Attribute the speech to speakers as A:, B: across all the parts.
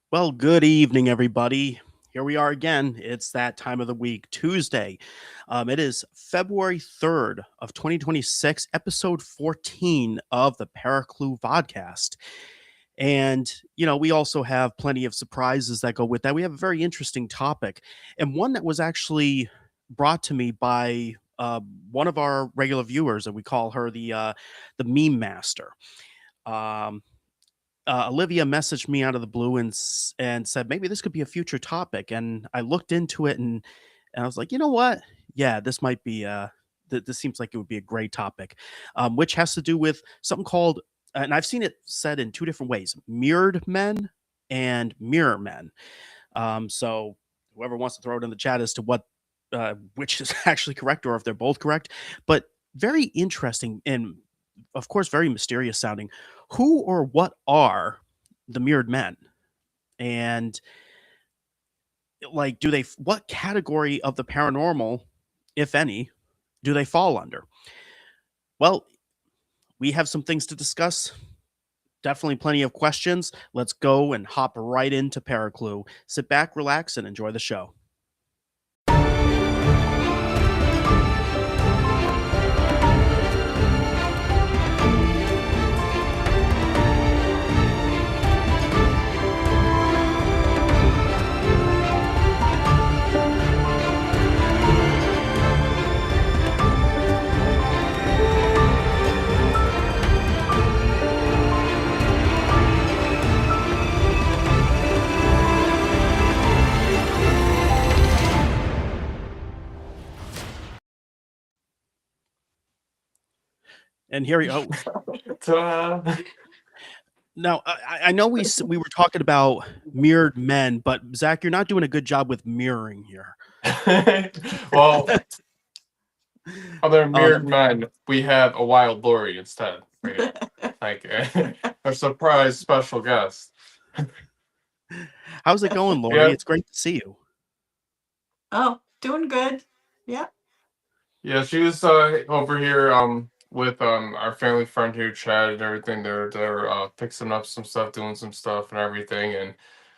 A: Well, good evening, everybody. Here we are again. It's that time of the week, Tuesday. It is February 3rd of 2026, episode 14 of the Paraclue Vodcast. And, we also have plenty of surprises that go with that. We have a very interesting topic, and one that was actually brought to me by one of our regular viewers, and we call her the meme master. Um, Olivia messaged me out of the blue and said maybe this could be a future topic. And I looked into it and I was like, you know what? Yeah, this might be this seems like it would be a great topic, which has to do with something called, and I've seen it said in two different ways: mirrored men and mirror men. So whoever wants to throw it in the chat as to what which is actually correct or if they're both correct, but very interesting and of course very mysterious sounding. Who or what are the mirrored men? And like, do they, what category of the paranormal, if any, do they fall under? Well, we have some things to discuss. Definitely plenty of questions. Let's go and hop right into Paraclue. Sit back, relax, and enjoy the show. And here we go. Now, I know we were talking about mirrored men, but Zach, you're not doing a good job with mirroring here.
B: Well, other mirrored men, we have a wild Lori instead. Like a surprise special guest.
A: How's it going, Lori?
B: Yeah.
A: It's great to see you.
C: Oh, doing good. Yeah.
B: Yeah, she was over here with our family friend here, Chad, and everything. They're fixing up some stuff, doing some stuff and everything,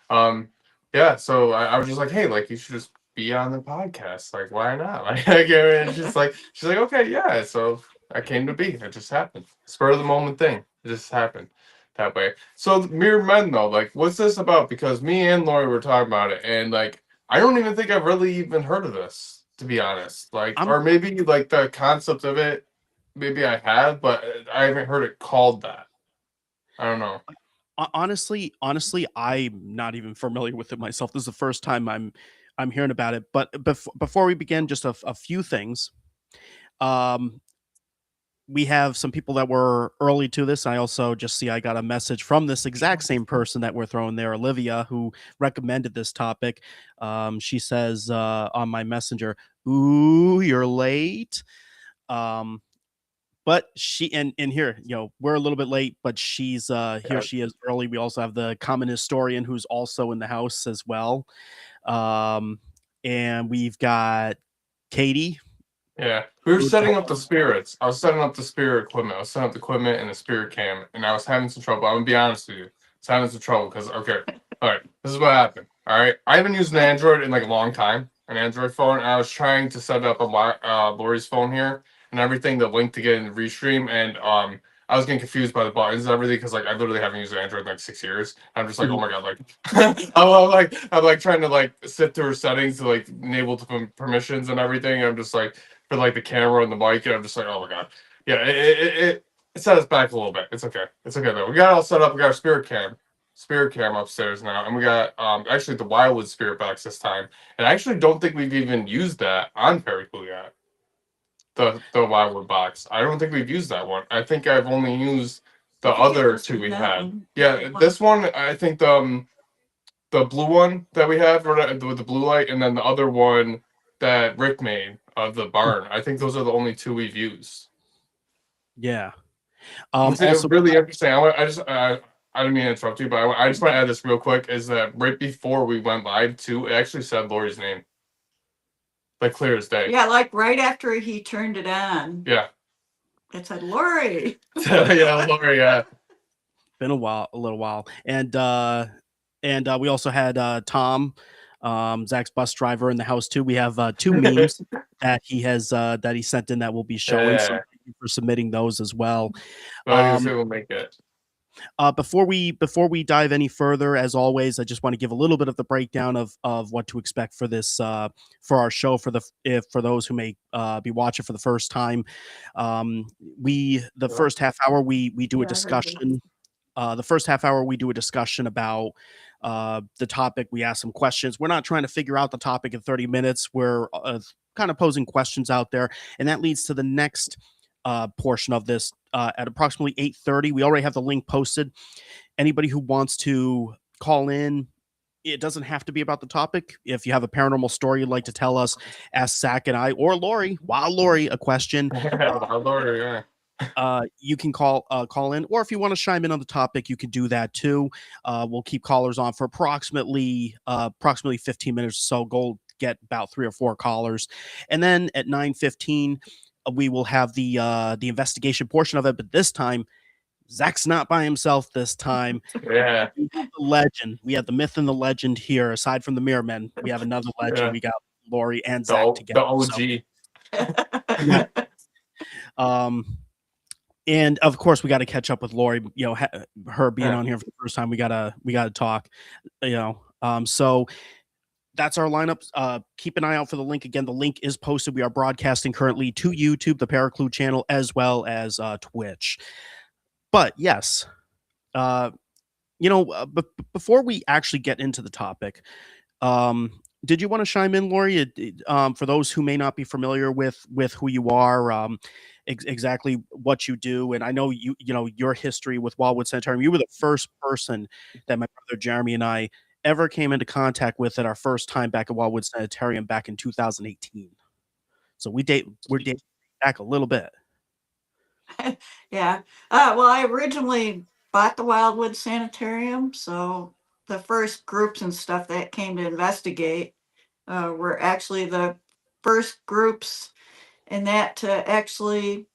B: and yeah. So I was just like, hey, like you should just be on the podcast. Like, why not? And she's like, okay, yeah. So I came to be. It just happened. Spur of the moment thing. It just happened that way. So mirror men though, like, what's this about? Because me and Lori were talking about it, and like, I don't even think I've really even heard of this, to be honest. Like, or maybe like the concept of it, maybe I have, but I haven't heard it called that. I don't know.
A: Honestly, I'm not even familiar with it myself. This is the first time I'm hearing about it. But before we begin, just a few things. We have some people that were early to this. I also just see I got a message from this exact same person that we're throwing there, Olivia, who recommended this topic. She says on my messenger, "Ooh, you're late." But she and here, we're a little bit late, but she's here. She is early. We also have the common historian who's also in the house as well. And we've got Katie.
B: Yeah, we were setting up the spirits. I was setting up the spirit equipment. I was setting up the equipment and the spirit cam, and I was having some trouble. I'm gonna be honest with you. I was having some trouble because okay, all right, this is what happened. All right, I haven't used an Android in like a long time, an Android phone. And I was trying to set up a Lori's phone here and everything, the link to get in the restream, and I was getting confused by the buttons and everything because like I literally haven't used an Android in like 6 years. I'm just like, oh my god, like I'm like trying to like sift through her settings to like enable permissions and everything. I'm just like for like the camera and the mic, and I'm just like, oh my god, yeah, it set us back a little bit. It's okay, though. We got it all set up. We got our spirit cam upstairs now, and we got actually the Wildwood spirit box this time. And I actually don't think we've even used that on Paraclue yet. The Wildwood box. I don't think we've used that one. I think I've only used the other two we had. Yeah, this one I think the blue one that we have with the blue light, and then the other one that Rick made of the barn. I think those are the only two we've used.
A: Yeah.
B: Also, really interesting. I didn't mean to interrupt you, but I just want to add this real quick. Is that right before we went live too? It actually said Lori's name, like clear as day.
C: Yeah, like right after he turned it on.
B: Yeah.
C: It said Lori.
B: Yeah, Lori. Yeah.
A: Been a little while, and And we also had Tom, Zach's bus driver, in the house too. We have 2 memes that he sent in that we'll be showing. So
B: Yeah.
A: thank you for submitting those as well.
B: But I guess it will make it.
A: Before we dive any further, as always, I just want to give a little bit of the breakdown of what to expect for this for our show for those who may be watching for the first time. The first half hour we do a
C: Yeah, I heard that.
A: discussion. The first half hour we do a discussion about the topic. We ask some questions. We're not trying to figure out the topic in 30 minutes. We're kind of posing questions out there, and that leads to the next portion of this at approximately 8:30. We already have the link posted. Anybody who wants to call in, it doesn't have to be about the topic. If you have a paranormal story you'd like to tell us, ask Zach and I or Lori, a question.
B: Yeah.
A: You can call in, or if you want to chime in on the topic, you can do that too. We'll keep callers on for approximately 15 minutes or so. Go get about 3 or 4 callers, and then at 9:15 we will have the investigation portion of it. But this time, Zach's not by himself. This time,
B: Yeah.
A: we have the legend. We have the myth and the legend here. Aside from the Mirror Men, we have another legend.
B: Yeah.
A: We got Lori and
B: The,
A: Zach together.
B: the OG.
A: So, and of course, we got to catch up with Lori. You know, her being on here for the first time, we gotta talk. You know, so that's our lineup. Keep an eye out for the link. Again, the link is posted. We are broadcasting currently to YouTube, the Paraclue channel, as well as Twitch. But yes, before we actually get into the topic, did you want to chime in, Lori? For those who may not be familiar with who you are, exactly what you do, and I know you know your history with Wildwood Sanitarium. You were the first person that my brother Jeremy and I ever came into contact with at our first time back at Wildwood Sanitarium back in 2018. So we're dating back a little bit.
C: Yeah. Well, I originally bought the Wildwood Sanitarium, so the first groups and stuff that came to investigate were actually the first groups in that to actually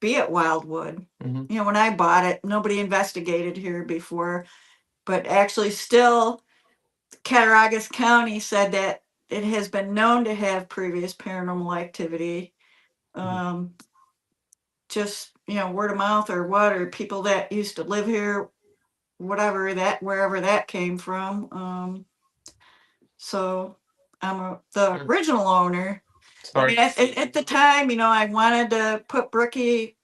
C: be at Wildwood.
B: Mhm.
C: You know, when I bought it, nobody investigated here before, but actually still Cattaraugus County said that it has been known to have previous paranormal activity. Just, you know, word of mouth or what, or people that used to live here, whatever that, wherever that came from. So I'm the original owner. I mean, at the time, you know, I wanted to put Brookie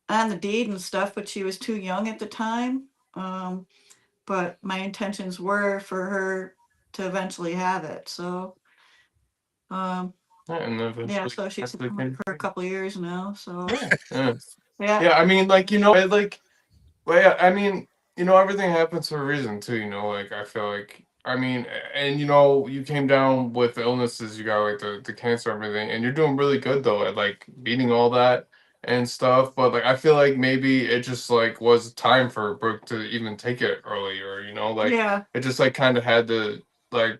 C: on the deed and stuff, but she was too young at the time. But my intentions were for her to eventually have it. So,
B: And then
C: yeah, so she's been for a couple of years now. So,
B: yeah.
C: yeah.
B: I mean, like, you know, well, yeah, I mean, you know, everything happens for a reason too. You know, like I feel like, I mean, and you know, you came down with the illnesses, you got like the cancer and everything, and you're doing really good though at like beating all that and stuff. But like, I feel like maybe it just like was time for Brooke to even take it earlier. You know, like
C: Yeah.
B: it just like kind of had to like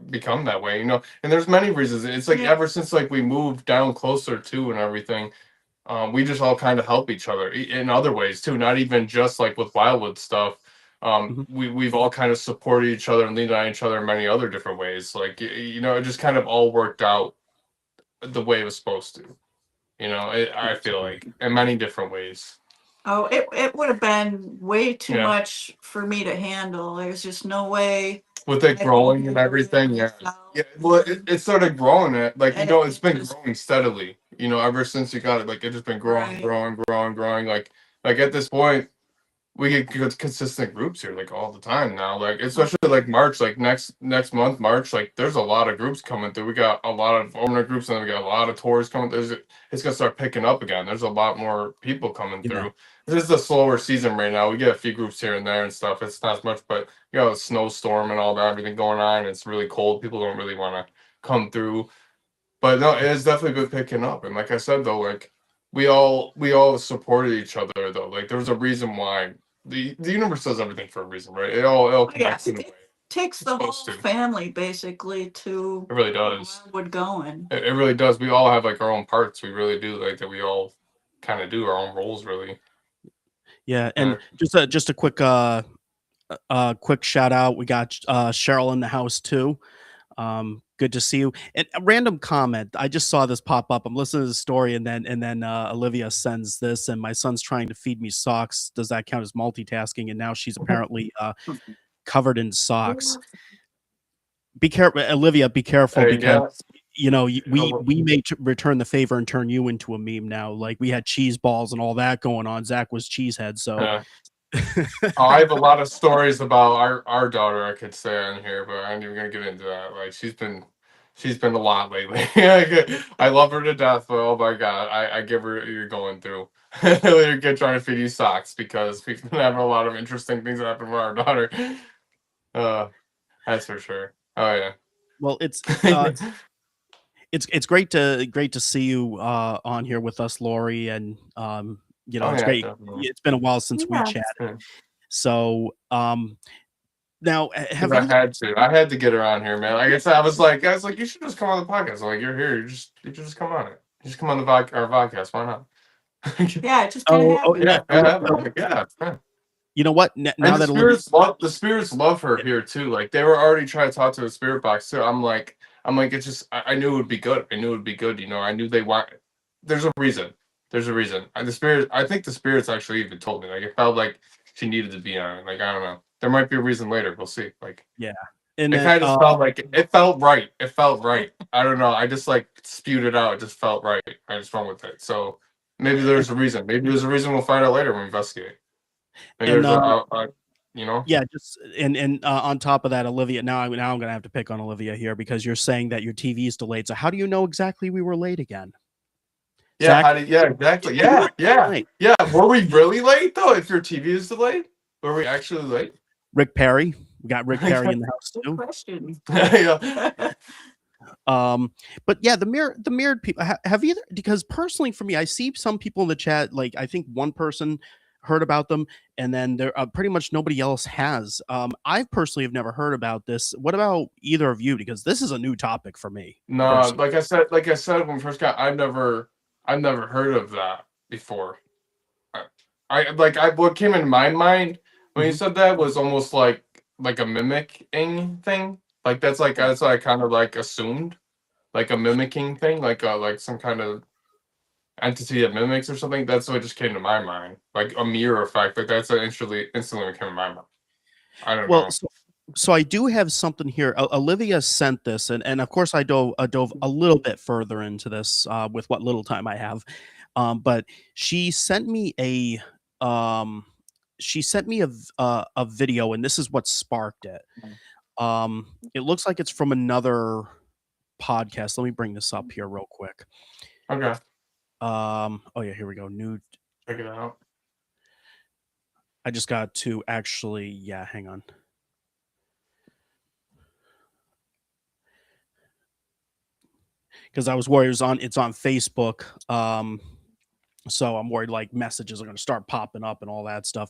B: become that way. You know, and there's many reasons. It's like
C: Yeah.
B: ever since like we moved down closer to and everything. We just all kind of help each other in other ways too, not even just like with Wildwood stuff. We've all kind of supported each other and leaned on each other in many other different ways. Like you know, it just kind of all worked out the way it was supposed to. You know, I feel like in many different ways.
C: Oh, it would have been way too
B: Yeah.
C: much for me to handle. There's just no way.
B: With it growing and everything, yeah. Well, it started growing. Like you know, it's been growing steadily. You know, ever since you got it, like it's just been growing,
C: Right.
B: growing. Like at this point, we get good consistent groups here like all the time now. Like especially like March, like next month, March. Like there's a lot of groups coming through. We got a lot of owner groups, and we got a lot of tours coming. It's gonna start picking up again. There's a lot more people coming through. This is a slower season right now. We get a few groups here and there and stuff. It's not as much, but you got a snowstorm and all that, everything going on. It's really cold. People don't really want to come through. But no, it has definitely been picking up. And like I said though, like we all supported each other though. Like there was a reason why the universe does everything for a reason, right? It all connects in a way.
C: Takes the whole family basically to
B: It really does.
C: Wildwood going.
B: It really does. We all have like our own parts. We really do like that. We all kind of do our own roles, really.
A: Yeah, and just a quick quick shout out. We got Cheryl in the house too. Good to see you. And a random comment. I just saw this pop up. I'm listening to the story, and then Olivia sends this, and my son's trying to feed me socks. Does that count as multitasking? And now she's apparently covered in socks. Be careful, Olivia. Be careful
B: Hey, yeah.
A: because we may return the favor and turn you into a meme now. Like we had cheese balls and all that going on. Zach was cheesehead, so.
B: Yeah. Oh, I have a lot of stories about our daughter I could say on here, but I ain't even gonna get into that. Like she's been a lot lately. I love her to death, but oh my god, I give her what you're going through. Your kid trying to feed you socks because we've been having a lot of interesting things happen with our daughter. That's for sure. Oh yeah.
A: Well, it's great to see you on here with us, Lori, and it's great.
B: Definitely.
A: It's been a while since we chatted.
B: Yeah.
A: So now have
B: I
A: you?
B: I had to get her on here, man. Like I said, I was like, you should just come on the podcast. I'm like, you're here, you should just come on it. You just come on our podcast. Why not?
C: Yeah, it just kind of happened.
B: Yeah.
A: You know what? Now
B: And
A: that
B: the spirits love her here too. Like they were already trying to talk to the spirit box too. I'm like, it's just I knew it would be good. I knew it would be good. I knew they want. There's a reason. There's a reason. And I think the spirits actually even told me. Like it felt like she needed to be on it. Like I don't know. There might be a reason later. We'll see. Like
A: yeah, and
B: it kind of felt like it felt right. It felt right. I don't know. I just like spewed it out. It just felt right. I just went with it. So maybe there's a reason. Maybe there's a reason. We'll find out later when we investigate. Maybe
A: and,
B: there's
A: yeah, just and on top of that, Olivia. Now I'm gonna have to pick on Olivia here because you're saying that your TV is delayed. So how do you know exactly we were late again?
B: Yeah,
A: Zach?
B: exactly. Yeah. Were we really late though? If your TV is delayed, were we actually late?
A: Rick Perry. We got Rick Perry in the house
C: Good
A: too.
C: question.
B: Yeah.
A: But yeah, the mirrored people have either, because personally for me, I see some people in the chat, like I think one person heard about them, and then there pretty much nobody else has. I personally have never heard about this. What about either of you? Because this is a new topic for me.
B: No,
A: personally.
B: like I said when we first got, I've never heard of that before. What came in my mind when you said that was almost like a mimicking thing. Like that's what I kind of like assumed, like a mimicking thing, like some kind of entity that mimics or something. That's what just came to my mind, like a mirror effect. Like that's instantly what came to my mind. I don't know.
A: So I do have something here. Olivia sent this, and of course I dove a little bit further into this with what little time I have. But she sent me a video, and this is what sparked it. It looks like it's from another podcast. Let me bring this up here real quick.
B: Okay.
A: Oh yeah, here we go. New.
B: Check it out.
A: I just got to actually. Yeah, hang on. Because I was worried it's on Facebook. So I'm worried like messages are going to start popping up and all that stuff.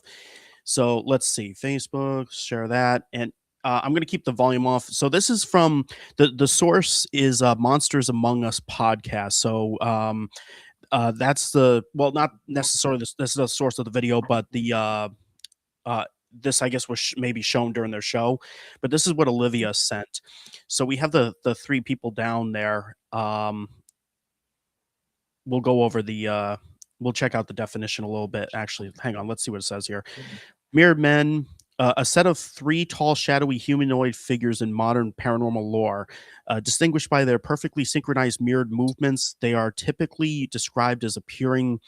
A: So let's see, Facebook, share that, and I'm going to keep the volume off. So this is from the source is Monsters Among Us podcast. So that's not necessarily this is the source of the video, but the this I guess was maybe shown during their show, but this is what Olivia sent. So we have the three people down there. We'll go over the we'll check out the definition a little bit. Actually, hang on, let's see what it says here. Mirrored men, a set of three tall, shadowy humanoid figures in modern paranormal lore. Distinguished by their perfectly synchronized mirrored movements, they are typically described as appearing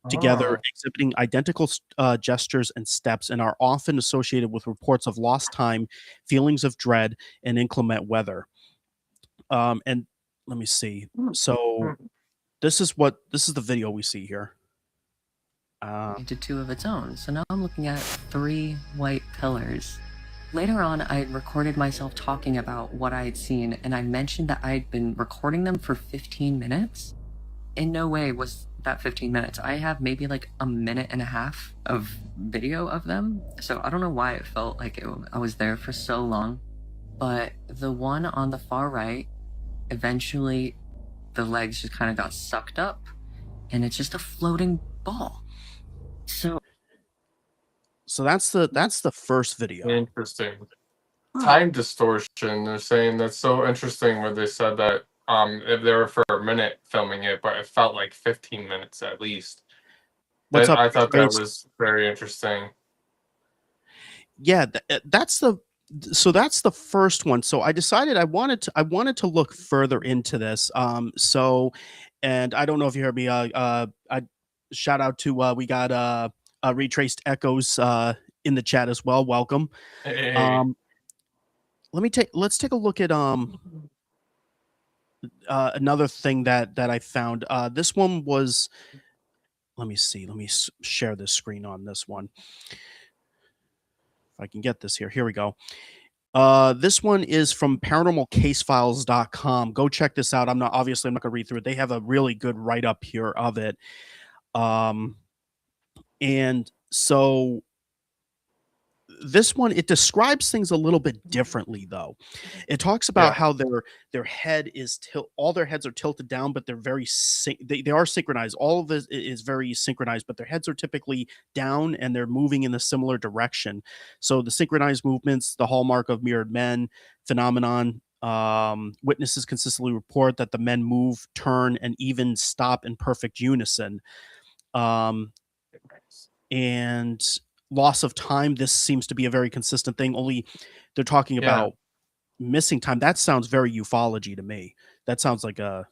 A: together, exhibiting identical gestures and steps, and are often associated with reports of lost time, feelings of dread, and inclement weather. And let me see. So this is the video we see here.
D: Into two of its own. So now I'm looking at 3 white pillars. Later on, I had recorded myself talking about what I had seen, and I mentioned that I had been recording them for 15 minutes. In no way was that 15 minutes. I have maybe like a minute and a half of video of them. So I don't know why it felt like I was there for so long. But the one on the far right, eventually the legs just kind of got sucked up, and it's just a floating ball. So
A: So that's the first video.
B: Interesting.
C: Huh.
B: Time distortion. They're saying that's so interesting where they said that if they were for a minute filming it, but it felt like 15 minutes at least.
A: What's up,
B: I thought that
A: Trace?
B: was very interesting.
A: Yeah, that's the first one. So I decided I wanted to look further into this. And I don't know if you heard me. I shout out to we got retraced echoes in the chat as well. Welcome.
B: Hey.
A: Let's take a look at another thing that I found. This one was. Let me see. Let me share this screen on this one. If I can get this here. Here we go. This one is from paranormalcasefiles.com. Go check this out. I'm not going to read through it. They have a really good write-up here of it. And so this one, it describes things a little bit differently though. It talks about how their head is all their heads are tilted down, but they're very they are synchronized. All of it is very synchronized, but their heads are typically down and they're moving in a similar direction. So the synchronized movements, the hallmark of mirrored men phenomenon. Witnesses consistently report that the men move, turn, and even stop in perfect unison. And loss of time, this seems to be a very consistent thing, only they're talking about missing time. That sounds very ufology to me. That sounds like a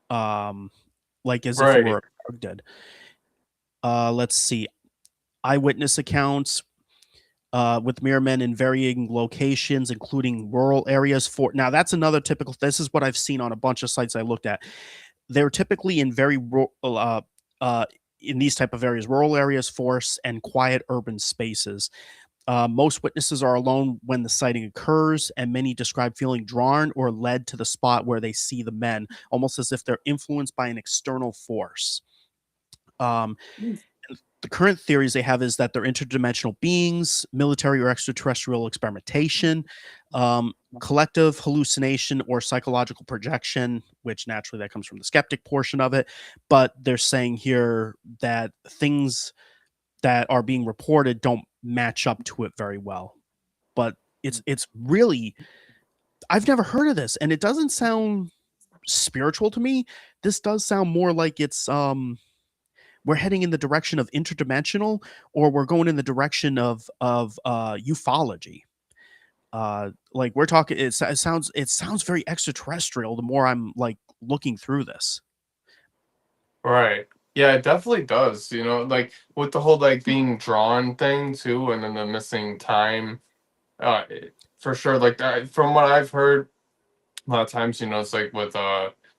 A: like as if you were abducted. Let's see, eyewitness accounts with mirror men in varying locations, including rural areas. Now that's another typical, this is what I've seen on a bunch of sites I looked at. They're typically in very in these type of areas, rural areas, forests, and quiet urban spaces. Most witnesses are alone when the sighting occurs, and many describe feeling drawn or led to the spot where they see the men, almost as if they're influenced by an external force. The current theories they have is that they're interdimensional beings, military or extraterrestrial experimentation, collective hallucination or psychological projection, which naturally that comes from the skeptic portion of it. But they're saying here that things that are being reported don't match up to it very well. But it's really, I've never heard of this, and it doesn't sound spiritual to me. This does sound more like it's we're heading in the direction of interdimensional, or we're going in the direction of ufology. Like we're talking, it sounds very extraterrestrial the more I'm like looking through this.
B: Right. Yeah, it definitely does. You know, like with the whole like being drawn thing too, and then the missing time. For sure. Like from what I've heard, a lot of times, you know, it's like with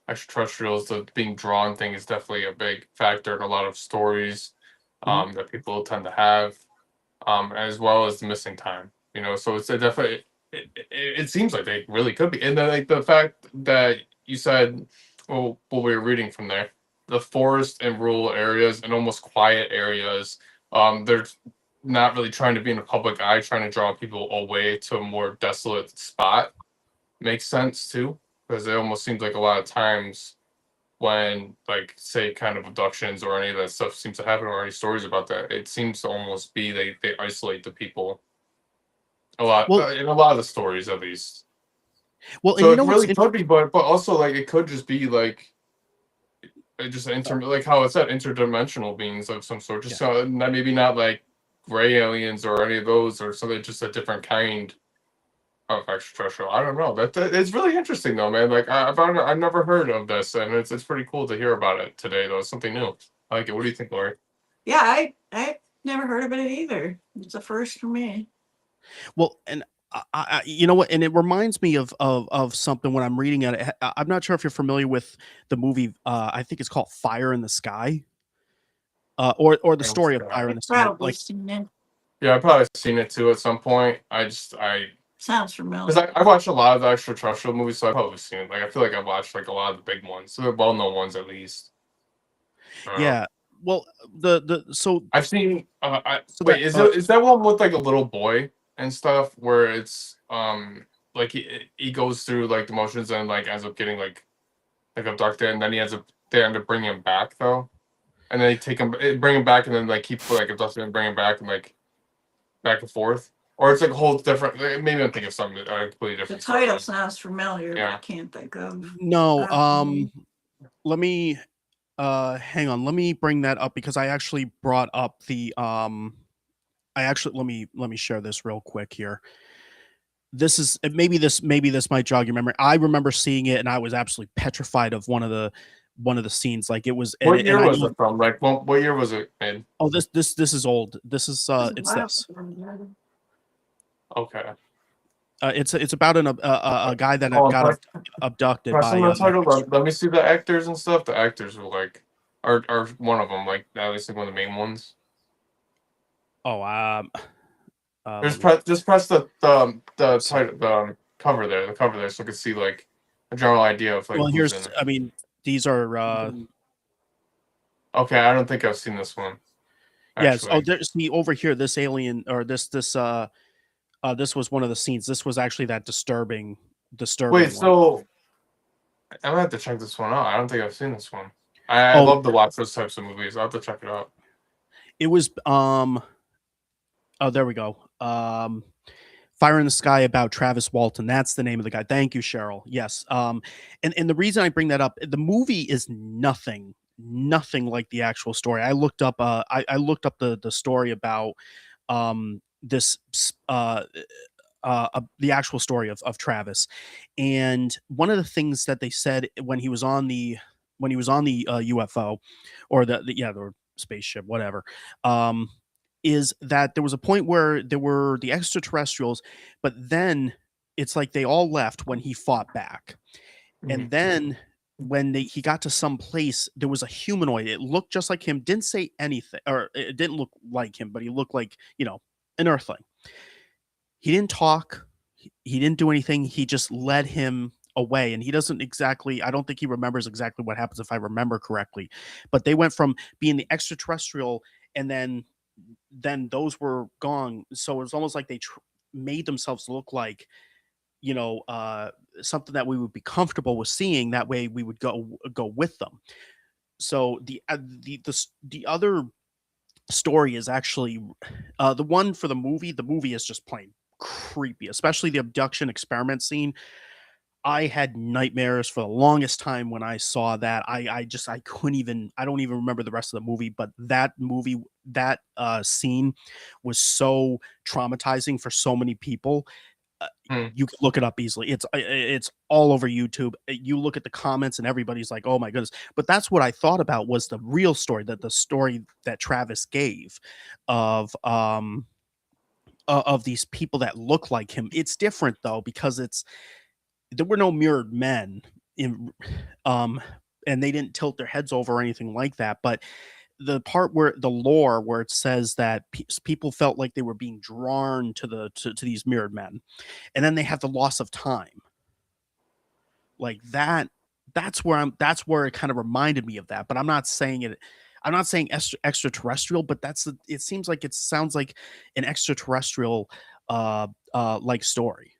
B: extraterrestrials, the being drawn thing is definitely a big factor in a lot of stories that people tend to have, as well as the missing time. You know, so it's a definitely. It seems like they really could be, and then like the fact that you said, well, what we were reading from there, the forest and rural areas and almost quiet areas, they're not really trying to be in the public eye, trying to draw people away to a more desolate spot. Makes sense too, because it almost seems like a lot of times when like say kind of abductions or any of that stuff seems to happen or any stories about that, it seems to almost be they isolate the people a lot, in a lot of the stories at least.
A: Well,
B: so
A: and
B: it really could be, but also like it could just be like just like how it said, interdimensional beings of some sort, just so maybe not like gray aliens or any of those, or something, just a different kind of extraterrestrial. I don't know. That it's really interesting though, man. Like I've never heard of this, and it's pretty cool to hear about it today though. It's something new. I like it. What do you think, Lori?
C: Yeah, I never heard of it either. It's a first for me.
A: Well, and I you know what, and it reminds me of something when I'm reading it. I'm not sure if you're familiar with the movie. I think it's called Fire in the Sky, or the story of Fire in the Sky.
C: Probably
A: Like,
C: seen it.
B: Yeah, I've probably seen it too at some point. I
C: Sounds familiar.
B: because I watched a lot of the extraterrestrial movies, so I've probably seen it. Like I feel like I've watched like a lot of the big ones, so the well-known ones at least.
A: Yeah. Well, so
B: I've seen. Is that one with like a little boy and stuff where it's like he goes through like the motions and like ends up getting like abducted, and then they end up bringing him back though, and then they bring him back, and then like keep like abducting and bring him back, and like back and forth, or it's like a whole different. Maybe I'm thinking of something completely
C: The
B: different.
C: title sounds familiar, but
B: Yeah.
C: I can't think of.
A: No,
C: Um,
A: let me hang on. Let me bring that up because I actually brought up the let me share this real quick here. This is maybe this might jog your memory. I remember seeing it and I was absolutely petrified of one of the scenes. Like it was
B: What
A: and
B: year
A: I
B: was
A: know,
B: it from? Like, what year was it made?
A: oh this is old. This is it's this.
B: Okay.
A: It's about a guy that
B: Oh,
A: got abducted
B: press on
A: by
B: the title. Let me see the actors and stuff. The actors were like, are one of them like at least like one of the main ones.
A: oh
B: Just press the title, the cover there, so I can see like a general idea of like
A: well
B: who's
A: here's
B: in
A: I mean these are
B: it. Okay, I don't think I've seen this one.
A: yes. Oh,
B: Actually,
A: there's see over here. This alien or this was one of the scenes. This was actually that disturbing
B: wait.
A: one.
B: So I'm gonna have to check this one out. I don't think I've seen this one. I
A: Oh,
B: love to watch those types of movies. I'll have to check it out.
A: it was oh there we go. Fire in the Sky about Travis Walton. That's the name of the guy. Thank you, Cheryl. Yes. And the reason I bring that up, the movie is nothing like the actual story. I looked up I looked up the story about this the actual story of Travis. And one of the things that they said when he was on the UFO or the spaceship, whatever, is that there was a point where there were the extraterrestrials, but then it's like they all left when he fought back. And then when he got to some place, there was a humanoid. It looked just like him, didn't say anything, or it didn't look like him, but he looked like, an earthling. He didn't talk. He didn't do anything. He just led him away. And he doesn't exactly, I don't think he remembers exactly what happens if I remember correctly. But they went from being the extraterrestrial and then those were gone. So it was almost like they made themselves look like, something that we would be comfortable with seeing. That way we would go with them. So the other story is actually the one for the movie. The movie is just plain creepy, especially the abduction experiment scene. I had nightmares for the longest time when I saw that. I couldn't even, I don't even remember the rest of the movie, but that scene was so traumatizing for so many people. You can look it up easily. It's all over YouTube. You look at the comments and everybody's like, "Oh my goodness!" But that's what I thought about was the real story, that the story that Travis gave of these people that look like him. It's different though because there were no mirrored men in and they didn't tilt their heads over or anything like that. But the part where the lore where it says that people felt like they were being drawn to these mirrored men, and then they have the loss of time like that. That's where it kind of reminded me of that. But I'm not saying extraterrestrial, but it seems like it sounds like an extraterrestrial like story.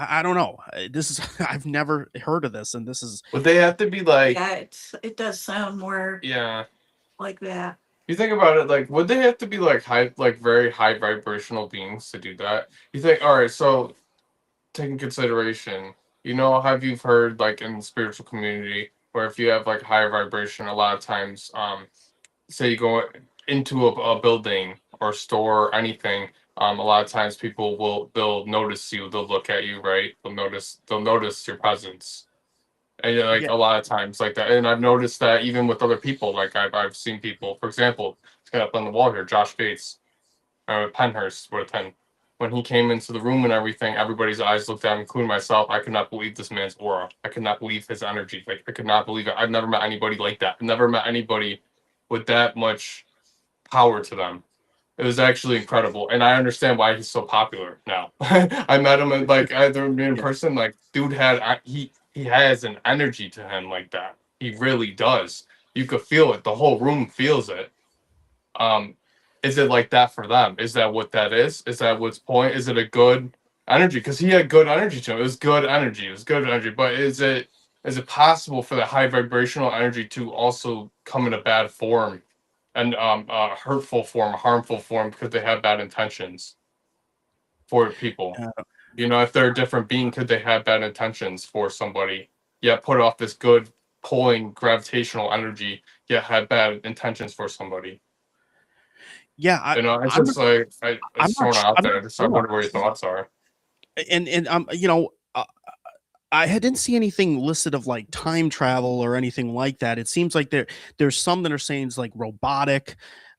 A: I don't know. This is I've never heard of this, and this is.
B: Would they have to be like?
C: Yeah, it does sound more like that.
B: You think about it, like, would they have to be like very high vibrational beings to do that? You think, all right, so taking consideration, have you heard like in the spiritual community where if you have like higher vibration, a lot of times, say you go into a building or store or anything, a lot of times they'll notice you, they'll look at you, right? They'll notice your presence. And like
A: Yeah.
B: a lot of times like that. And I've noticed that even with other people, like I've seen people, for example, it's got up on the wall here, Josh Bates, Penhurst with 10. When he came into the room and everything, everybody's eyes looked at him, including myself. I could not believe this man's aura. I could not believe his energy. Like I could not believe it. I've never met anybody like that. I've never met anybody with that much power to them. It was actually incredible, and I understand why he's so popular now. I met him in person. Like, dude he has an energy to him like that. He really does. You could feel it. The whole room feels it. Is it like that for them? Is that what that is? Is that what's point? Is it a good energy? Because he had good energy to him. It was good energy. It was good energy. But is it possible for the high vibrational energy to also come in a bad form hurtful form, a harmful form, because they have bad intentions for people. You know, if they're a different being, could they have bad intentions for somebody? Yet put off this good pulling gravitational energy, yet have bad intentions for somebody.
A: Yeah,
B: You know, it's
A: I'm
B: just like
A: I'm
B: it's
A: not
B: thrown out
A: I'm
B: there.
A: not
B: I just
A: sure.
B: wonder what your thoughts are.
A: And I didn't see anything listed of like time travel or anything like that. It seems like there's some that are saying it's like robotic,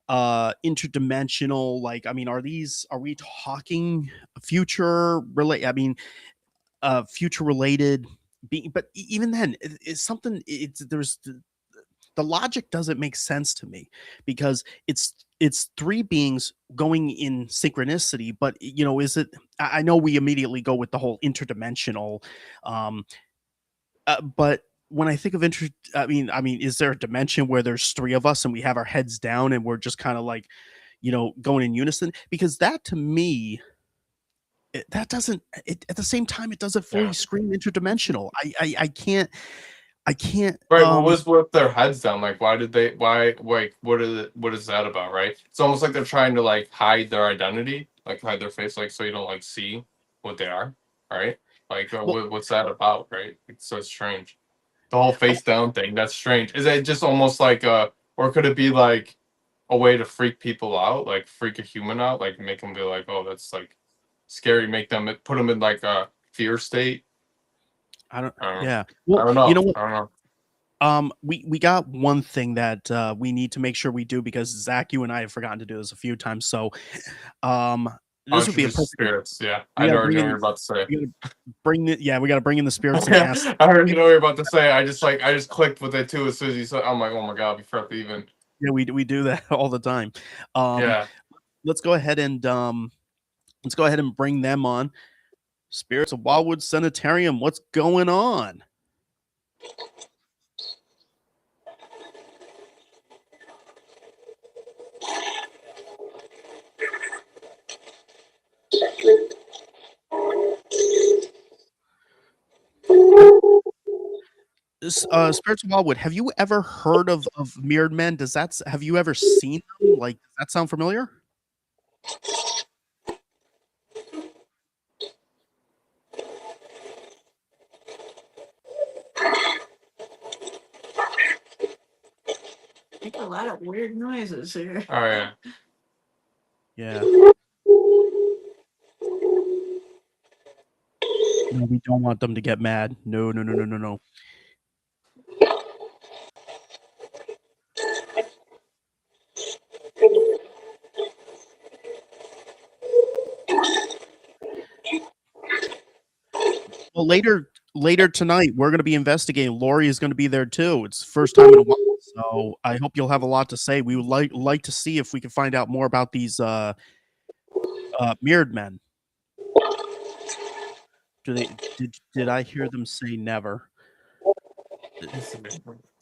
A: interdimensional. Like, I mean, are we talking future related being? But even then, it's something. There's the logic doesn't make sense to me because it's three beings going in synchronicity, but is it? I know we immediately go with the whole interdimensional, um but when I think of I mean, is there a dimension where there's three of us and we have our heads down and we're just kind of like, going in unison? Because that to me, that doesn't. At the same time, it doesn't fully
B: Yeah.
A: scream interdimensional. I can't.
B: Right. What was with their heads down? Like, why did they? Why? Like, what is that about? Right. It's almost like they're trying to like hide their identity, like hide their face, like so you don't like see what they are. Right. Like,
A: Well,
B: what's that about? Right. It's so strange. The whole face down thing. That's strange. Is it just almost like or could it be like a way to freak people out, like freak a human out, like make them be like, oh, that's like scary, make them put them in like a fear state.
A: I don't.
B: I don't know.
A: Yeah.
B: I
A: Well,
B: don't know.
A: you know what?
B: I don't know.
A: We got one thing that we need to make sure we do because Zach, you and I have forgotten to do this a few times. So, um, this would be a
B: Introduce
A: perfect.
B: spirits. Yeah,
A: We
B: I
A: gotta
B: already
A: bring
B: know what
A: in.
B: you're about to say.
A: We gotta we got to bring in the spirits and ask.
B: I already know what you're about to say. I just clicked with it too as soon as you said. I'm like, oh my god, before I even.
A: Yeah, we do that all the time.
B: Yeah.
A: Let's go ahead and bring them on. Spirits of Wildwood Sanitarium. What's going on? Spirits of Wildwood. Have you ever heard of Mirrored Men? Have you ever seen them? Like, does that sound familiar?
C: Make a lot of weird noises here.
B: Oh yeah.
A: Yeah. No, we don't want them to get mad. No, no, no, no, no, no. Well, later tonight, we're going to be investigating. Lori is going to be there too. It's the first time in a while, so I hope you'll have a lot to say. We would like to see if we can find out more about these Mirrored Men. Did I hear them say never?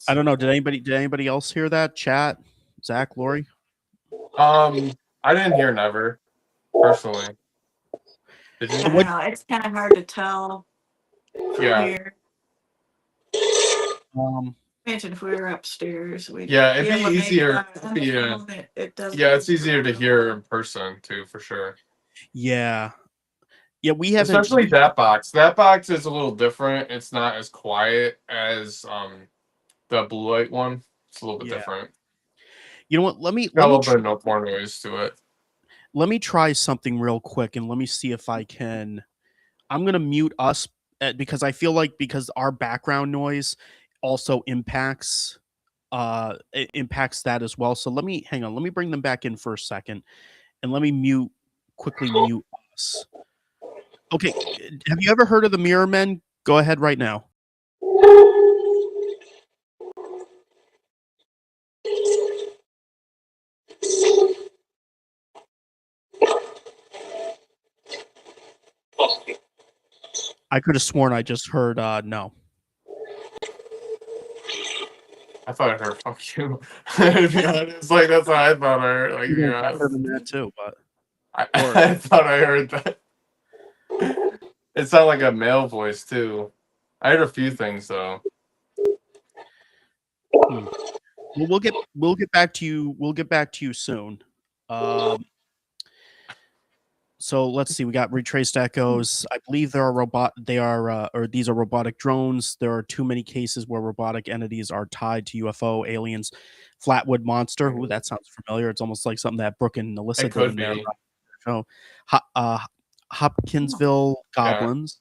A: I don't know. Did anybody else hear that? Chat, Zach, Lori.
B: I didn't hear never personally. Did
C: I
B: you?
C: don't know. It's kind of hard to tell
B: Yeah.
C: here. Imagine if we were upstairs.
B: Yeah, it'd be easier.
C: It doesn't.
B: Yeah, it's easier to hear in person too, for sure.
A: Yeah, we haven't.
B: Especially that box. That box is a little different. It's not as quiet as the blue light one. It's a little bit different.
A: You know what? Let me
B: Got a little bit more noise to it.
A: Let me try something real quick and let me see if I can. I'm gonna mute us because I feel like because our background noise also impacts that as well. So hang on. Let me bring them back in for a second and let me quickly mute us. Okay. Have you ever heard of the Mirror Men? Go ahead right now. I could have sworn I just heard no.
B: I thought I heard "fuck you." To be honest, like that's what I thought I heard. Like,
A: I heard that too, but
B: I thought I heard that. It sounded like a male voice too. I heard a few things though.
A: Well, we'll get back to you. We'll get back to you soon. So let's see. We got retraced echoes. I believe there are these are robotic drones. There are too many cases where robotic entities are tied to UFO, aliens, Flatwood Monster. Ooh, that sounds familiar. It's almost like something that Brooke and Alyssa
B: It
A: did in
B: could
A: their
B: be.
A: show. Hopkinsville Goblins.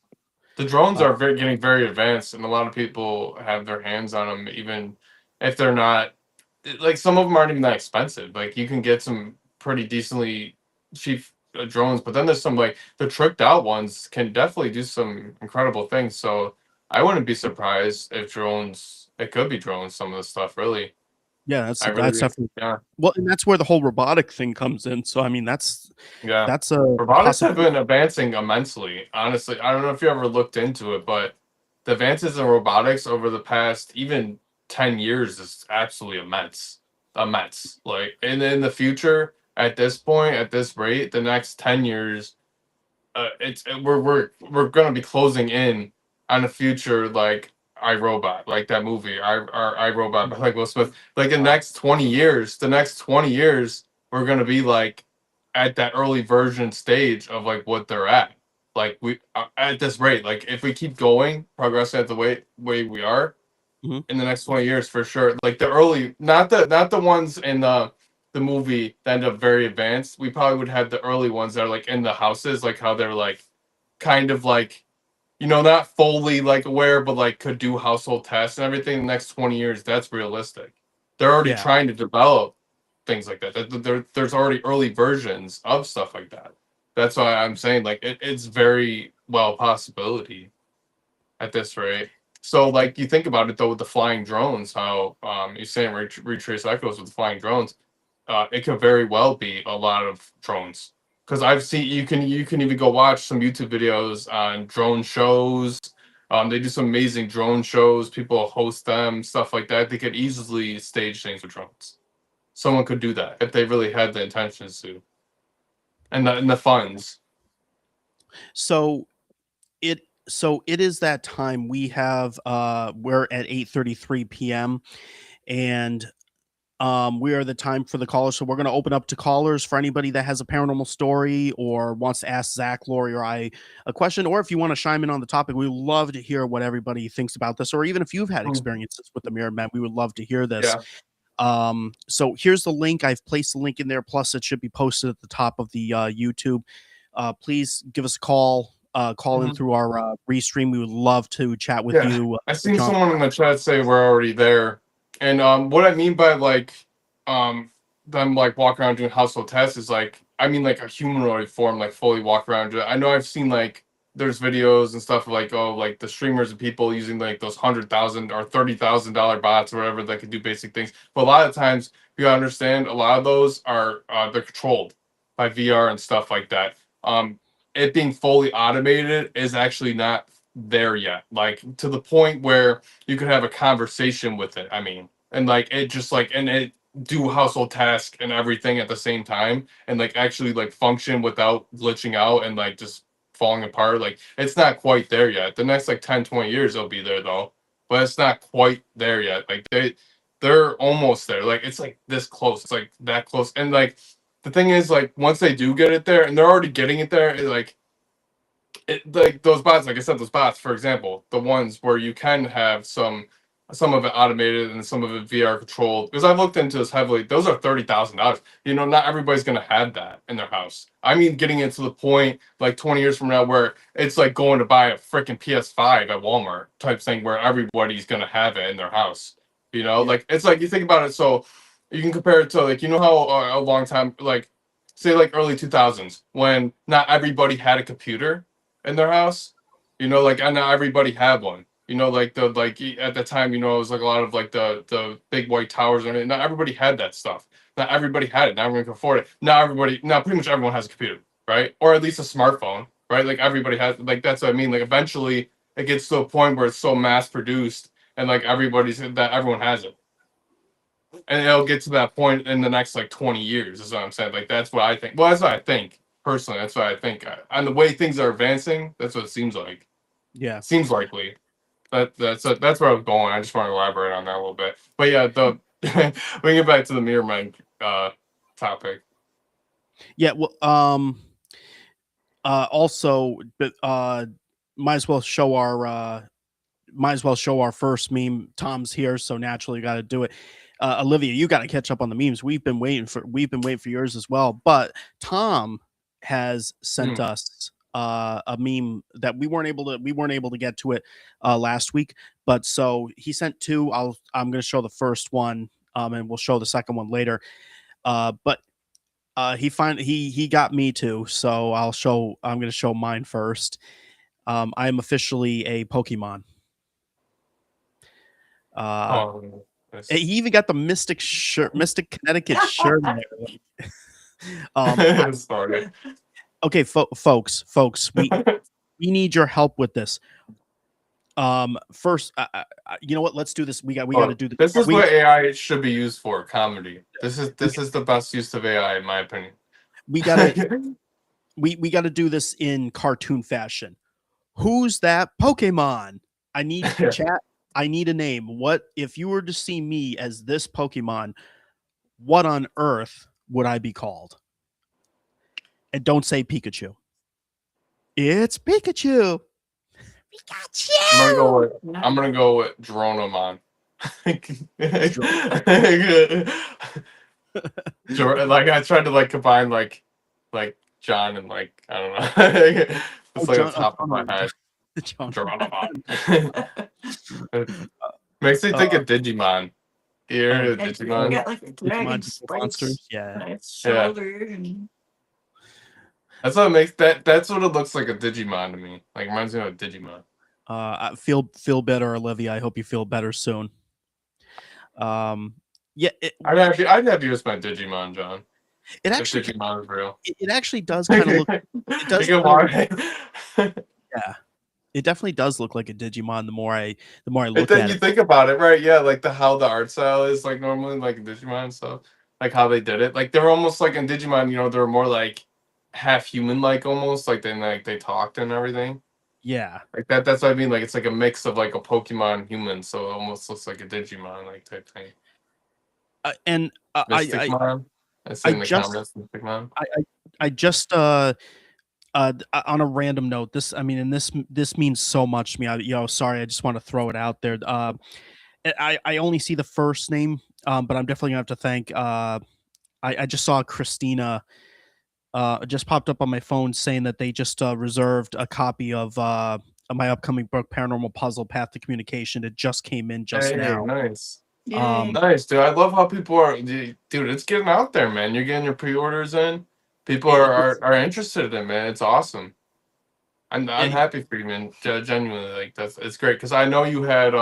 B: The drones are getting very advanced, and a lot of people have their hands on them, even if they're not. Like some of them aren't even that expensive. Like you can get some pretty decently cheap drones, but then there's some like the tricked out ones can definitely do some incredible things. So I wouldn't be surprised if drones. It could be drones. Some of the stuff really.
A: Yeah, that's
B: really,
A: definitely.
B: Yeah.
A: Well, and that's where the whole robotic thing comes in. So I mean, that's a
B: robotics have been advancing immensely. Honestly, I don't know if you ever looked into it, but the advances in robotics over the past even 10 years is absolutely immense. Immense. Like, and in the future, at this point, at this rate, the next 10 years, we're gonna be closing in on a future like iRobot, like that movie, iRobot, like Will Smith. Like the next 20 years, we're gonna be like at that early version stage of like what they're at. Like we at this rate, like if we keep going, progressing at the way we are in the next 20 years for sure. Like the early, not the ones in the movie that end up very advanced. We probably would have the early ones that are like in the houses, like how they're like kind of like not fully like aware, but like could do household tasks and everything. The next 20 years, that's realistic. They're already trying to develop things like that. There's already early versions of stuff like that. That's why I'm saying like it's very well possibility at this rate. So like you think about it though with the flying drones, how you're saying retrace echoes with the flying drones, it could very well be a lot of drones. Because I've seen you can even go watch some YouTube videos on drone shows. They do some amazing drone shows. People host them, stuff like that. They could easily stage things with drones. Someone could do that if they really had the intentions to, and the funds.
A: So it is that time. We have we're at 8:33 p.m. and we are the time for the callers. So we're going to open up to callers for anybody that has a paranormal story or wants to ask Zach, Lori, or I a question, or if you want to chime in on the topic. We would love to hear what everybody thinks about this, or even if you've had experiences with the Mirrored Men, we would love to hear this. So here's the link. I've placed the link in there. Plus it should be posted at the top of the YouTube. Please give us a call. Call in through our restream. We would love to chat with you.
B: I seen someone in the chat say we're already there, and what I mean by like them like walking around doing household tasks is like I mean like a humanoid form, like fully walk around. I know I've seen like there's videos and stuff like like the streamers and people using like those $100,000 or $30,000 bots or whatever that can do basic things. But a lot of times you gotta understand a lot of those are they're controlled by VR and stuff like that. It being fully automated is actually not there yet, like to the point where you could have a conversation with it. I mean, and like it just like and it do household tasks and everything at the same time and like actually like function without glitching out and like just falling apart. Like it's not quite there yet. The next like 10-20 years it'll be there though, but it's not quite there yet. Like they're almost there. Like it's like this close. It's like that close. And like the thing is, like once they do get it there, and they're already getting it there, like those bots, like I said, those bots, for example, the ones where you can have some of it automated and some of it VR controlled. Because I've looked into this heavily, those are $30,000. Not everybody's gonna have that in their house. I mean, getting it to the point like 20 years from now where it's like going to buy a freaking PS5 at Walmart type thing, where everybody's gonna have it in their house. Like it's like you think about it, so you can compare it to like how a long time, like say like early 2000s, when not everybody had a computer in their house, like and not everybody had one. Like at the time, it was like a lot of like the big white towers and not everybody had that stuff. Not everybody had it. Not everyone could afford it. Now pretty much everyone has a computer, right? Or at least a smartphone, right? Like everybody has. Like that's what I mean. Like eventually, it gets to a point where it's so mass produced and like everyone has it. And it'll get to that point in the next like 20 years, is what I'm saying. Like that's what I think. Well, that's what I think personally. That's what I think. And the way things are advancing, that's what it seems like. Seems likely. That's where I was going. I just want to elaborate on that a little bit. But yeah, we can get back to the Mirror Mind topic.
A: Yeah. Well. Also, but might as well show our first meme. Tom's here, so naturally got to do it. Olivia, you got to catch up on the memes. We've been waiting for yours as well. But Tom has sent us a meme that we weren't able to get to it last week. But so he sent two. I'm going to show the first one, and we'll show the second one later. But he got me too. So I'm going to show mine first. I am officially a Pokemon. He even got the Mystic Connecticut shirt.
B: Sorry.
A: Okay, folks, we need your help with this. First, you know what? Let's do this. We got to do this.
B: This is what AI should be used for: comedy. This is the best use of AI, in my opinion.
A: We gotta we gotta do this in cartoon fashion. Who's that Pokemon? I need chat. I need a name. What if you were to see me as this Pokemon? What on earth would I be called? And don't say Pikachu. It's Pikachu. Pikachu.
B: I'm gonna go with Dronomon. Like I tried to combine like John and I don't know. It's on the top of my head. Dronomon. Makes me think of Digimon. Here, Digimon.
C: You got like a dragon
A: monsters.
C: shoulder and...
B: That's what it makes that's what it looks like, a Digimon to me. Like, reminds me of a Digimon.
A: I feel better, Olivia. I hope you feel better soon. Yeah,
B: I'd have you as my Digimon, John.
A: It actually
B: Digimon is real.
A: It actually does kind of look. It does. Yeah, it definitely does look like a Digimon. The more I look at it,
B: you think about it, right? Yeah, like how the art style is like normally like in Digimon and stuff. Like how they did it. Like they're almost like in Digimon. You know, they're more like half human, like almost like they talked and everything.
A: Yeah,
B: like that. That's what I mean. Like it's like a mix of like a Pokemon human, so it almost looks like a Digimon like type thing.
A: And
B: Mysticmon.
A: I just on a random note, this means so much to me. Sorry, I just want to throw it out there. I only see the first name, but I'm definitely gonna have to thank. I just saw Christina. Just popped up on my phone saying that they just reserved a copy of my upcoming book, Paranormal Puzzle: Path to Communication. It just came in just now.
B: Nice.
C: Yay.
B: Nice, dude. I love how people are, dude. It's getting out there, man. You're getting your pre-orders in. People are interested in it, man. It's awesome. I'm happy for you, man. Genuinely, like it's great because I know you had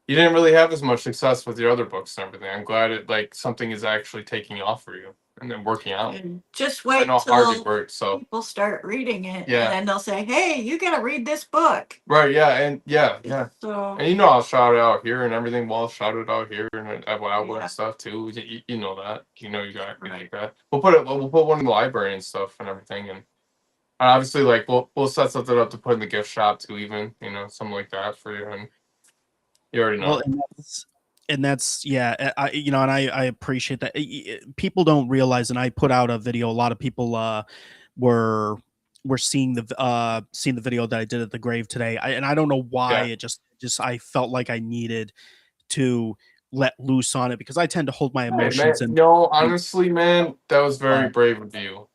B: you didn't really have as much success with your other books and everything. I'm glad it something is actually taking off for you and then working out.
C: And just wait
B: I know
C: till
B: hard it worked, so
C: people start reading it,
B: Yeah.
C: and then they'll say, "Hey, you gotta read this book."
B: right, yeah, and yeah.
C: So
B: And I'll shout it out here and everything. Well, I'll shout it out here and at Wildwood
C: Yeah.
B: and stuff too. You know that. You got
C: Right.
B: like that. We'll put one in the library and stuff and everything, and obviously we'll set something up to put in the gift shop too, even something like that for you, and you already know.
A: Well, and that's yeah. I appreciate that. People don't realize, and I put out a video. A lot of people were seeing the video that I did at the grave today. I don't know why.
B: Yeah.
A: It just I felt like I needed to let loose on it because I tend to hold my
B: Hey,
A: emotions
B: man,
A: and
B: no, honestly, man, that was very brave of you.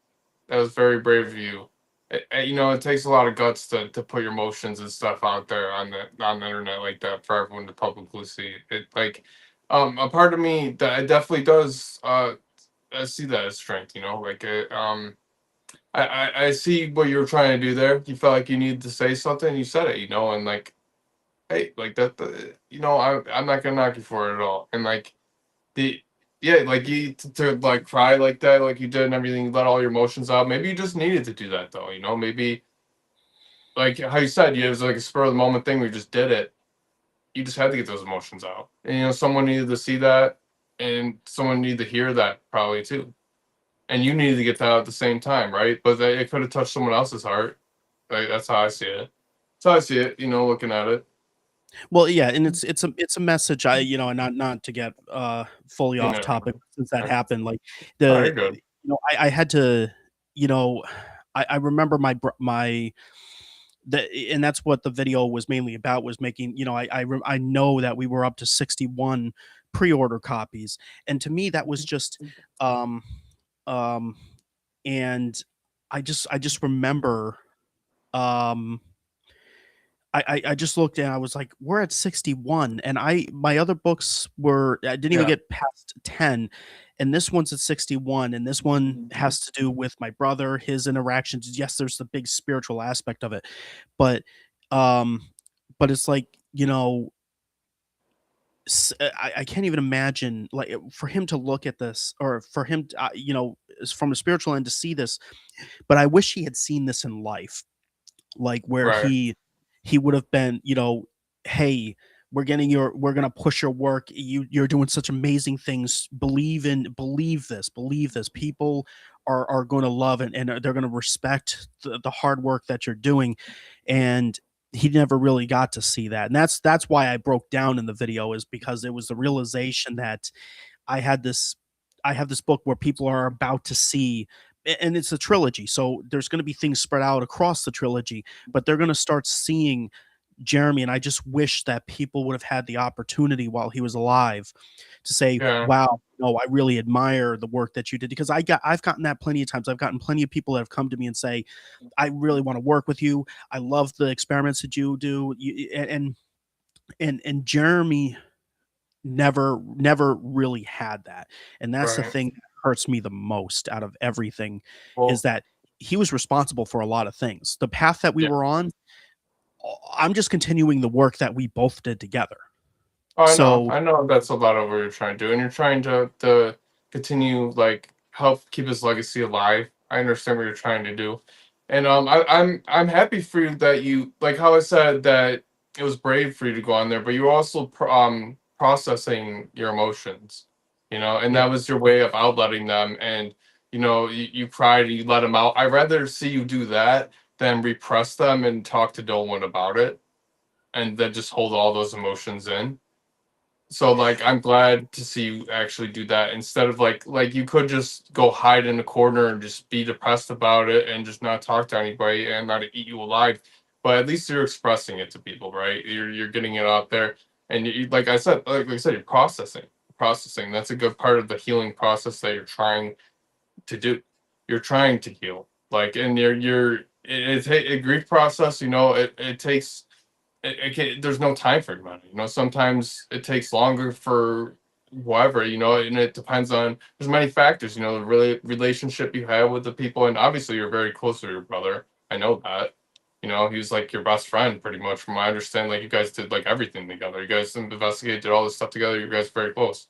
B: That was very brave of you. It takes a lot of guts to put your emotions and stuff out there on the internet like that for everyone to publicly see. It a part of me that it definitely does I see that as strength. I see what you were trying to do there. You felt like you needed to say something. You said it. And hey, like that. I'm not gonna knock you for it at all. And you to cry like that, like you did and everything, you let all your emotions out. Maybe you just needed to do that though, maybe like how you said, it was like a spur of the moment thing where you just did it. You just had to get those emotions out. And someone needed to see that and someone needed to hear that probably too. And you needed to get that out at the same time, right? But it could have touched someone else's heart. Like that's how I see it. That's how I see it, looking at it.
A: Well, yeah, and it's a message. And not to get fully
B: You
A: off
B: know,
A: topic since that
B: I-
A: happened. Like
B: oh, you're
A: the
B: good.
A: I had to you know I remember my and that's what the video was mainly about, was making, I know that we were up to 61 pre-order copies, and to me that was just um um and I just remember um I just looked and I was like, we're at 61. And my other books I didn't even
B: Yeah.
A: get past 10. And this one's at 61. And this one has to do with my brother, his interactions. Yes, there's the big spiritual aspect of it. But um, but it's like, I can't even imagine, like, for him to look at this, or for him to, from a spiritual end to see this. But I wish he had seen this in life, like where
B: Right.
A: he would have been, hey, we're gonna push your work. You're doing such amazing things. Believe this. People are going to love it, and they're going to respect the hard work that you're doing. And he never really got to see that. And that's why I broke down in the video, is because it was the realization that I had this I have this book where people are about to see, and it's a trilogy, so there's going to be things spread out across the trilogy, but they're going to start seeing Jeremy. And I just wish that people would have had the opportunity while he was alive to say,
B: Yeah.
A: wow, no, I really admire the work that you did. Because I've gotten that plenty of times. I've gotten plenty of people that have come to me and say, I really want to work with you. I love the experiments that you do. And Jeremy never really had that. And that's the
B: Right.
A: thing that hurts me the most out of everything, is
B: Well,
A: that he was responsible for a lot of things. The path that we
B: yeah.
A: were on, I'm just continuing the work that we both did together.
B: Oh, I know.
A: So
B: I know that's a lot of what you're trying to do, and you're trying to continue, like, help keep his legacy alive. I understand what you're trying to do, and I'm happy for you that you, like how I said that it was brave for you to go on there, but you were also processing your emotions, and
A: yeah,
B: that was your way of outletting them, and you cried, you let them out. I'd rather see you do that than repress them and talk to no one about it, and then just hold all those emotions in. So, like, I'm glad to see you actually do that, instead of, like you could just go hide in a corner and just be depressed about it and just not talk to anybody and not eat you alive. But at least you're expressing it to people, right? You're getting it out there, and like I said, you're processing. That's a good part of the healing process that you're trying to do. You're trying to heal, like, and it's a grief process. It takes there's no time for everybody. Sometimes it takes longer for whoever, and it depends on, there's many factors, the relationship you have with the people, and obviously you're very close to your brother. I know that. He was like your best friend pretty much, from my understanding. Like, you guys did like everything together. You guys investigated, did all this stuff together. You guys are very close,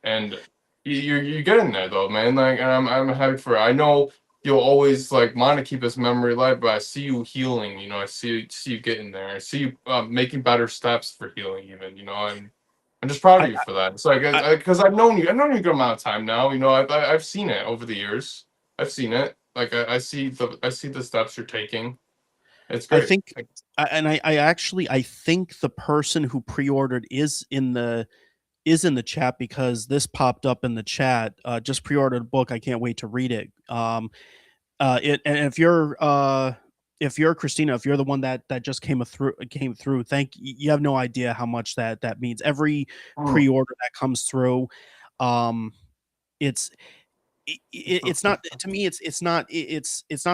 B: and you get in there though, man. Like, and I'm happy for it. I know you'll always like want to keep his memory alive, but I see you healing. I see you getting there. I see you making better steps for healing, even. And I'm just proud
A: I,
B: of you for that. It's like,
A: I,
B: because I've known you a good amount of time now. I've seen it over the years. I've seen it. Like, I see the steps you're taking. It's
A: I
B: great.
A: think, I think the person who pre-ordered is in the chat, because this popped up in the chat. Just pre-ordered a book. I can't wait to read it. And if you're Christina, if you're the one that just came through, you have no idea how much that means. Every
B: Mm.
A: pre-order that comes through, um, it's it's not, to me, it's not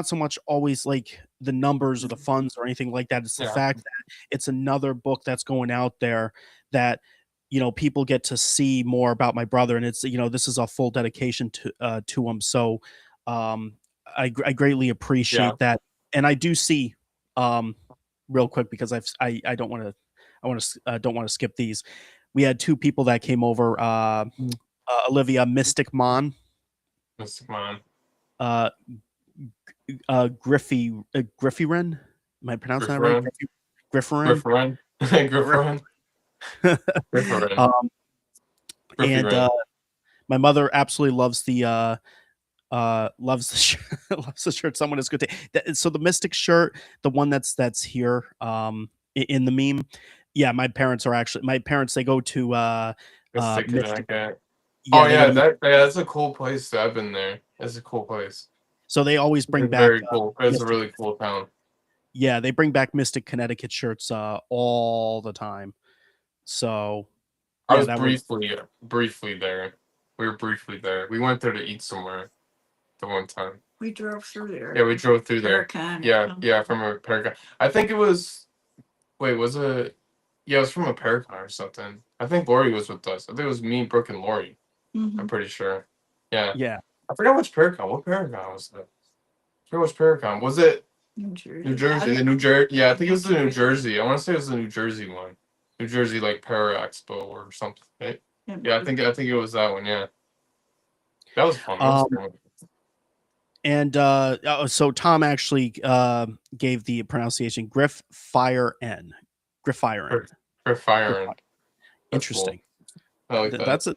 A: so much always like the numbers or the funds or anything like that. It's the
B: Yeah.
A: fact that it's another book that's going out there, that people get to see more about my brother, and it's, this is a full dedication to him. So um I greatly
B: Yeah.
A: appreciate that. And I do see, um real quick, because I don't want to skip these. We had two people that came over, Olivia Mystic Mon,
B: Mystic Man.
A: uh Griffiren. Am I pronouncing that right?
B: Grifferin.
A: Griffiren.
B: Grifferin.
A: Griff-
B: Grifferin. Grifferin.
A: um, and
B: Grifferin.
A: my mother absolutely loves the loves the shirt. Someone is good to so the Mystic shirt, the one that's here, in the meme, Yeah, my parents they go to
B: Mystic
A: Mystic.
B: Connecticut.
A: Yeah,
B: Oh
A: they
B: yeah,
A: go to,
B: that's a cool place. I've been there. That's a cool place.
A: so they always bring
B: It's
A: back
B: very cool. It's a
A: Mystic.
B: really cool town.
A: Yeah, they bring back Mystic Connecticut shirts all the time. So
B: I
A: yeah,
B: was
A: that was
B: briefly there. We were briefly there. We went there to eat somewhere the one time.
C: We drove through there.
B: Yeah, we drove through there.
C: Paracon or
B: Yeah,
C: something.
B: yeah, from a Paragon. I think it was. Wait, was it? Yeah, it was from a Paragon or something. I think Lori was with us. I think it was me, Brooke, and Lori. I'm
C: Mhm.
B: pretty sure. Yeah.
A: yeah.
B: I forgot which Paragon. What Paragon was that? I forgot which Paragon. Was it
C: New Jersey.
B: New Jersey? The New Jersey. Yeah, I think it was the New Jersey. I want to say it was the New Jersey one. New Jersey like Para Expo or something. Right? Yeah, I think it was that one. Yeah. That was fun. That was fun.
A: And so Tom actually gave the pronunciation Griff Fire N. Griff Fire N.
B: For fire.
A: Interesting.
B: Cool. I like that.
A: That's a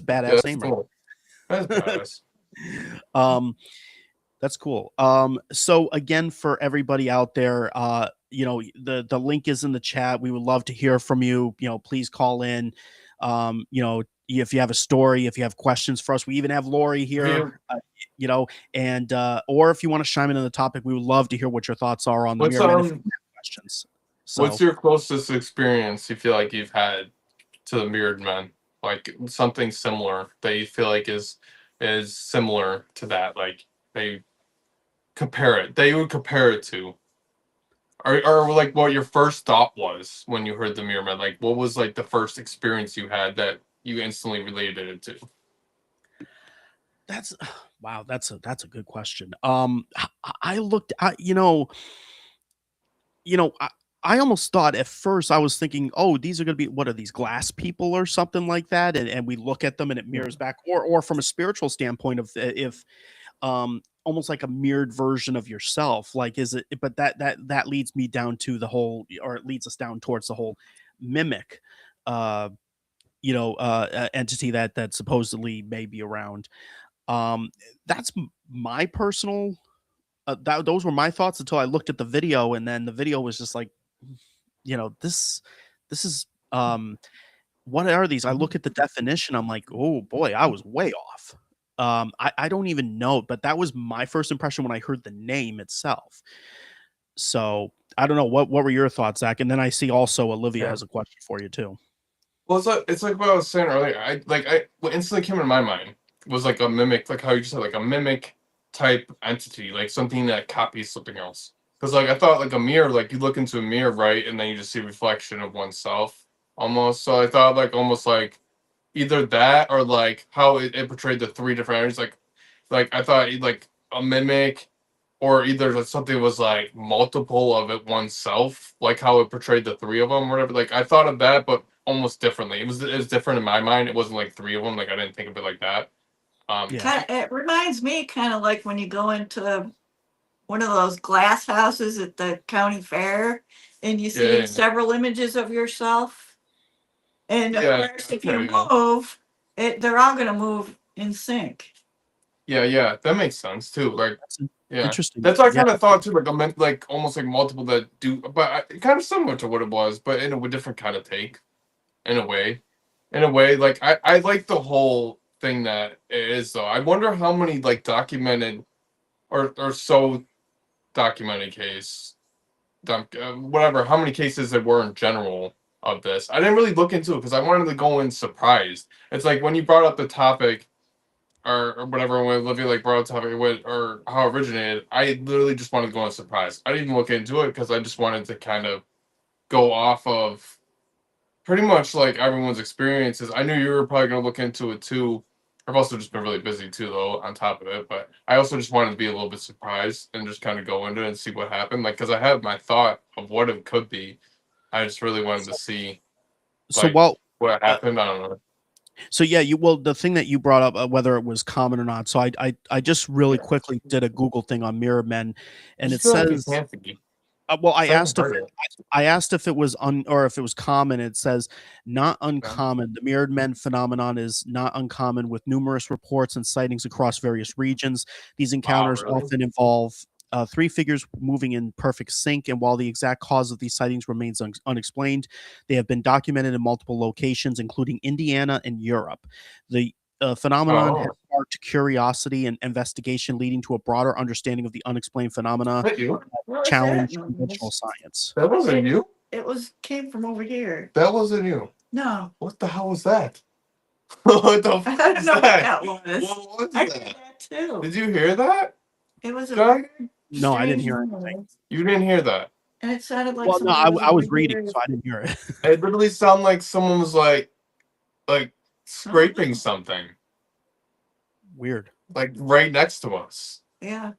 A: badass
B: Yeah,
A: name.
B: cool. That's badass.
A: That's cool. So again, for everybody out there, the link is in the chat. We would love to hear from you. Please call in. If you have a story, if you have questions for us, we even have Lori here. And or if you want to chime in on the topic, we would love to hear what your thoughts are on the Mirror Men if you have questions. So,
B: what's your closest experience you feel like you've had to the Mirrored Men? Like something similar that you feel like is similar to that, like they would compare it to, or like what your first thought was when you heard the Mirror Men. Like what was like the first experience you had that you instantly related it to?
A: That's wow. That's a good question. I looked at, I almost thought at first I was thinking, oh, these are going to be, what are these, glass people or something like that? And we look at them and it mirrors back, or from a spiritual standpoint of if almost like a mirrored version of yourself. Like, is it, but that leads me down to the whole, or it leads us down towards the whole mimic, entity that supposedly may be around. That's my personal, those were my thoughts until I looked at the video, and then the video was just like, this is what are these? I look at the definition, I'm like, oh boy, I was way off. I don't even know, but that was my first impression when I heard the name itself. So I don't know, what were your thoughts, Zach? And then I see also Olivia has a question for you too.
B: Well, it's like what I was saying earlier. What instantly came into my mind was like a mimic, like how you just said, like a mimic type entity, like something that copies something else. Because like I thought like a mirror, like you look into a mirror, right, and then you just see a reflection of oneself almost. So I thought like almost like either that or like how it portrayed the three different energies. Like I thought like a mimic, or either that something was like multiple of it oneself, like how it portrayed the three of them or whatever. Like I thought of that, but almost differently. It was different in my mind. It wasn't like three of them. Like I didn't think of it like that.
C: It reminds me kind of like when you go into one of those glass houses at the county fair and you see several images of yourself. And of course, if you move, they're all going to move in sync.
B: Yeah, that makes sense too. Like,
A: Interesting.
B: That's what I kind of thought too. Like almost like multiple that do, but kind of similar to what it was, but in a different kind of take. In a way, like I like the whole thing that it is though. I wonder how many like documented or so documented whatever, how many cases there were in general of this. I didn't really look into it because I wanted to go in surprised. It's like when you brought up the topic or whatever, when Olivia like brought up the topic or how it originated, I literally just wanted to go in surprised. I didn't even look into it because I just wanted to kind of go off of pretty much like everyone's experiences. I knew you were probably going to look into it too. I've also just been really busy too, though, on top of it. But I also just wanted to be a little bit surprised and just kind of go into it and see what happened. Like, because I had my thought of what it could be. I just really wanted to see.
A: Like,
B: what happened? I don't know.
A: So yeah, the thing that you brought up, whether it was common or not. So I just really quickly did a Google thing on Mirror Men, and it says. I asked if it was or if it was common. It says not uncommon. The Mirrored Men phenomenon is not uncommon, with numerous reports and sightings across various regions. These encounters often involve three figures moving in perfect sync, and while the exact cause of these sightings remains unexplained, they have been documented in multiple locations, including Indiana and Europe. The phenomenon has
B: Oh,
A: sparked curiosity and investigation, leading to a broader understanding of the unexplained phenomena,
B: that you?
C: Where was that
A: challenge
C: noise?
A: conventional science.
B: That wasn't you.
C: It came from over here.
B: That wasn't you.
C: No,
B: What the hell was that? What the
C: I
B: fuck
C: don't
B: was
C: know what
B: that?
C: that was.
B: What was
C: I heard
B: that?
C: that too.
B: Did you hear that,
C: It was a
B: John?
C: weird,
A: No, I didn't
C: strange
A: hear
C: noise,
A: anything.
B: You didn't hear that.
C: and it sounded like
A: Well, no,
C: somebody was
A: I was
C: over
A: reading,
C: here.
A: so I didn't hear it.
B: It literally sounded like someone was like scraping something,
A: Weird.
B: like right next to us.
C: Yeah,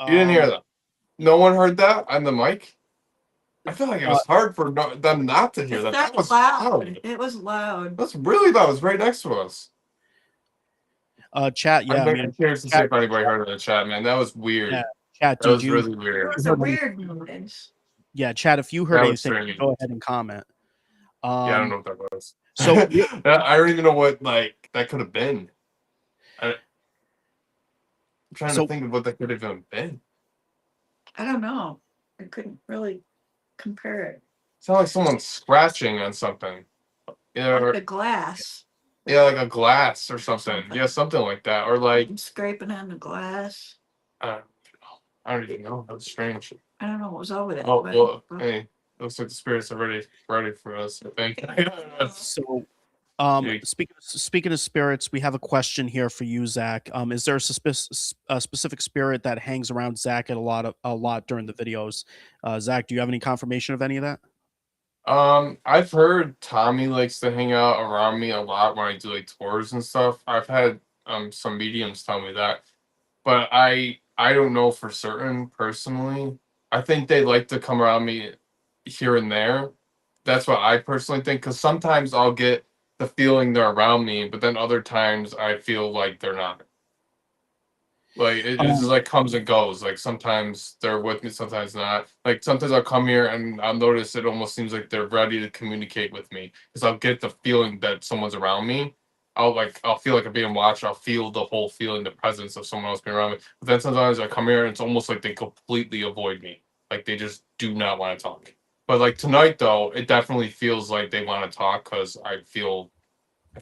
B: You didn't hear
A: Um,
B: that. No one heard that on the mic. I feel like it
A: Uh,
B: was hard for them not to hear
C: it's
B: that. That
C: that
B: was
C: loud.
B: loud.
C: It was loud.
B: That's really loud. It was right next to us.
A: chat. Yeah, I
B: I'm
A: mean,
B: curious to see if anybody heard it in the chat, man. That was weird.
A: yeah, chat.
B: That
A: Did
B: was
A: you?
B: really
C: It
B: weird.
C: was a weird noise.
A: Yeah, chat. If you heard
B: That was
A: anything,
B: strange.
A: go ahead and comment.
B: Yeah, I don't know what that was.
A: So-
B: I don't even know what like that could have been. I'm trying
A: So-
B: to think of what that could have even been.
C: I don't know. I couldn't really compare it.
B: Sound like someone scratching on something. Yeah,
C: Like the glass.
B: yeah, like a glass or something. Yeah, something like that. Or like
C: I'm scraping on the glass.
B: I don't even know. That was strange.
C: I don't know what was over that.
B: Oh
C: but-
B: well,
C: but-
B: hey, looks like the spirits are ready for us. I think.
A: So,
B: Yeah.
A: speaking of spirits, we have a question here for you, Zach. Is there a specific spirit that hangs around Zach a lot during the videos? Zach, do you have any confirmation of any of that?
B: I've heard Tommy likes to hang out around me a lot when I do like tours and stuff. I've had some mediums tell me that, but I don't know for certain personally. I think they like to come around me here and there. That's what I personally think, because sometimes I'll get the feeling they're around me, but then other times I feel like they're not. Like it just like comes and goes. Like sometimes they're with me, sometimes not. Like sometimes I'll come here and I'll notice it almost seems like they're ready to communicate with me, because I'll get the feeling that someone's around me. I'll feel like I'm being watched. I'll feel the whole feeling, the presence of someone else being around me. But then sometimes I come here and it's almost like they completely avoid me. Like they just do not want to talk. But like tonight though, it definitely feels like they want to talk, because I feel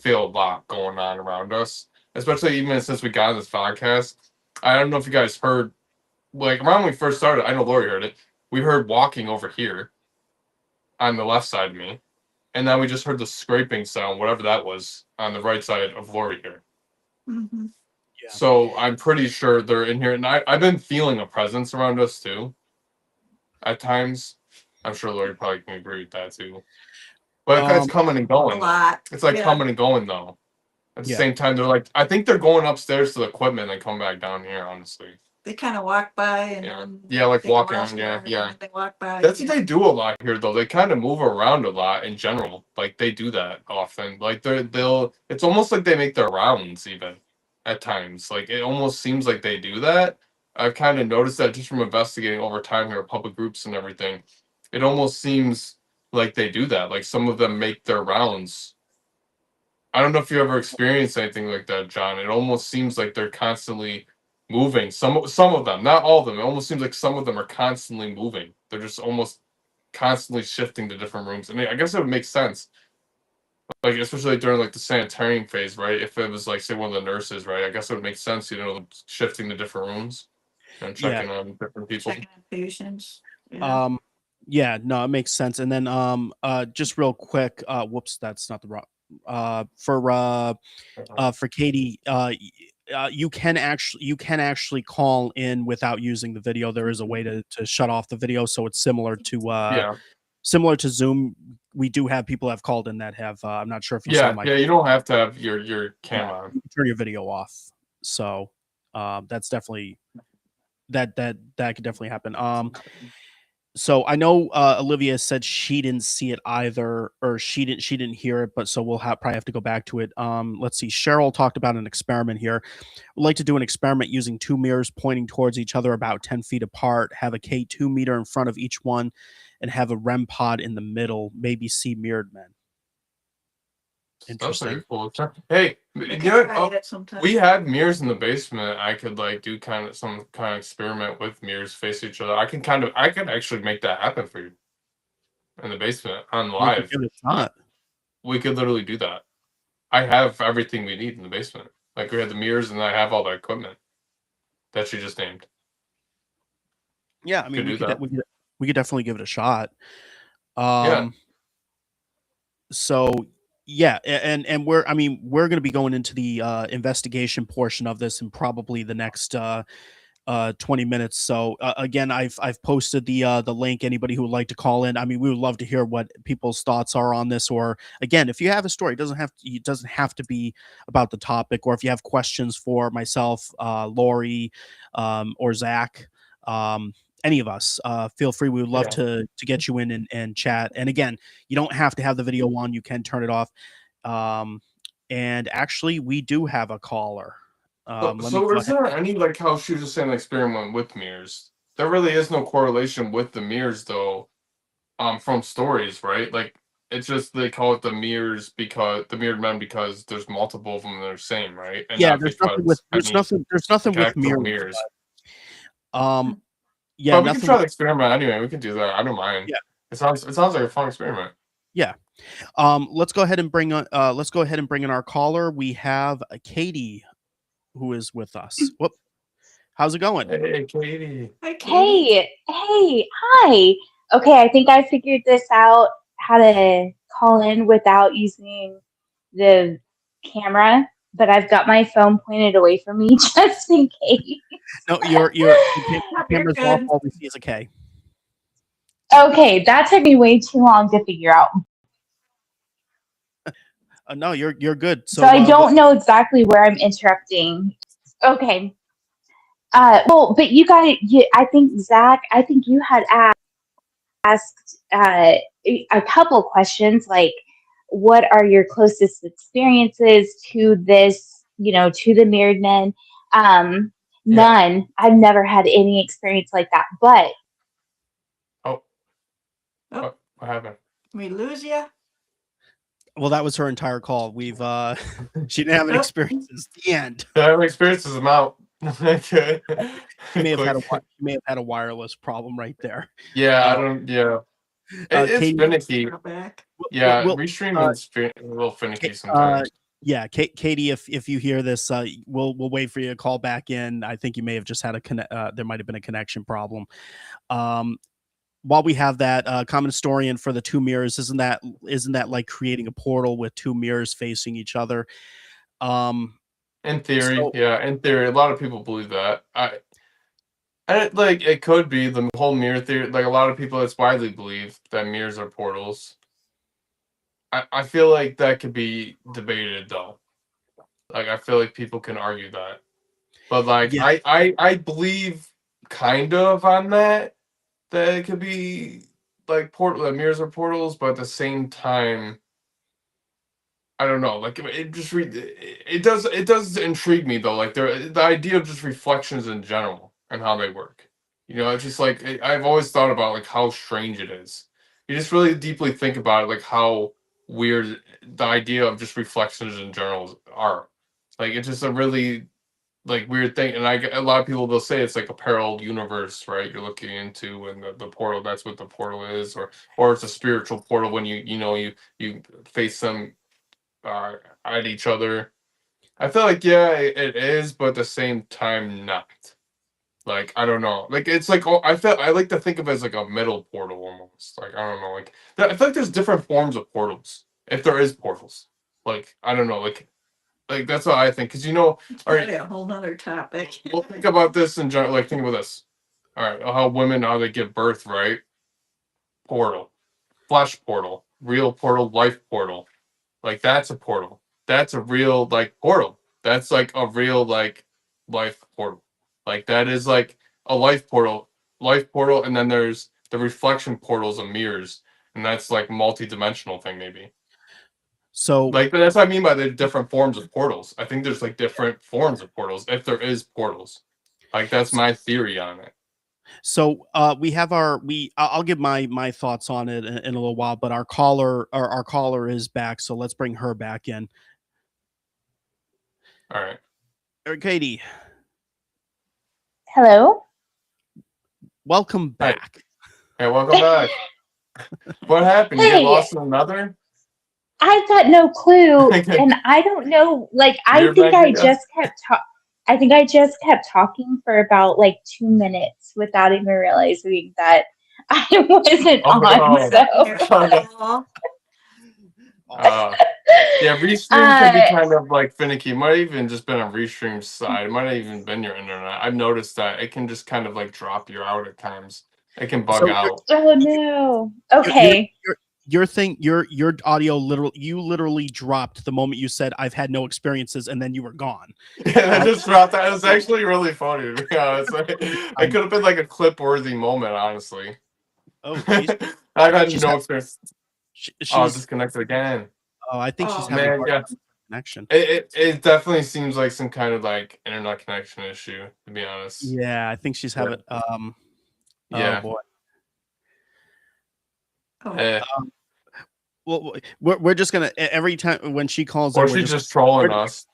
B: a lot going on around us. Especially even since we got on this podcast. I don't know if you guys heard, like around when we first started, I know Lori heard it. We heard walking over here on the left side of me. And then we just heard the scraping sound, whatever that was, on the right side of Lori here.
C: Mhm.
A: Yeah.
B: So I'm pretty sure they're in here. And I've been feeling a presence around us too. At times. I'm sure Lori probably can agree with that too. But it's coming and
C: A
B: going.
C: lot.
B: It's like
C: Yeah.
B: coming and going though. At the
A: Yeah.
B: same time, they're like, I think they're going upstairs to the equipment and come back down here, honestly.
C: They kind of walk by and
B: Yeah.
C: then
B: Yeah, like
C: they go
B: walking,
C: elsewhere,
B: yeah,
C: and
B: yeah.
C: then they walk by.
B: That's what
C: yeah.
B: they do a lot here, though. They kind of move around a lot in general. Like they do that often. Like they'll. It's almost like they make their rounds even at times. Like it almost seems like they do that. I've kind of noticed that just from investigating over time here, public groups and everything. It almost seems like they do that. Like some of them make their rounds. I don't know if you ever experienced anything like that, John. It almost seems like they're constantly moving. Some of them, not all of them. It almost seems like some of them are constantly moving. They're just almost constantly shifting to different rooms. I mean, I guess it would make sense. Like especially during like the sanitarian phase, right? If it was like say one of the nurses, right? I guess it would make sense, shifting to different rooms and
A: Yeah.
B: checking on different people.
C: Checking on patients. Yeah.
A: Yeah, no, it makes sense. And then just real quick, whoops, that's not the wrong for Katie, you can actually call in without using the video. There is a way to shut off the video, so it's similar to similar to Zoom. We do have people have called in that have I'm not sure if you saw my
B: You don't have to have your cam on.
A: you can turn your video off. So that's definitely that could definitely happen. So I know Olivia said she didn't see it either, or she didn't hear it, but so we'll probably have to go back to it. Let's see. Cheryl talked about an experiment here. We'd like to do an experiment using two mirrors pointing towards each other about 10 feet apart, have a K2 meter in front of each one, and have a REM pod in the middle, maybe see mirrored men.
B: That's like a
A: Interesting.
B: cool time. Hey,
C: We
B: you
C: can
B: know,
C: try it sometime.
B: we had mirrors in the basement. I could like do some kind of experiment with mirrors face each other. I could actually make that happen for you in the basement on
A: We could
B: live.
A: give it a shot.
B: We could literally do that. I have everything we need in the basement. Like we had the mirrors, and I have all the equipment that you just named.
A: Yeah, I mean,
B: Could do that.
A: we could definitely give it a shot.
B: Yeah.
A: So yeah, and we're we're going to be going into the investigation portion of this in probably the next 20 minutes. So again, I've posted the link. Anybody who would like to call in, I mean, we would love to hear what people's thoughts are on this. Or again, if you have a story, it doesn't have to be about the topic. Or if you have questions for myself, Lori, or Zach, any of us, feel free. We would love to get you in and chat. And again, you don't have to have the video on. You can turn it off. And actually, we do have a caller.
B: So is there any, like how she was just saying, experiment with mirrors? There really is no correlation with the mirrors though, from stories, right? Like it's just they call it the mirrors because the mirrored men because there's multiple of them that are same, right? And
A: Yeah,
B: not
A: there's
B: because
A: nothing with
B: actual
A: mirrors.
B: Yeah, but we can try the experiment anyway. We can do that. I don't mind.
A: Yeah,
B: it sounds like a fun experiment.
A: Yeah. Let's go ahead and bring in our caller. We have Katie, who is with us. Whoop. How's it going?
B: Hey, Katie.
C: Hi, Katie.
E: Hey, hi. Okay, I think I figured this out, how to call in without using the camera, but I've got my phone pointed away from me just in case.
A: No, your camera's off. All we see is a K.
E: Okay, that took me way too long to figure out.
A: No, you're good.
E: So I don't know exactly where I'm interrupting. Okay. Well, but I think Zach, you had asked a couple questions, like what are your closest experiences to this, to the mirrored men? None. I've never had any experience like that, but.
B: What happened?
C: We lose you?
A: Well, that was her entire call. We've she didn't have any experiences. The end.
B: I have experiences. I'm out. Okay.
A: You may have had a wireless problem right there.
B: Yeah, I don't. Yeah, it's
A: Katie,
B: finicky. Yeah, restreaming's a little finicky sometimes.
A: Yeah, Katie, if you hear this, we'll wait for you to call back in. I think you may have just had there might have been a connection problem. While we have that, common historian for the two mirrors, isn't that like creating a portal with two mirrors facing each other?
B: In theory, in theory, a lot of people believe that. It could be the whole mirror theory. Like a lot of people, it's widely believed that mirrors are portals. I feel like that could be debated though. Like I feel like people can argue that, but like I believe kind of on that it could be like mirrors are portals, but at the same time, I don't know. Like it does intrigue me though. Like the idea of just reflections in general and how they work. It's just like I've always thought about like how strange it is. You just really deeply think about it, like how weird the idea of just reflections in general are. Like it's just a really like weird thing, and a lot of people, they'll say it's like a parallel universe, right? You're looking into, and the portal, that's what the portal is, or it's a spiritual portal when you face them at each other. I feel like it is, but at the same time not. Like I don't know, like it's like I like to think of it as like a middle portal almost. Like I don't know, like I feel like there's different forms of portals, if there is portals. Like I don't know, like that's what I think, because all right,
C: a whole nother topic.
B: We'll think about this in general. Like think about this. All right, how they give birth, right? Portal, flesh portal, real portal, life portal. Like that's a portal. That's a real like portal. That's like a real like life portal. Like that is like a life portal, and then there's the reflection portals of mirrors, and that's like multi-dimensional thing maybe.
A: So
B: like that's what I mean by the different forms of portals. I think there's like different forms of portals if there is portals. Like that's my theory on it.
A: So we have I'll give my thoughts on it in a little while, but our caller is back, so let's bring her back in.
B: All right.
A: Katie,
E: Hello.
A: welcome
B: Hi.
A: back.
B: Hey, welcome back. What happened? You get
E: Hey.
B: lost in another?
E: I've got no clue,
B: Okay.
E: and I don't know. Like, I
B: You're
E: think
B: back
E: I
B: again?
E: just kept I think I just kept talking for about like 2 minutes without even realizing that I wasn't
B: Oh,
E: on.
B: no.
E: So,
B: Yeah, Restream can be
E: uh,
B: kind of like finicky. It might have even just been on Restream's side. It might have even been your internet. I've noticed that it can just kind of like drop you out at times. It can bug
A: So
B: out.
E: oh no.
A: Your
E: Okay.
A: your audio literally dropped the moment you said I've had no experiences, and then you were gone.
B: Yeah, I just dropped that. It was actually really funny, to be honest. It could have been like a clip-worthy moment, honestly.
A: Oh, geez.
B: I've had
A: She's
B: no
A: ha-
B: experience. Oh,
A: she's
B: disconnected again.
A: I think she's
C: Oh,
A: having
B: Man,
A: hard
B: yeah.
A: connection.
B: It definitely seems like some kind of like internet connection issue, to be honest.
A: Yeah, I think she's having oh
B: Yeah.
A: boy.
C: oh.
A: Well, we're just gonna every time when she calls
B: Or
A: in, we're
B: she's just trolling
A: we're-
B: us.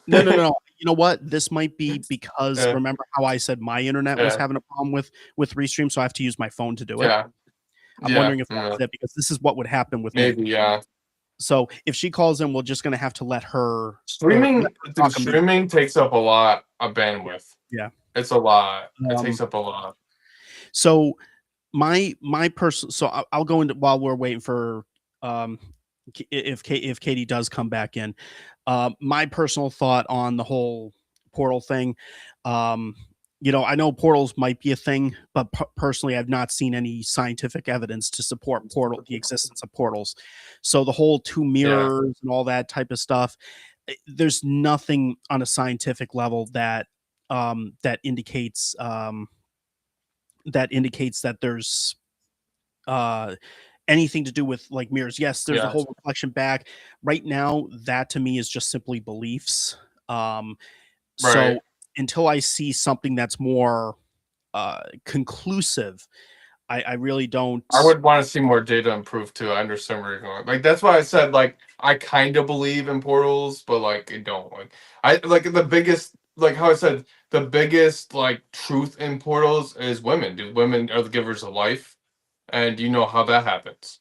A: no. You know what? This might be because
B: Yeah.
A: remember how I said my internet was
B: Yeah.
A: having a problem with Restream, so I have to use my phone to do it.
B: Yeah.
A: I'm
B: Yeah,
A: wondering if
B: yeah.
A: that's it because this is what would happen with
B: Maybe,
A: me.
B: yeah.
A: So if she calls in, we're just gonna have to let her
B: Streaming,
A: let her
B: dude,
A: talk a minute.
B: streaming takes up a lot of bandwidth.
A: Yeah.
B: It's a lot. It
A: Um,
B: takes up a lot.
A: So my personal, so I'll go into while we're waiting for if Katie does come back in. My personal thought on the whole portal thing. I know portals might be a thing, but personally, I've not seen any scientific evidence to support the existence of portals. So the whole two mirrors and all that type of stuff, there's nothing on a scientific level that indicates that there's anything to do with like mirrors. Yes, there's a
B: Yeah.
A: whole reflection back. Right now, that to me is just simply beliefs. So
B: Right.
A: until I see something that's more conclusive, I really don't.
B: I would want to see more data and proof too. I understand where you're going. Like that's why I said like I kind of believe in portals, but like I don't. Like I like the biggest like how I said the biggest like truth in portals is women. Dude, women are the givers of life, and you know how that happens.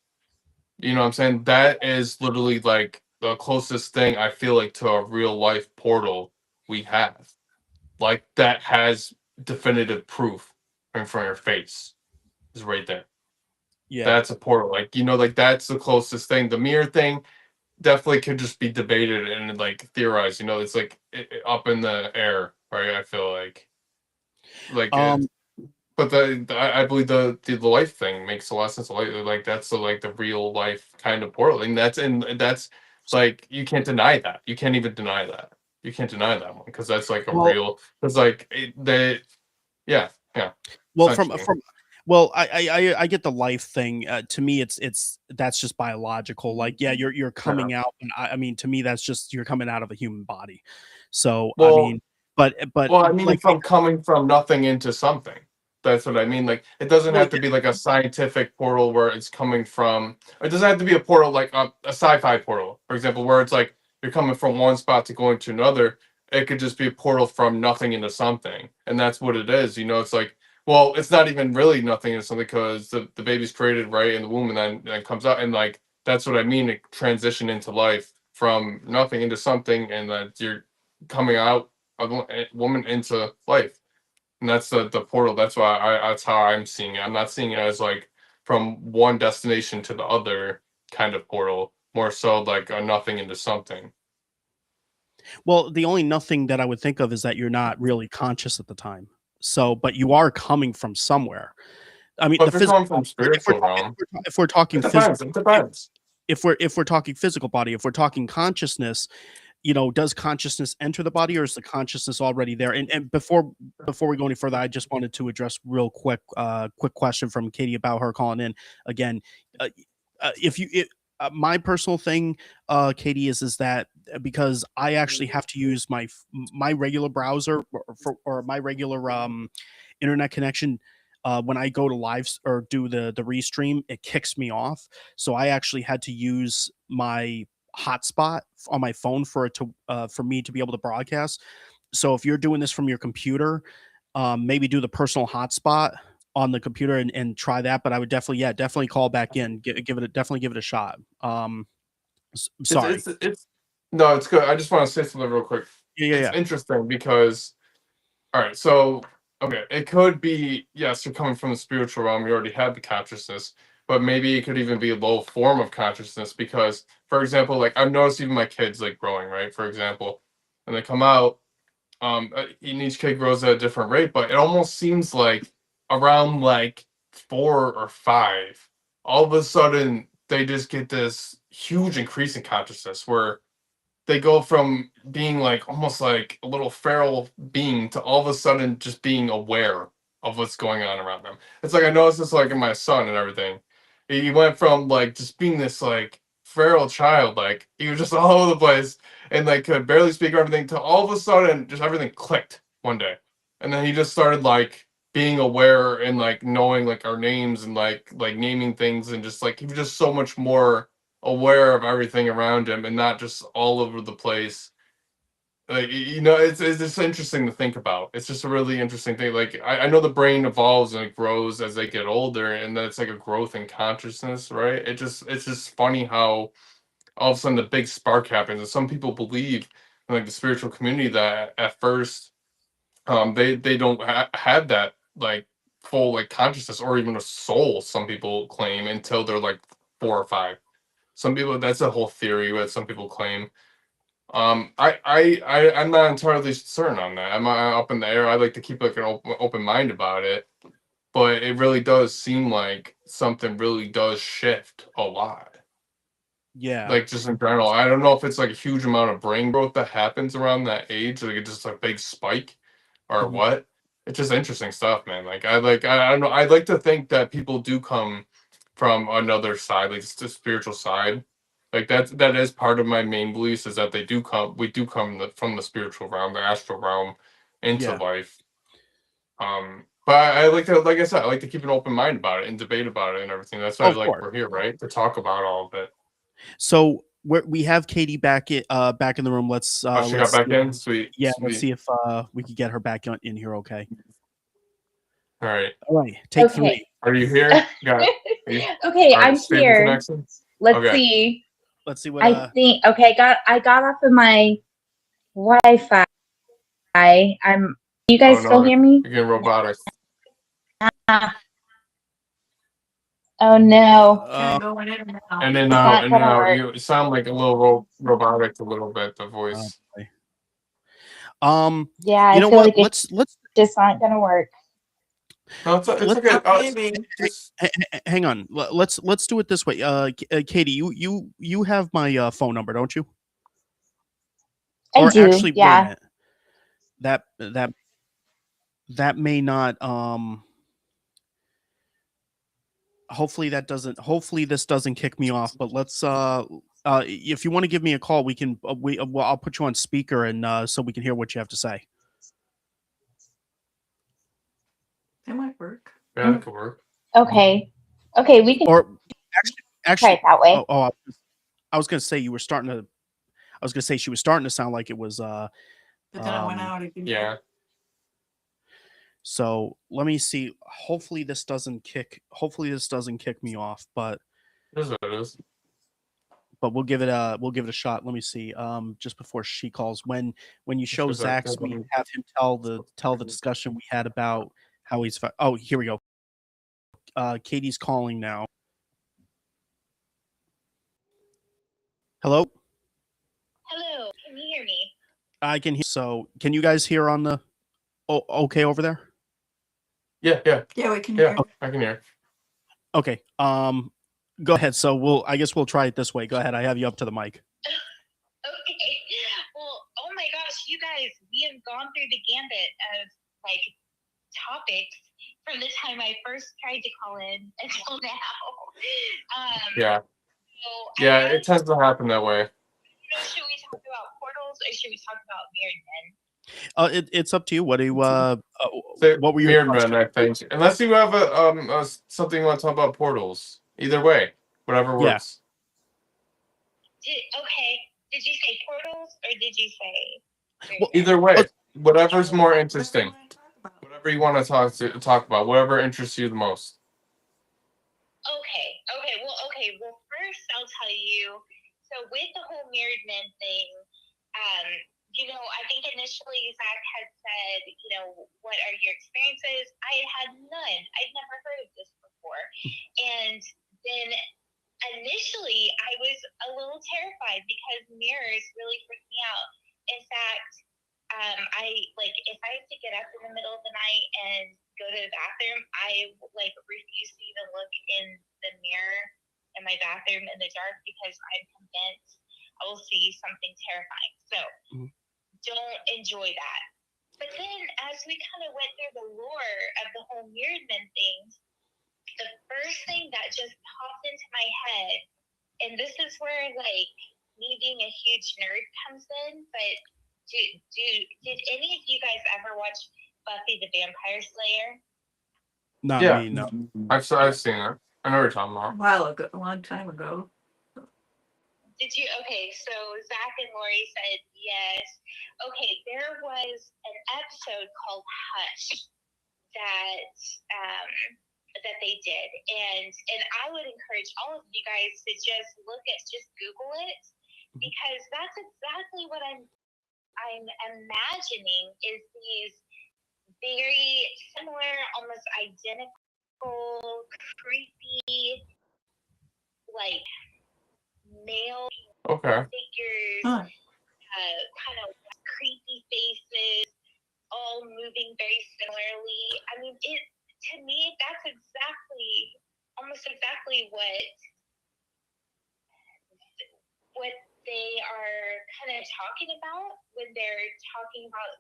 B: You know what I'm saying? That is literally like the closest thing I feel like to a real life portal we have. Like that has definitive proof in front of your face. Is right there.
A: Yeah.
B: That's a portal. Like, like that's the closest thing. The mirror thing definitely could just be debated and like theorized. It's like up in the air, right? I feel like but I believe the life thing makes a lot of sense. Like that's the real life kind of portal, and that's like you can't deny that. You can't even deny that. You can't deny that one because that's like a
A: Well-
B: real. It's like yeah.
A: Well,
B: essentially.
A: well, I get the life thing. To me, it's that's just biological. Like, yeah, you're coming out, and I mean, to me, that's just you're coming out of a human body. So I
B: Well-
A: mean, but
B: Well, I mean,
A: like,
B: from coming from nothing into something. That's what I mean. Like, it doesn't
A: Well,
B: have to be like a scientific portal where it's coming from. It doesn't have to be a portal like a sci-fi portal, for example, where it's like you're coming from one spot to going to another. It could just be a portal from nothing into something, and that's what it is. It's like, well, it's not even really nothing into something because the baby's created right in the womb and then comes out, and like that's what I mean. It transition into life from nothing into something, and that you're coming out a woman into life, and that's the portal. That's why that's how I'm seeing it. I'm not seeing it as like from one destination to the other kind of portal, more so like a nothing into something.
A: well, the only nothing that I would think of is that you're not really conscious at the time. So, but you are coming from somewhere. I mean,
B: But
A: the
B: if you're
A: physical.
B: coming from spiritual realm,
A: If we're talking
B: it depends.
A: physical,
B: It depends.
A: if we're talking physical body, if we're talking consciousness, does consciousness enter the body, or is the consciousness already there? And before we go any further, I just wanted to address real quick question from Katie about her calling in again. My personal thing, Katie, is that because I actually have to use my regular browser or my regular internet connection, when I go to or do the restream, it kicks me off. So I actually had to use my hotspot on my phone for it to for me to be able to broadcast. So if you're doing this from your computer, maybe do the personal hotspot on the computer and try that. But I would definitely call back in, give it a shot. Sorry.
B: It's no, it's good. I just want to say something real quick. It's
A: Yeah.
B: interesting because, all right, so okay, it could be, yes, you're coming from the spiritual realm, you already have the consciousness, but maybe it could even be a low form of consciousness because, for example, like I've noticed even my kids like growing, right? For example, when they come out, and each kid grows at a different rate, but it almost seems like around like 4 or 5, all of a sudden they just get this huge increase in consciousness where they go from being like almost like a little feral being to all of a sudden just being aware of what's going on around them. It's like I noticed this like in my son and everything. He went from like just being this like feral child, like he was just all over the place and like could barely speak or everything to all of a sudden just everything clicked one day. And then he just started like being aware and like knowing like our names and like naming things and just like he was just so much more aware of everything around him and not just all over the place. Like it's just interesting to think about. It's just a really interesting thing. Like I know the brain evolves and it grows as they get older, and that's like a growth in consciousness, right? It's just funny how all of a sudden the big spark happens, and some people believe in like the spiritual community that at first they don't have that like full like consciousness or even a soul. Some people claim until they're like 4 or 5. Some people, that's a whole theory that some people claim. I'm not entirely certain on that. I'm up in the air. I like to keep like an open mind about it, but it really does seem like something really does shift a lot.
A: Yeah.
B: Like just in general, I don't know if it's like a huge amount of brain growth that happens around that age, like it's just a big spike, or
A: Mhm.
B: what. It's just interesting stuff, man. Like I don't know. I like to think that people do come from another side, like the spiritual side. Like that is part of my main beliefs is that we do come from the spiritual realm, the astral realm, into
A: Yeah.
B: life. But I like to, like I said, I like to keep an open mind about it and debate about it and everything. That's why
A: Of
B: like
A: course.
B: we're here, right? To talk about all of it.
A: So we have Katie back in the room. Let's
B: Oh, she got
A: let's
B: back
A: see
B: in? Sweet.
A: let's
B: Sweet.
A: see if we could get her back in here. Okay.
B: All right.
A: All right. Take
E: Okay.
A: 3.
B: Are you here? Are you,
E: Okay,
B: all right,
E: I'm
B: stable
E: here.
B: connection?
E: Let's
B: Okay.
E: see.
A: Let's see what
E: I think okay, I got off of my Wi-Fi. You guys
B: Oh
E: still
B: no,
E: hear me?
B: you're getting robotic.
E: Oh no.
C: Kind of going in and out.
B: And then
E: It's
B: now
E: not
B: and
E: gonna
B: now
E: work.
B: you sound like a little robotic a little bit, the voice.
A: boy.
E: Yeah,
A: You
E: I
A: know
E: feel
A: what?
E: like it's just not gonna work.
B: No, it's
A: let's
B: okay.
C: Maybe.
B: Just
A: hang on. Let's do it this way. Katie, you have my phone number, don't you?
E: I
A: Or
E: do,
A: actually, wait a
E: yeah.
A: minute. That may not hopefully this doesn't kick me off, but let's if you want to give me a call, we can well, I'll put you on speaker and so we can hear what you have to say.
C: It might work.
B: yeah, that could work.
E: Okay. Okay, we can
A: Or
E: try
A: actually
E: it that way.
A: I was going to say she was starting to sound like it was
C: But then I went out again.
B: Yeah.
A: so let me see. Hopefully this doesn't kick me off, but
B: It is what it is.
A: we'll give it a shot. Let me see. Just before she calls, when you show
B: Just 'cause I
A: Zach,
B: think
A: we
B: I'm-
A: have him tell the discussion we had about how he's. Oh, here we go. Katie's calling now. Hello.
F: Hello, can you hear me?
A: I can hear. So, can you guys hear on the? Oh, okay, over there.
B: Yeah,
C: Yeah, we can
B: yeah.
C: hear.
B: I can hear.
A: Okay. Go ahead. So I guess we'll try it this way. Go ahead. I have you up to the mic.
F: Okay. Well, oh my gosh, you guys, we have gone through the gambit of like topics from the time I first tried to call in until now.
B: Yeah.
F: So
B: Yeah,
F: I
B: it tends to happen that way.
F: should we talk about portals or should we talk about mirrored men?
A: It's up to you. What do you
B: So,
A: what were your
B: Mirrored
A: questions?
B: Man, I think. Unless you have a something you want to talk about portals. Either way, whatever
A: Yeah.
B: works.
F: Okay. Did you say portals or did you say?
A: Well,
B: Either way, whatever's more
C: Whatever you
B: interesting.
C: wanna talk about.
B: Whatever you want to talk about, whatever interests you the most.
F: Okay. Well, first I'll tell you. So with the whole Mirrored Men thing, I think initially Zach had said, what are your experiences? I had none. I'd never heard of this before, and then initially I was a little terrified because mirrors really freaked me out. In fact, I if I have to get up in the middle of the night and go to the bathroom, I refuse to even look in the mirror in my bathroom in the dark because I'm convinced I will see something terrifying. So don't enjoy that. But then as we kind of went through the lore of the whole Mirrored Men thing, the first thing that just popped into my head, and this is where me being a huge nerd comes in, but did any of you guys ever watch Buffy the Vampire Slayer?
A: Not
B: Yeah.
A: me. No.
B: I've seen it. I know what you're talking
C: A
B: about.
C: while ago, a long time ago.
F: Did you? Okay, so Zach and Lori said yes. Okay, there was an episode called Hush that they did, and I would encourage all of you guys to just Google it, because that's exactly what I'm imagining is these very similar, almost identical, creepy, male
B: Okay.
F: figures,
C: Huh.
F: kind of creepy faces, all moving very similarly. I mean, to me, that's almost exactly what they are kind of talking about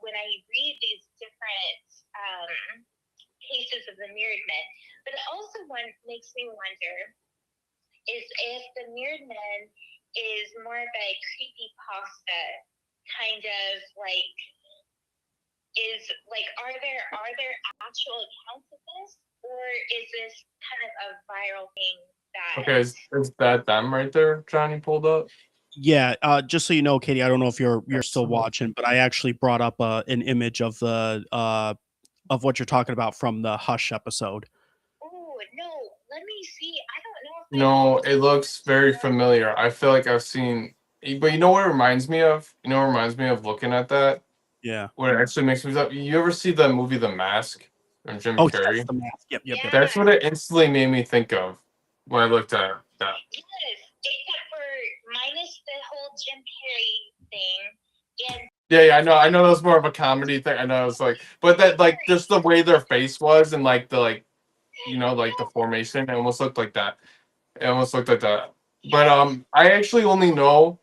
F: when I read these different cases of the Mirrored Men. But it also makes me wonder is if the Mirrored Men is more of a creepypasta kind of are there actual accounts of this, or is this kind of a viral thing that
B: Okay, is that them right there, Johnny pulled up?
A: Yeah. Just so you know, Katie, I don't know if you're still watching, but I actually brought up an image of the of what you're talking about from the Hush episode.
F: Oh no, let me see. I don't know if
B: No, it looks very familiar. I feel like I've seen, but you know what it reminds me of? You know what it reminds me of looking at that?
A: Yeah.
B: What it actually makes me up. You ever see the movie The Mask from Jim
A: Oh,
B: Carrey?
A: yes, the mask. Yep.
F: Yeah.
B: That's what it instantly made me think of when I looked at that.
F: Yes, except for minus the whole Jim Carrey thing. And
B: Yeah, I know that was more of a comedy thing. I know it's but that just the way their face was and the the formation, it almost looked like that. It almost looked like that. But I actually only know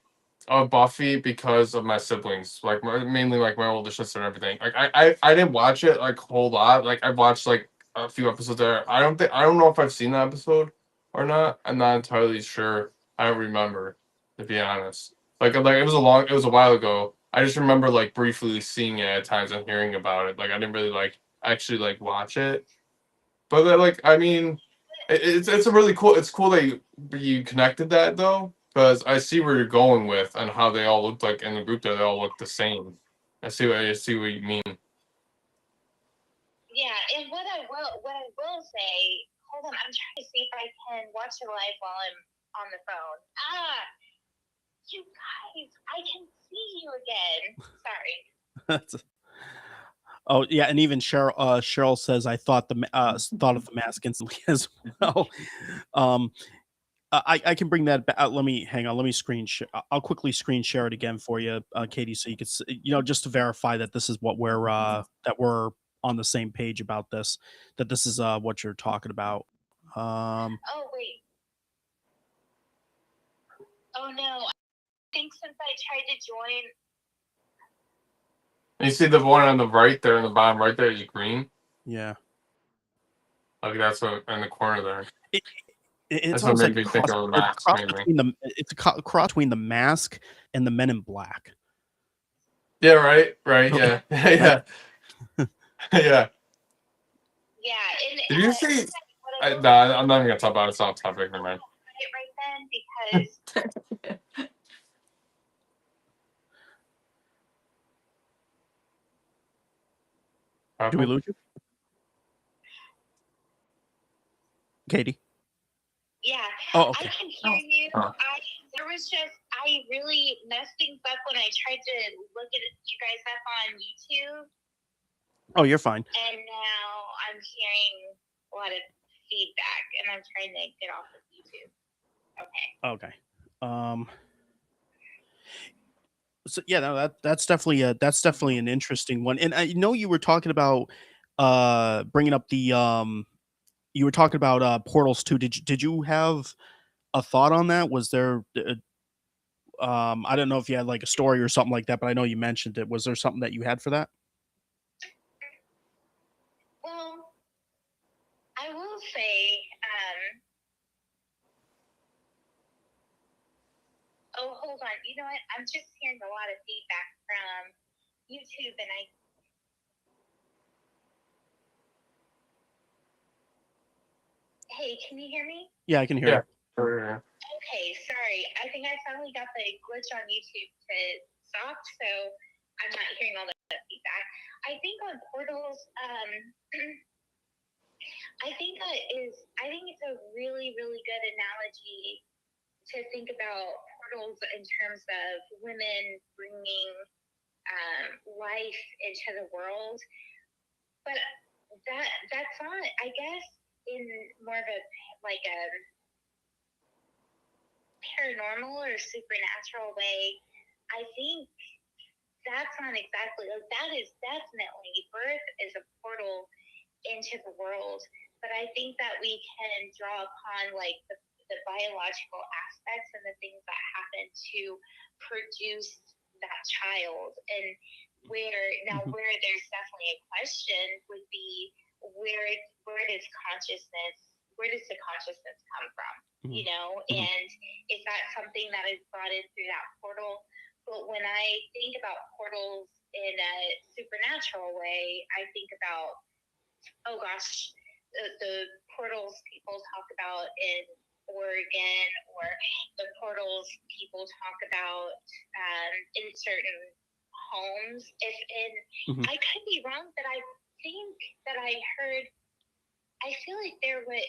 B: of Buffy because of my siblings, mainly my older sister and everything. I didn't watch it a whole lot. I've watched a few episodes there. I don't know if I've seen that episode or not. I'm not entirely sure. I don't remember, to be honest. It was a while ago. I just remember briefly seeing it at times and hearing about it. I didn't really actually watch it. But I mean, it's a really cool. It's cool that you connected that though, because I see where you're going with and how they all looked like in the group there. They all look the same. I see what you mean.
F: yeah, and what I will say, hold on, I'm trying to see if I can watch it live while I'm on the phone. You guys, I can see you again. Sorry.
A: Oh yeah, and even Cheryl says I thought thought of the mask instantly as well. I can bring that back. Let me hang on. Let me screen share. I'll quickly screen share it again for you, Katie, so you can just to verify that this is what we're that we're on the same page about this. That this is what you're talking about.
F: Oh wait. Oh no. I think since I tried to join.
B: And you see the one on the right there in the bottom right there is green.
A: Yeah.
B: That's what in the corner there.
A: It's
B: That's what
A: almost
B: made
A: like
B: me think of the mask.
A: it's a cross between the mask and the Men in Black.
B: Yeah, right, yeah, yeah, yeah.
F: Yeah, and
B: Did you see?
F: what I will
B: Nah, I'm not even gonna talk about it. It's not a topic, never mind.
F: it right then because
A: Do we lose you, Katie?
F: yeah,
A: Oh,
F: I
A: okay.
F: can hear
C: Oh.
F: you.
B: Oh.
F: I really messed things up when I tried to look at you guys up on YouTube,
A: Oh, you're fine.
F: and now I'm hearing a lot of feedback, and I'm trying to get off of YouTube. Okay.
A: Okay. So yeah, no, that's definitely an interesting one. And I know you were talking about bringing up the you were talking about portals too. Did you have a thought on that? Was there I don't know if you had like a story or something like that, but I know you mentioned it. Was there something that you had for that?
F: Well, I will say, oh, hold on. You know what? I'm just hearing a lot of feedback from YouTube, and hey, can you hear me?
A: Yeah, I can hear
B: Yeah.
A: you.
F: Okay, sorry. I think I finally got the glitch on YouTube to stop, so I'm not hearing all the feedback. I think on portals, I think it's a really, really good analogy to think about portals in terms of women bringing life into the world, but that's not, I guess, in more of a like a paranormal or supernatural way. I think that's not exactly like that is definitely birth is a portal into the world, but I think that we can draw upon like the biological aspects and the things that happen to produce that child, and where there's definitely a question would be where where does consciousness where does the consciousness come from, you know, and is that something that is brought in through that portal? But when I think about portals in a supernatural way, I think about, oh gosh, the portals people talk about in Oregon, or the portals people talk about in certain homes. If in I could be wrong, but I think that I heard. I feel like there was,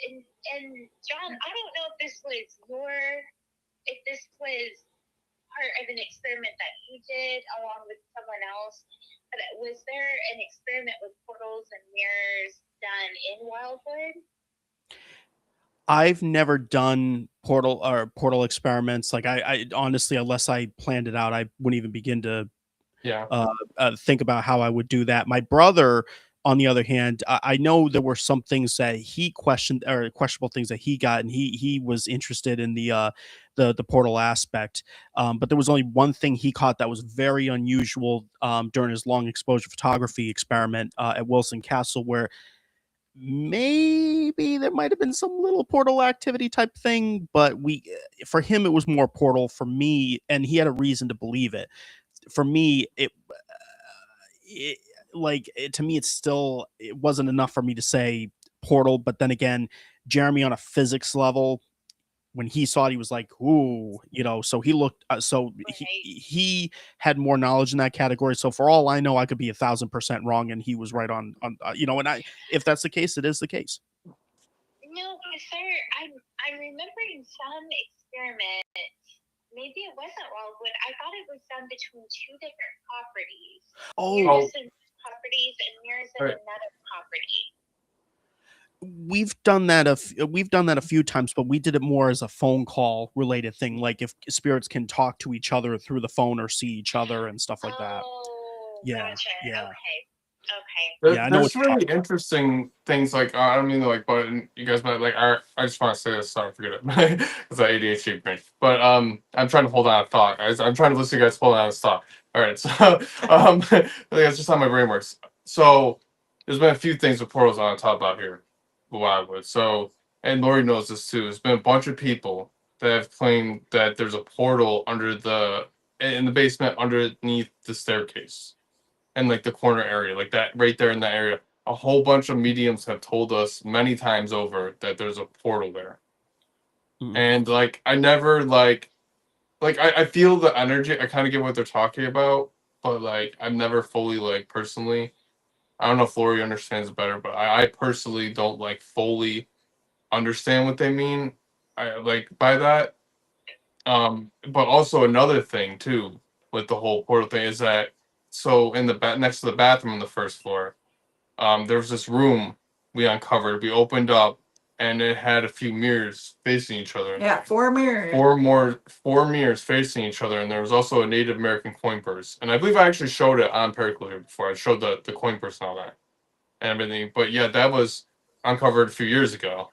F: and John, I don't know if this was part of an experiment that you did along with someone else, but was there an experiment with portals and mirrors done in Wildwood?
A: I've never done portal experiments. Like I honestly, unless I planned it out, I wouldn't even begin to
B: Yeah.
A: think about how I would do that. My brother, on the other hand, I know there were some things that he questioned, or questionable things that he got, and he was interested in the portal aspect. But there was only one thing he caught that was very unusual during his long exposure photography experiment at Wilson Castle, where maybe there might have been some little portal activity type thing, but for him it was more portal. For me, and he had a reason to believe it. For me, to me, it wasn't enough for me to say portal. But then again, Jeremy, on a physics level, when he saw it, he was like, "Ooh," So he looked. He had more knowledge in that category. So for all I know, I could be 1,000% wrong, and he was right on. And if that's the case, it is the case.
F: No, sir. I'm remembering some experiment. Maybe it wasn't Wildwood. I thought it was done between two different properties.
A: Oh,
F: Properties and mirrors in another property.
A: We've done that a few times, but we did it more as a phone call related thing, like if spirits can talk to each other through the phone or see each other and stuff like that. Yeah,
F: Gotcha.
A: yeah.
F: Okay.
A: Yeah, I know
B: There's
A: what
B: really interesting things like I don't mean to like, but you guys might like. I just want to say this, so I don't forget it. It's that ADHD brain. But I'm trying to hold on a thought. I'm trying to listen to you guys hold on a thought. All right, so I think that's just how my brain works. So there's been a few things with portals I want to talk about here. Wildwood. So, and Lori knows this too. There's been a bunch of people that have claimed that there's a portal under the in the basement underneath the staircase, and like the corner area, like that right there in that area. A whole bunch of mediums have told us many times over that there's a portal there, and like I never like I feel the energy. I kind of get what they're talking about, but like I've never fully like personally. I don't know if Lori understands better, but I personally don't like fully understand what they mean. I like by that. But also another thing too with the whole portal thing is that so in the next to the bathroom on the first floor, there was this room we uncovered. We opened up and it had a few mirrors facing each other.
C: Yeah, 4 mirrors.
B: Four mirrors facing each other, and there was also a Native American coin purse. And I believe I actually showed it on Periclear before. I showed the coin purse and all that and everything. But yeah, that was uncovered a few years ago.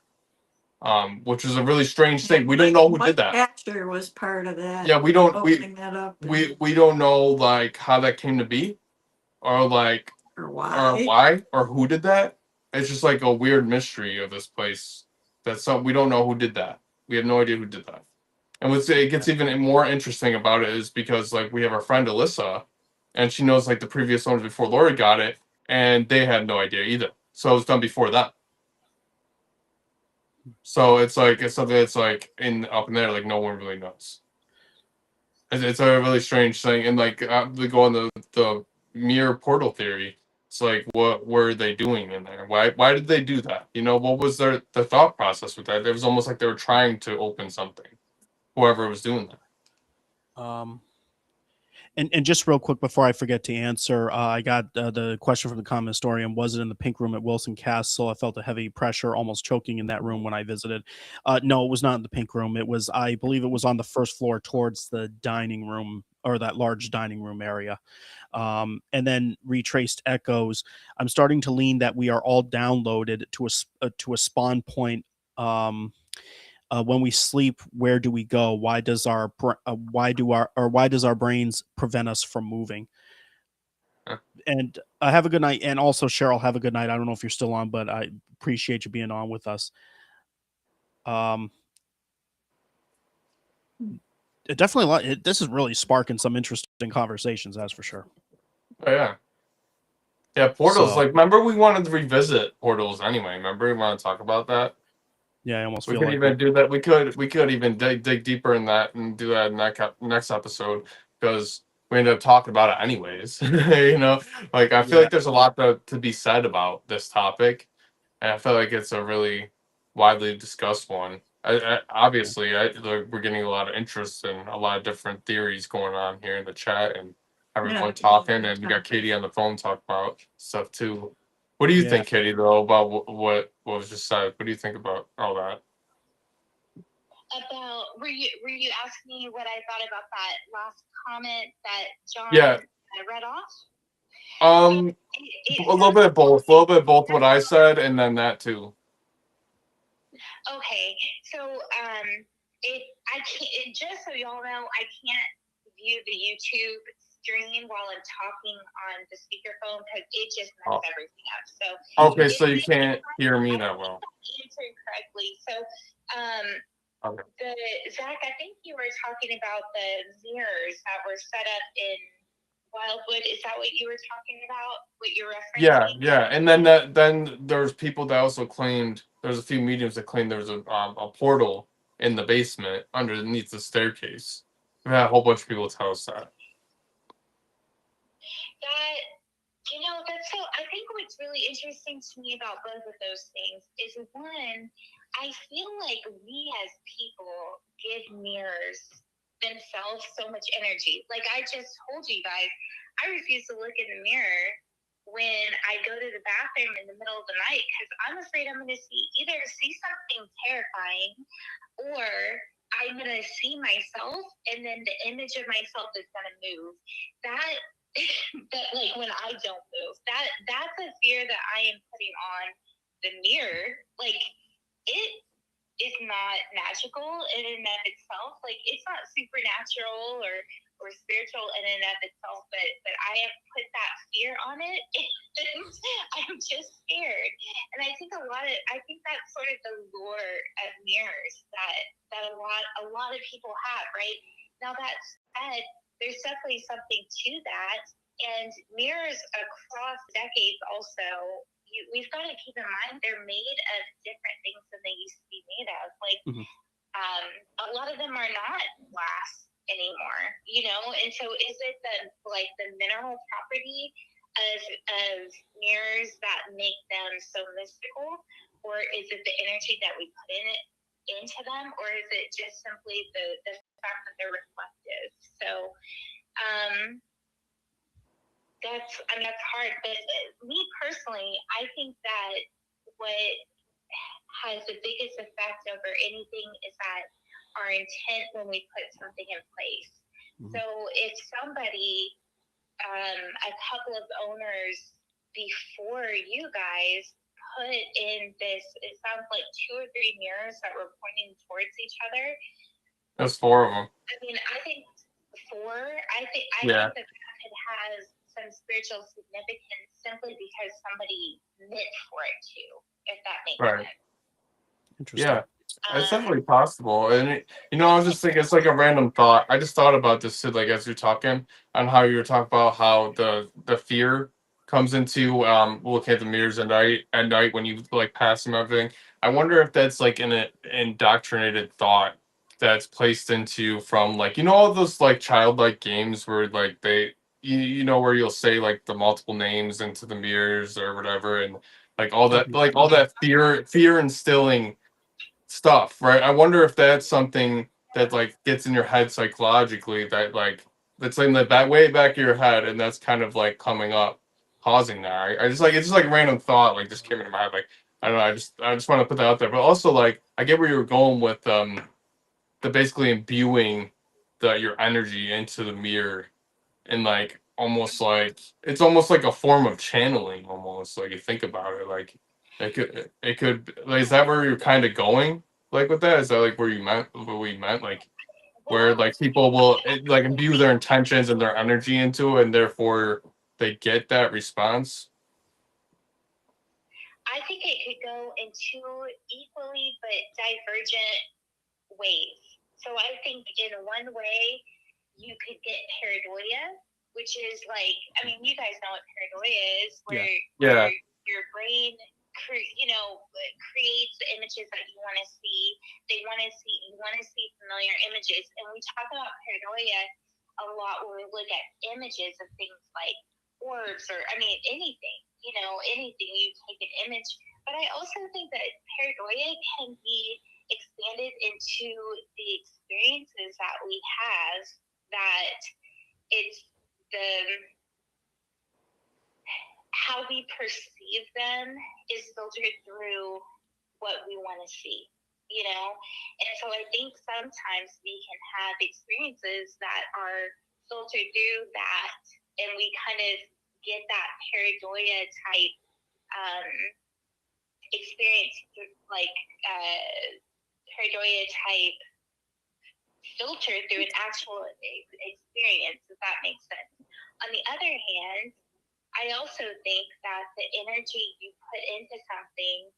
B: Which is a really strange thing. We don't know who did that.
C: Hatcher was part of that.
B: Yeah, we don't
C: opening that up.
B: we don't know like how that came to be, or like
C: Or why.
B: or who did that. It's just like a weird mystery of this place. That's some we don't know who did that. We have no idea who did that. And what's it gets even more interesting about it is because like we have our friend Alyssa, and she knows like the previous owners before Lori got it, and they had no idea either. So it was done before that. So it's like it's something that's like up in there, like no one really knows. It's a really strange thing, and like they go on the mirror portal theory. It's like what were they doing in there? Why did they do that? You know, what was the thought process with that? It was almost like they were trying to open something. Whoever was doing that.
A: And just real quick before I forget to answer, I got the question from the common historian. Was it in the pink room at Wilson Castle? I felt a heavy pressure, almost choking in that room when I visited. No, it was not in the pink room. It was, I believe it was on the first floor towards the dining room, or that large dining room area. And then retraced echoes. I'm starting to lean that we are all downloaded to a spawn point. When we sleep, where do we go? Why does our brains prevent us from moving? And have a good night. And also, Cheryl, have a good night. I don't know if you're still on, but I appreciate you being on with us. It definitely this is really sparking some interesting conversations, that's for sure.
B: Oh yeah. Yeah, portals.
A: So-
B: Like, remember we wanted to revisit portals anyway. Remember we want to talk about that.
A: Yeah, I almost
B: We
A: feel
B: could
A: like
B: even do that. We could even dig deeper in that and do that in that next episode, because we ended up talking about it anyways. You know, like I feel like there's a lot to be said about this topic, and I feel like it's a really widely discussed one. Obviously, we're getting a lot of interest and a lot of different theories going on here in the chat, and everyone
C: Yeah.
B: talking, and we got Katie on the phone talking about stuff too. What do you
A: Yeah.
B: think, Katie, though, about what was just said? What do you think about all that?
F: Were you asking me what I thought about that last comment that John read off?
B: A little bit of both. A little bit of both what I said and then that too.
F: Okay, so just so y'all know, I can't view the YouTube stream while I'm talking on the speakerphone because it just messes everything up. So
B: okay, so you can't hear me that well.
F: Answering correctly. So
B: okay.
F: Zach, I think you were talking about the mirrors that were set up in Wildwood. Is that what you were talking about? What you're referencing?
B: Yeah, and then there's people that also claimed there's a few mediums that claimed there was a portal in the basement underneath the staircase. We had a whole bunch of people tell us that.
F: That's so. I think what's really interesting to me about both of those things is, one, I feel like we as people give mirrors themselves so much energy. Like I just told you guys, I refuse to look in the mirror when I go to the bathroom in the middle of the night because I'm afraid I'm going to see something terrifying, or I'm going to see myself and then the image of myself is going to move. That like when I don't move, that's a fear that I am putting on the mirror. Like it is not magical in and of itself. Like it's not supernatural or spiritual in and of itself, but I have put that fear on it, and I'm just scared. And I think that's sort of the lure of mirrors that a lot of people have. Right now, that said, there's definitely something to that. And mirrors across decades also, we've got to keep in mind they're made of different things than they used to be made of. Like, a lot of them are not glass anymore, you know? And so is it the mineral property of mirrors that make them so mystical? Or is it the energy that we put into them? Or is it just simply the fact that they're reflective? So, that's hard. But me personally, I think that what has the biggest effect over anything is that our intent when we put something in place. So if somebody, a couple of owners before you guys put in this, it sounds like 2 or 3 mirrors that were pointing towards each other.
B: There's 4 of them.
F: I mean, I think 4. I think
B: Yeah.
F: that could have some spiritual significance simply because somebody meant for it to, if that makes
B: Right.
F: sense.
A: Interesting.
B: Yeah, it's definitely possible. And I was just thinking, it's like a random thought. I just thought about this too, like as you're talking, on how you were talking about how the fear comes into looking at the mirrors at night when you like pass them, everything. I wonder if that's like an indoctrinated thought that's placed into from like all those like childlike games where like they where you'll say like the multiple names into the mirrors or whatever, and like all that fear instilling stuff, right? I wonder if that's something that like gets in your head psychologically, that like that's in that way back of your head, and that's kind of like coming up, causing that. I just like, it's just like a random thought like just came into my head. Like I don't know, I just want to put that out there. But also like I get where you were going with the basically imbuing your energy into the mirror, and like almost like it's almost like a form of channeling, almost like you think about it. Like it could like, is that where you're kind of going like with that? Is that like where we meant like where like people will like imbue their intentions and their energy into it, and therefore they get that response?
F: I think it could go in 2 equally but divergent ways. So I think in one way you could get pareidoia, which is like, I mean, you guys know what pareidoia is, where your brain creates the images that you want to see. You want to see familiar images. And we talk about pareidoia a lot when we look at images of things like orbs or, I mean, anything, anything, you take an image. But I also think that pareidoia can be expanded into the experiences that we have, that it's how we perceive them is filtered through what we want to see, And so I think sometimes we can have experiences that are filtered through that, and we kind of get that pareidoia type experience, like pareidoia type filter through an actual experience, if that makes sense. On the other hand, I also think that the energy you put into something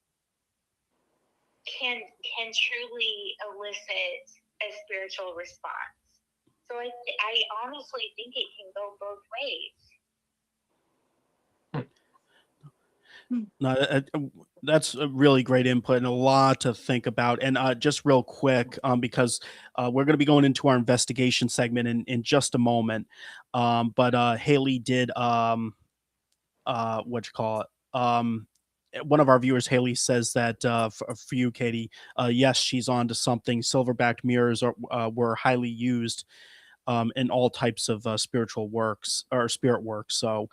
F: can truly elicit a spiritual response. So I honestly think it can go both ways.
A: No, that's a really great input and a lot to think about. And just real quick, because we're going to be going into our investigation segment in just a moment. But Haley did one of our viewers, Haley, says that for you, Katie, yes, she's on to something. Silverback mirrors were highly used in all types of spiritual works or spirit works. So,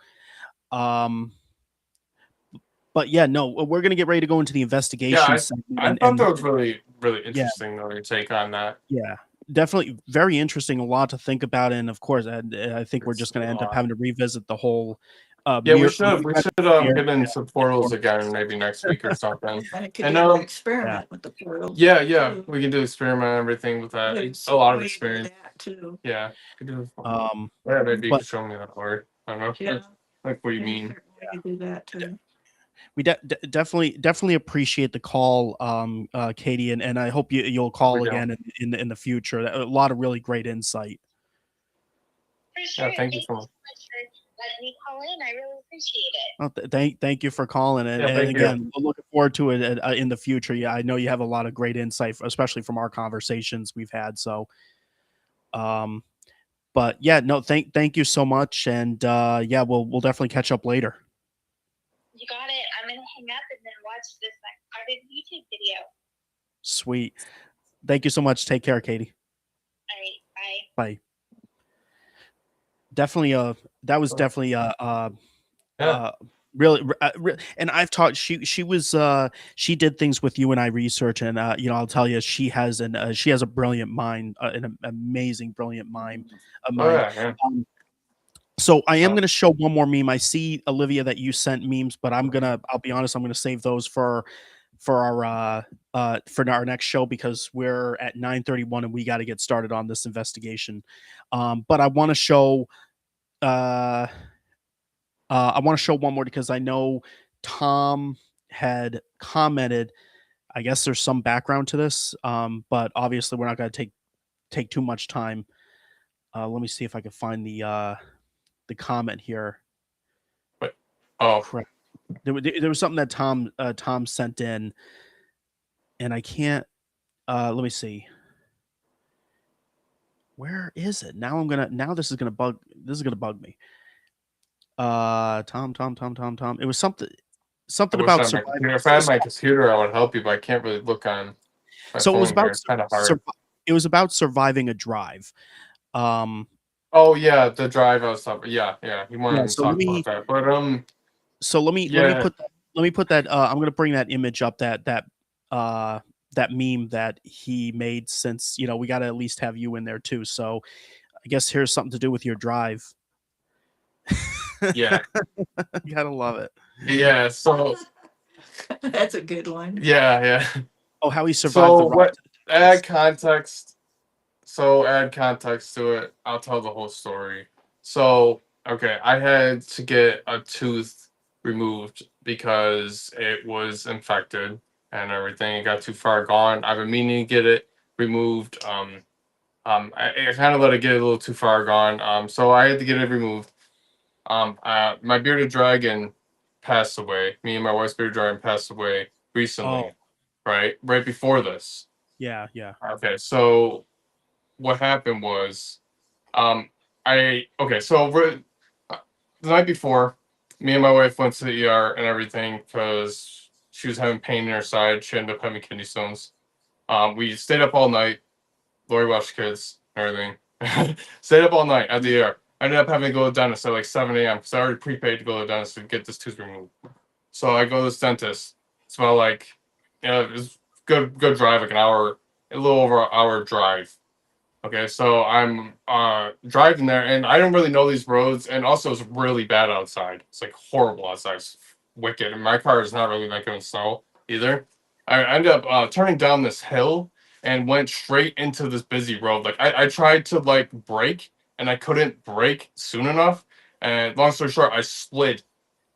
A: but yeah, no, we're going to get ready to go into the investigation segment.
B: I thought that was really, really interesting, though, your take on that.
A: Yeah, definitely very interesting. A lot to think about. And of course, I think we're just going to end up having to revisit the whole.
B: We should get in some portals again, maybe next week or something.
C: And experiment with the portals.
B: Yeah, we can do experiment and everything with that. It's a lot of experience.
C: Too.
B: Yeah, maybe you can show me that word. I don't know.
C: Yeah.
B: Like what you mean.
C: I can do that too.
A: We definitely appreciate the call, Katie, and I hope you'll call again in the future. A lot of really great insight.
F: For sure.
B: Yeah, thank you so much.
F: For letting me call in. I really appreciate it.
A: Well, thank you for calling, and,
B: Yeah,
A: and
B: thank you.
A: again, looking forward to it in the future. Yeah, I know you have a lot of great insight, especially from our conversations we've had. So, but yeah, no, thank you so much, and yeah, we'll definitely catch up later.
F: You got it. I'm gonna hang up and then watch this recorded YouTube video.
A: Sweet. Thank you so much. Take care, Katie.
F: All right. Bye.
A: Bye. Definitely. That was definitely
B: Yeah.
A: really, and I've taught she was she did things with you and I research, and you know, I'll tell you, she has a brilliant mind, an amazing brilliant mind.
B: Oh yeah, yeah.
A: So I am going to show one more meme. I see, Olivia, that you sent memes, but I'll be honest, I'm going to save those for our next show, because we're at 9:31 and we got to get started on this investigation. But I want to show one more, because I know Tom had commented. I guess there's some background to this, but obviously we're not going to take too much time. Let me see if I can find the comment here.
B: But oh,
A: Crap. There was something that Tom sent in, and I can't. Let me see. Where is it? Now this is gonna bug me. Tom. It was something about surviving.
B: If I had my computer, I would help you, but I can't really look on my
A: So it was
B: phone here.
A: about
B: It's kind of hard.
A: it was about surviving a drive.
B: Oh yeah, the drive I was talking. Yeah. You wanted to
A: so
B: talk about that, but
A: So let me put that. I'm gonna bring that image up, that meme that he made, since you know we got to at least have you in there too. So I guess here's something to do with your drive.
B: yeah,
A: You gotta love it.
B: yeah. So
C: That's a good one.
B: yeah.
A: Oh, how he survived the ride.
B: Add context. So add context to it. I'll tell the whole story. So okay, I had to get a tooth removed because it was infected and everything. It got too far gone. I've been meaning to get it removed. I kind of let it get a little too far gone. So I had to get it removed. My bearded dragon passed away. Me and my wife's bearded dragon passed away recently.
A: Oh.
B: Right before this.
A: Yeah.
B: Okay, so what happened was, so the night before, me and my wife went to the ER and everything because she was having pain in her side. She ended up having kidney stones. We stayed up all night. Lori watched kids and everything. Stayed up all night at the ER. I ended up having to go to the dentist at like 7 a.m. because I already prepaid to go to the dentist to get this tooth removed. So I go to this dentist. It's about like, it was good drive, like a little over an hour drive. Okay, so I'm driving there, and I didn't really know these roads, and also it's really bad outside. It's like horrible outside. It's wicked, and my car is not really making it snow either. I ended up turning down this hill and went straight into this busy road. Like I tried to like brake, and I couldn't brake soon enough. And long story short, I slid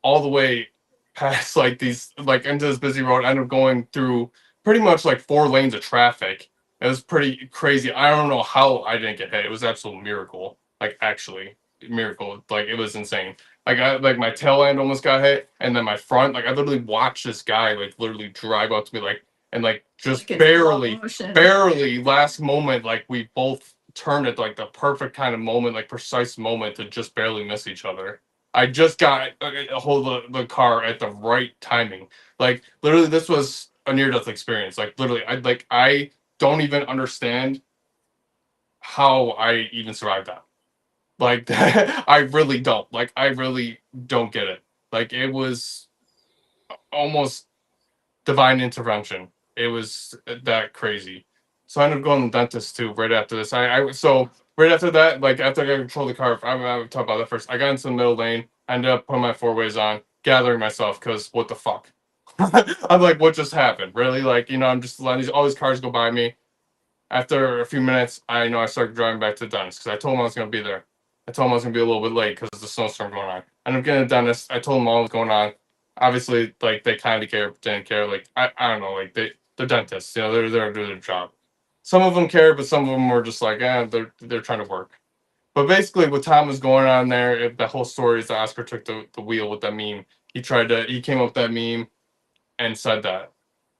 B: all the way past like into this busy road. I ended up going through pretty much like 4 lanes of traffic. It was pretty crazy. I don't know how I didn't get hit. It was an absolute miracle. Like actually, miracle. Like it was insane. Like my tail end almost got hit, and then my front. Like I literally watched this guy like literally drive up to me and just
C: Like in slow
B: barely
C: motion.
B: last moment. Like we both turned at like the perfect kind of moment, like precise moment to just barely miss each other. I just got a hold of the car at the right timing. Like literally, this was a near death experience. Like literally, I don't even understand how I even survived that. Like I really don't. Like I really don't get it. Like it was almost divine intervention. It was that crazy. So I ended up going to the dentist too right after this. So right after that, like after I got control of the car, I'm gonna talk about that first. I got into the middle lane. I ended up putting my 4-ways on, gathering myself because what the fuck. I'm like, what just happened? Really? Like, I'm just letting all these cars go by me. After a few minutes, I started driving back to the dentist because I told him I was going to be there. I told him I was going to be a little bit late because the snowstorm going on. I ended up getting a dentist. I told him all was going on. Obviously, like, they kind of care, but didn't care. Like, I don't know, like, the dentists, they're there to do their job. Some of them care, but some of them were just like, they're trying to work. But basically, what Tom was going on there, the whole story is that Oscar took the wheel with that meme. He came up with that meme and said that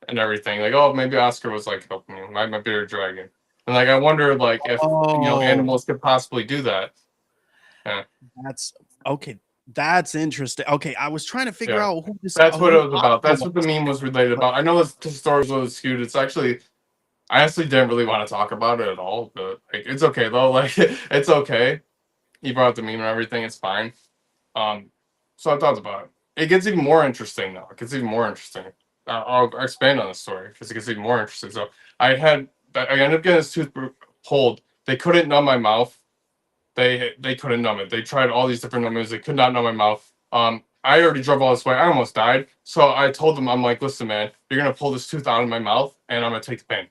B: and everything. Like, oh, maybe Oscar was like helping me, my bearded dragon. And like, I wonder, like, if
A: Oh,
B: animals could possibly do that. Yeah,
A: that's okay. That's interesting. Okay, I was trying to figure
B: yeah.
A: out who this.
B: That's what
A: who
B: it was about.
A: Oscar
B: That's what the
A: was.
B: meme was related about. I know the story was a little skewed. It's actually, I honestly didn't really want to talk about it at all, but like, it's okay though. Like, it's okay. He brought up the meme and everything. It's fine. So I thought about it. It gets even more interesting now. It gets even more interesting. I'll expand on the story because it gets even more interesting. So I ended up getting this tooth pulled. They couldn't numb my mouth. They couldn't numb it. They tried all these different numbers. They could not numb my mouth. I already drove all this way. I almost died. So I told them, I'm like, listen, man, you're gonna pull this tooth out of my mouth, and I'm gonna take the pain.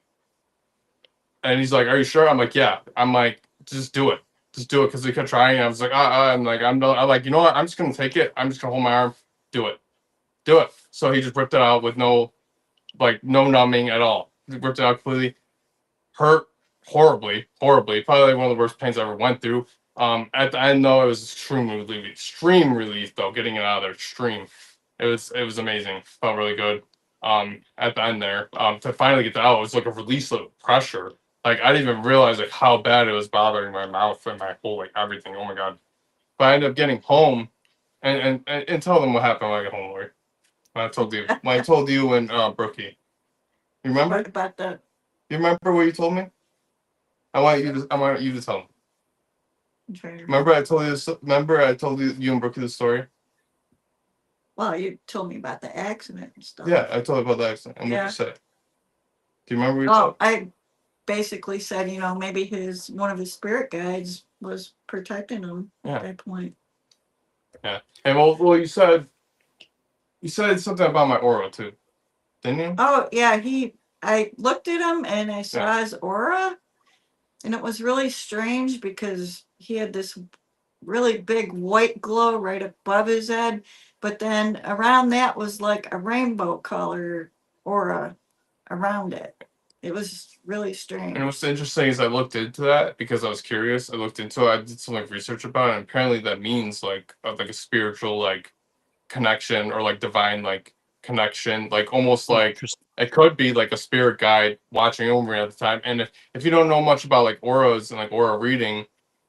B: And he's like, are you sure? I'm like, yeah. I'm like, just do it. Just do it. Because they kept trying. And I was like, I'm like, I'm like, you know what? I'm just gonna take it. I'm just gonna hold my arm. Do it. Do it. So he just ripped it out with no numbing at all. He ripped it out completely. Hurt horribly. Probably like one of the worst pains I ever went through. At the end though, it was extreme relief though, getting it out of there. Extreme. It was amazing. Felt really good. At the end there, to finally get that out, it was like a release of pressure. Like I didn't even realize like how bad it was bothering my mouth and my whole like everything. Oh my god. But I ended up getting home and tell them what happened when I got home, Lori. When I told you and Brookie. You remember?
C: What about the?
B: You remember what you told me? I want you to tell them.
C: I'm trying to
B: Remember I told you this, remember I told you and Brookie the story?
C: Well, you told me about the accident and stuff.
B: Yeah, I told you about the accident. And what
C: Yeah.
B: you said. Do you remember what you
C: Oh,
B: said?
C: I basically said, maybe one of his spirit guides was protecting him
B: Yeah.
C: at that point.
B: And well you said something about my aura too. Didn't you?
C: Oh yeah, I looked at him and I saw his aura, and it was really strange because he had this really big white glow right above his head, but then around that was like a rainbow color aura around it. It was really strange.
B: And what's interesting is I looked into that because I was curious. I looked into it. I did some like research about it, and apparently that means like a spiritual like connection or like divine like connection, like almost like
A: Interesting.
B: it could be like a spirit guide watching over me at the time. And if you don't know much about like auras and like aura reading,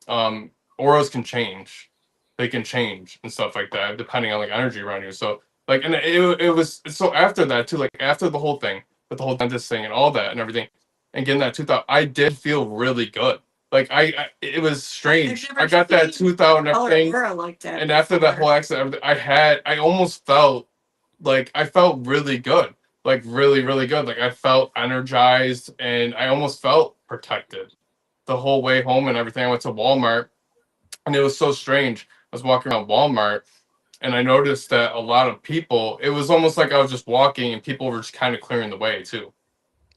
B: auras can change. They can change and stuff like that depending on like energy around you. So like, and it was so after that too, like after the whole thing with the whole dentist thing and all that and everything, and getting that tooth out, I did feel really good. Like it was strange.
C: never
B: I got that
C: seen
B: tooth out and
C: Color
B: everything.
C: aura like that.
B: And after that
C: before.
B: whole accident, I almost felt like I felt really good, like really, really good. Like I felt energized and I almost felt protected the whole way home and everything. I went to Walmart and it was so strange. I was walking around Walmart and I noticed that a lot of people, it was almost like I was just walking and people were just kind of clearing the way too.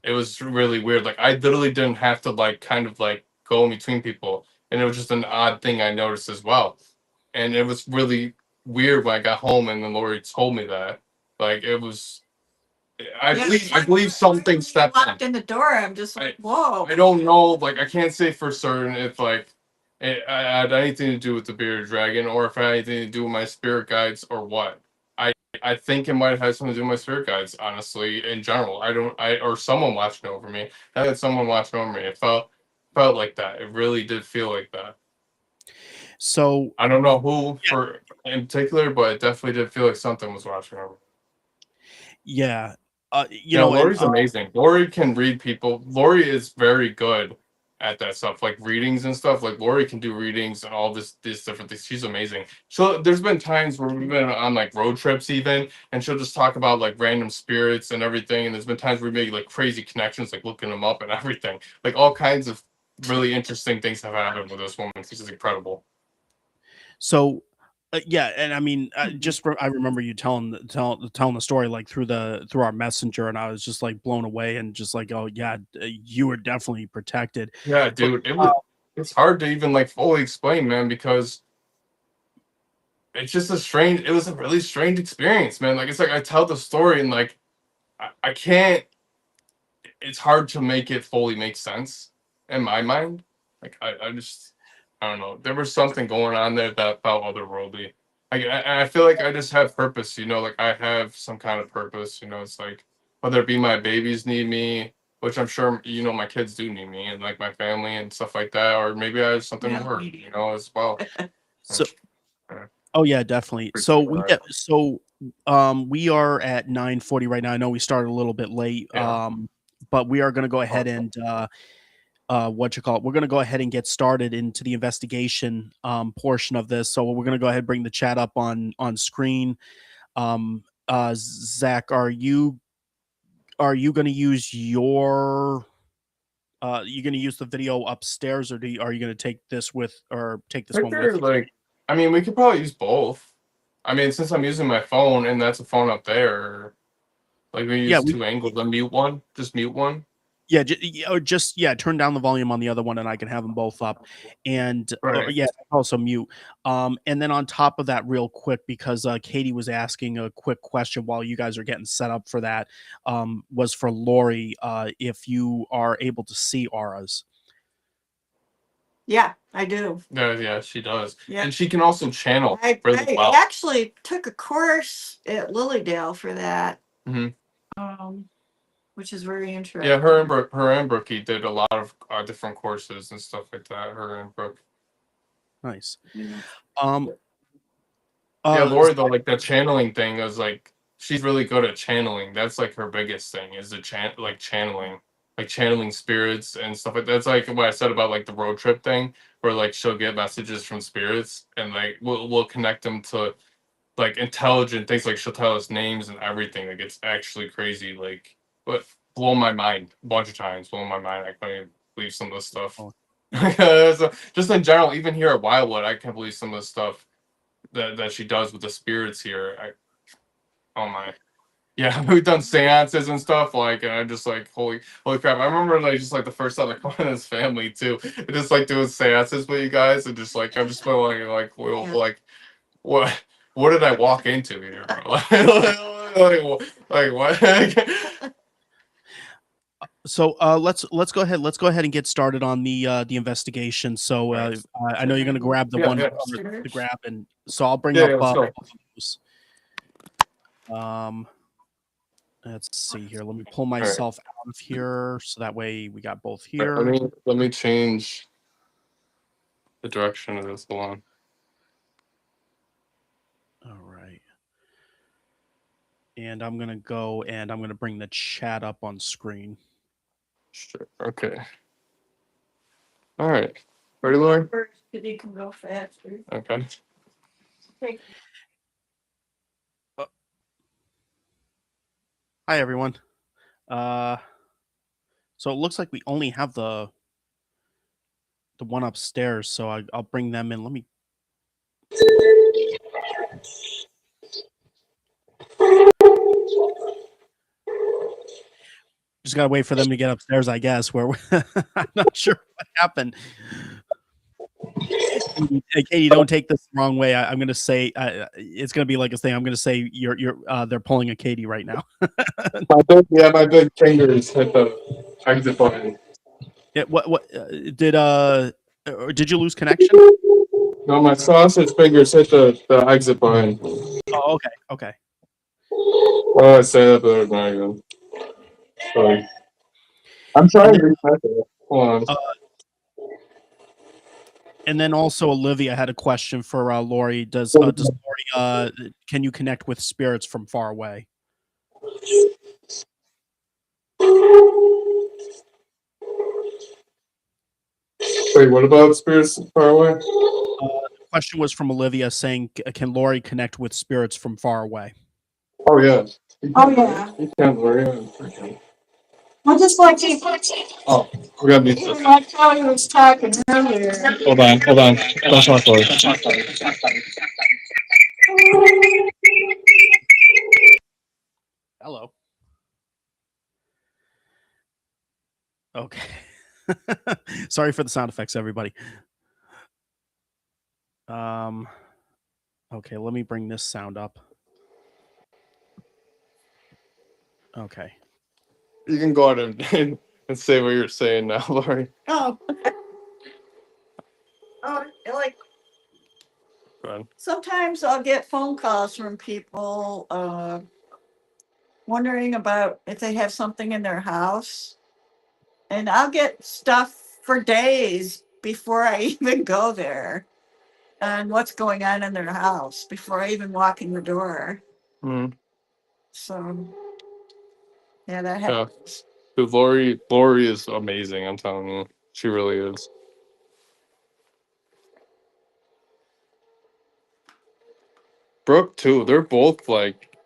B: It was really weird. Like I literally didn't have to like kind of like go in between people. And it was just an odd thing I noticed as well. And it was really weird when I got home and then Lori told me that. Like it was I believe something
C: When
B: stepped
C: you
B: in.
C: walked in the door. I'm just like, whoa.
B: I don't know, like I can't say for certain if like it had anything to do with the bearded dragon or if it had anything to do with my spirit guides or what. I think it might have had something to do with my spirit guides, honestly, in general. Or someone watching over me. I had someone watching over me. It felt like that. It really did feel like that.
A: So
B: I don't know who for in particular, but it definitely did feel like something was watching over me.
A: yeah,
B: Lori's amazing. Lori can read people. Lori is very good at that stuff, like readings and stuff. Like Lori can do readings and all these different things. She's amazing. So there's been times where we've been on like road trips even, and she'll just talk about like random spirits and everything. And there's been times where we make like crazy connections, like looking them up and everything. Like all kinds of really interesting things have happened with this woman. She's incredible.
A: So, yeah, and I mean, I remember you telling the story like through our messenger, and I was just like blown away and just like, oh yeah, you were definitely protected.
B: Yeah, dude, it's hard to even like fully explain, man, because it's just it was a really strange experience, man. Like it's like I tell the story and like I can't. It's hard to make it fully make sense in my mind. Like I just I don't know. There was something going on there that felt otherworldly. I feel like I just have purpose, like I have some kind of purpose, it's like whether it be my babies need me, which I'm sure, my kids do need me and like my family and stuff like that, or maybe I have something
C: Yeah,
B: more,
C: we do.
B: as well.
A: So,
B: Yeah.
A: oh yeah, definitely. So we
B: Right.
A: we are at 9:40 right now. I know we started a little bit late.
B: Yeah.
A: But we are going to go ahead and we're going to go ahead and get started into the investigation portion of this. So we're going to go ahead and bring the chat up on screen. Zach, are you going to use your you going to use the video upstairs, or are you going to take this
B: Right
A: one
B: there,
A: with you?
B: like, I mean, we could probably use both. I mean, since I'm using my phone and that's a phone up there, like we
A: Yeah,
B: use two angles. Just mute one.
A: Yeah, turn down the volume on the other one, and I can have them both up. And
B: Right.
A: also mute. And then on top of that, real quick, because Katie was asking a quick question while you guys are getting set up for that, was for Lori, if you are able to see auras.
C: Yeah, I do.
B: Yeah, she does.
C: Yeah.
B: And she can also channel
C: I
B: really well.
C: actually took a course at Lilydale for that.
B: Mhm.
C: Which is very interesting.
B: Yeah, her and Brookie did a lot of different courses and stuff like that. Her and Brooke.
A: Nice.
C: Yeah.
B: Yeah, Lori though, like the channeling thing is like she's really good at channeling. That's like her biggest thing is the channeling spirits and stuff like that. That's like what I said about like the road trip thing, where like she'll get messages from spirits and like we'll connect them to like intelligent things. Like she'll tell us names and everything. Like it's actually crazy. Like, but blow my mind a bunch of times. Blow my mind. I can't even believe some of this stuff.
A: Oh.
B: So, just in general, even here at Wildwood, I can't believe some of the stuff that she does with the spirits here. Oh my. Yeah, we've done seances and stuff, like, and I'm just like, holy crap. I remember like just like the first time I come in this family too. And just like doing seances with you guys and just like I'm just feeling like well,
C: Yeah.
B: like what did I walk into here, bro? like what?
A: So let's go ahead and get started on the investigation. So
B: Right.
A: I know you're going to grab the
B: Yeah,
A: one
B: yeah.
A: to grab, and so I'll bring
B: Yeah,
A: up
B: yeah, let's go.
A: both of those. Let's see here. Let me pull myself out of here so that way we got both here.
B: Let me change the direction of this one.
A: All right. And I'm going to go and I'm going to bring the chat up on screen.
B: Sure. Okay. All right. Ready, Lori?
C: First, because you can go faster.
B: Okay.
A: Hi, everyone. So it looks like we only have the one upstairs, so I'll bring them in. Let me. Just gotta wait for them to get upstairs, I guess. Where I'm not sure what happened. Hey, Katie, don't take this the wrong way. I'm gonna say it's gonna be like a thing. I'm gonna say they're pulling a Katie right now.
B: My big fingers hit the exit button.
A: Yeah, what did you lose connection?
B: No, my sausage fingers hit the exit button.
A: Oh, okay.
B: Oh, I say that better than I do. Sorry. I'm trying to reset it. Hold on.
A: And then also Olivia had a question for Lori. Does Lori can you connect with spirits from far away?
B: Wait, what about spirits far away?
A: The question was from Olivia saying, can Lori connect with spirits from far away?
B: Oh yeah.
C: Oh, yeah.
B: You can't worry about it.
C: Well, just like he,
B: Oh, we gotta mute this.
C: like how he was talking earlier.
B: Hold on. Don't talk, Lori.
A: Hello. Okay. Sorry for the sound effects, everybody. Okay, let me bring this sound up. Okay.
B: You can go out and say what you're saying now, Lori.
C: Oh. Like
B: Go ahead.
C: sometimes I'll get phone calls from people wondering about if they have something in their house. And I'll get stuff for days before I even go there on what's going on in their house before I even walk in the door.
B: Mm.
C: So, yeah, that
B: Yeah.
C: happens.
B: Dude, Lori is amazing. I'm telling you, she really is. Brooke too. They're both like.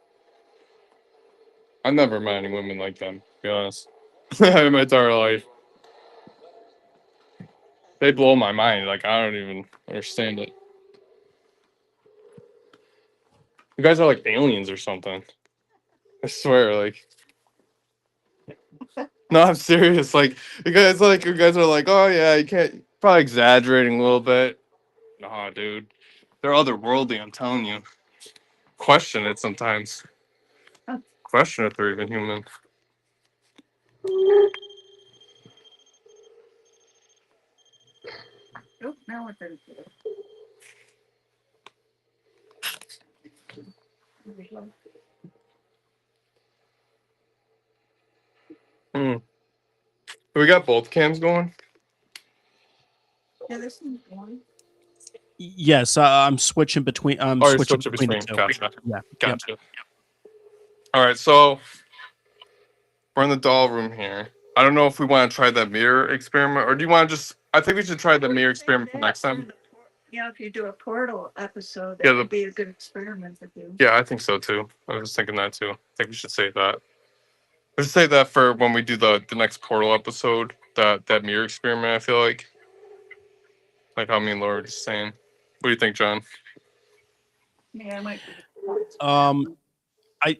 B: I've never met any women like them. To be honest, in my entire life, they blow my mind. Like I don't even understand it. You guys are like aliens or something. I swear, like. No, I'm serious. Like you guys are like, oh yeah, you can't. Probably exaggerating a little bit. Nah, dude, they're otherworldly. I'm telling you. Question it sometimes. Question if they're even human.
C: Oop, now what they're
B: Hmm. We got both cams going.
C: Yeah, this one's one.
A: Yes, I'm switching between. I'm
B: Oh, you're
A: switching
B: switching
A: between the
B: between.
A: two.
B: Gotcha.
A: Yeah. Yep.
B: Gotcha. All right, so we're in the doll room here. I don't know if we want to try that mirror experiment, or do you want to just? I think we should try the mirror experiment for next time.
C: Yeah, if you do a portal episode, that
B: Yeah,
C: would be a good experiment to do.
B: Yeah, I think so too. I was thinking that too. I think we should save that. We should save that for when we do the next portal episode. That mirror experiment. I feel like how me and Laura were just saying. What do you think, John?
C: Yeah, I might.
A: I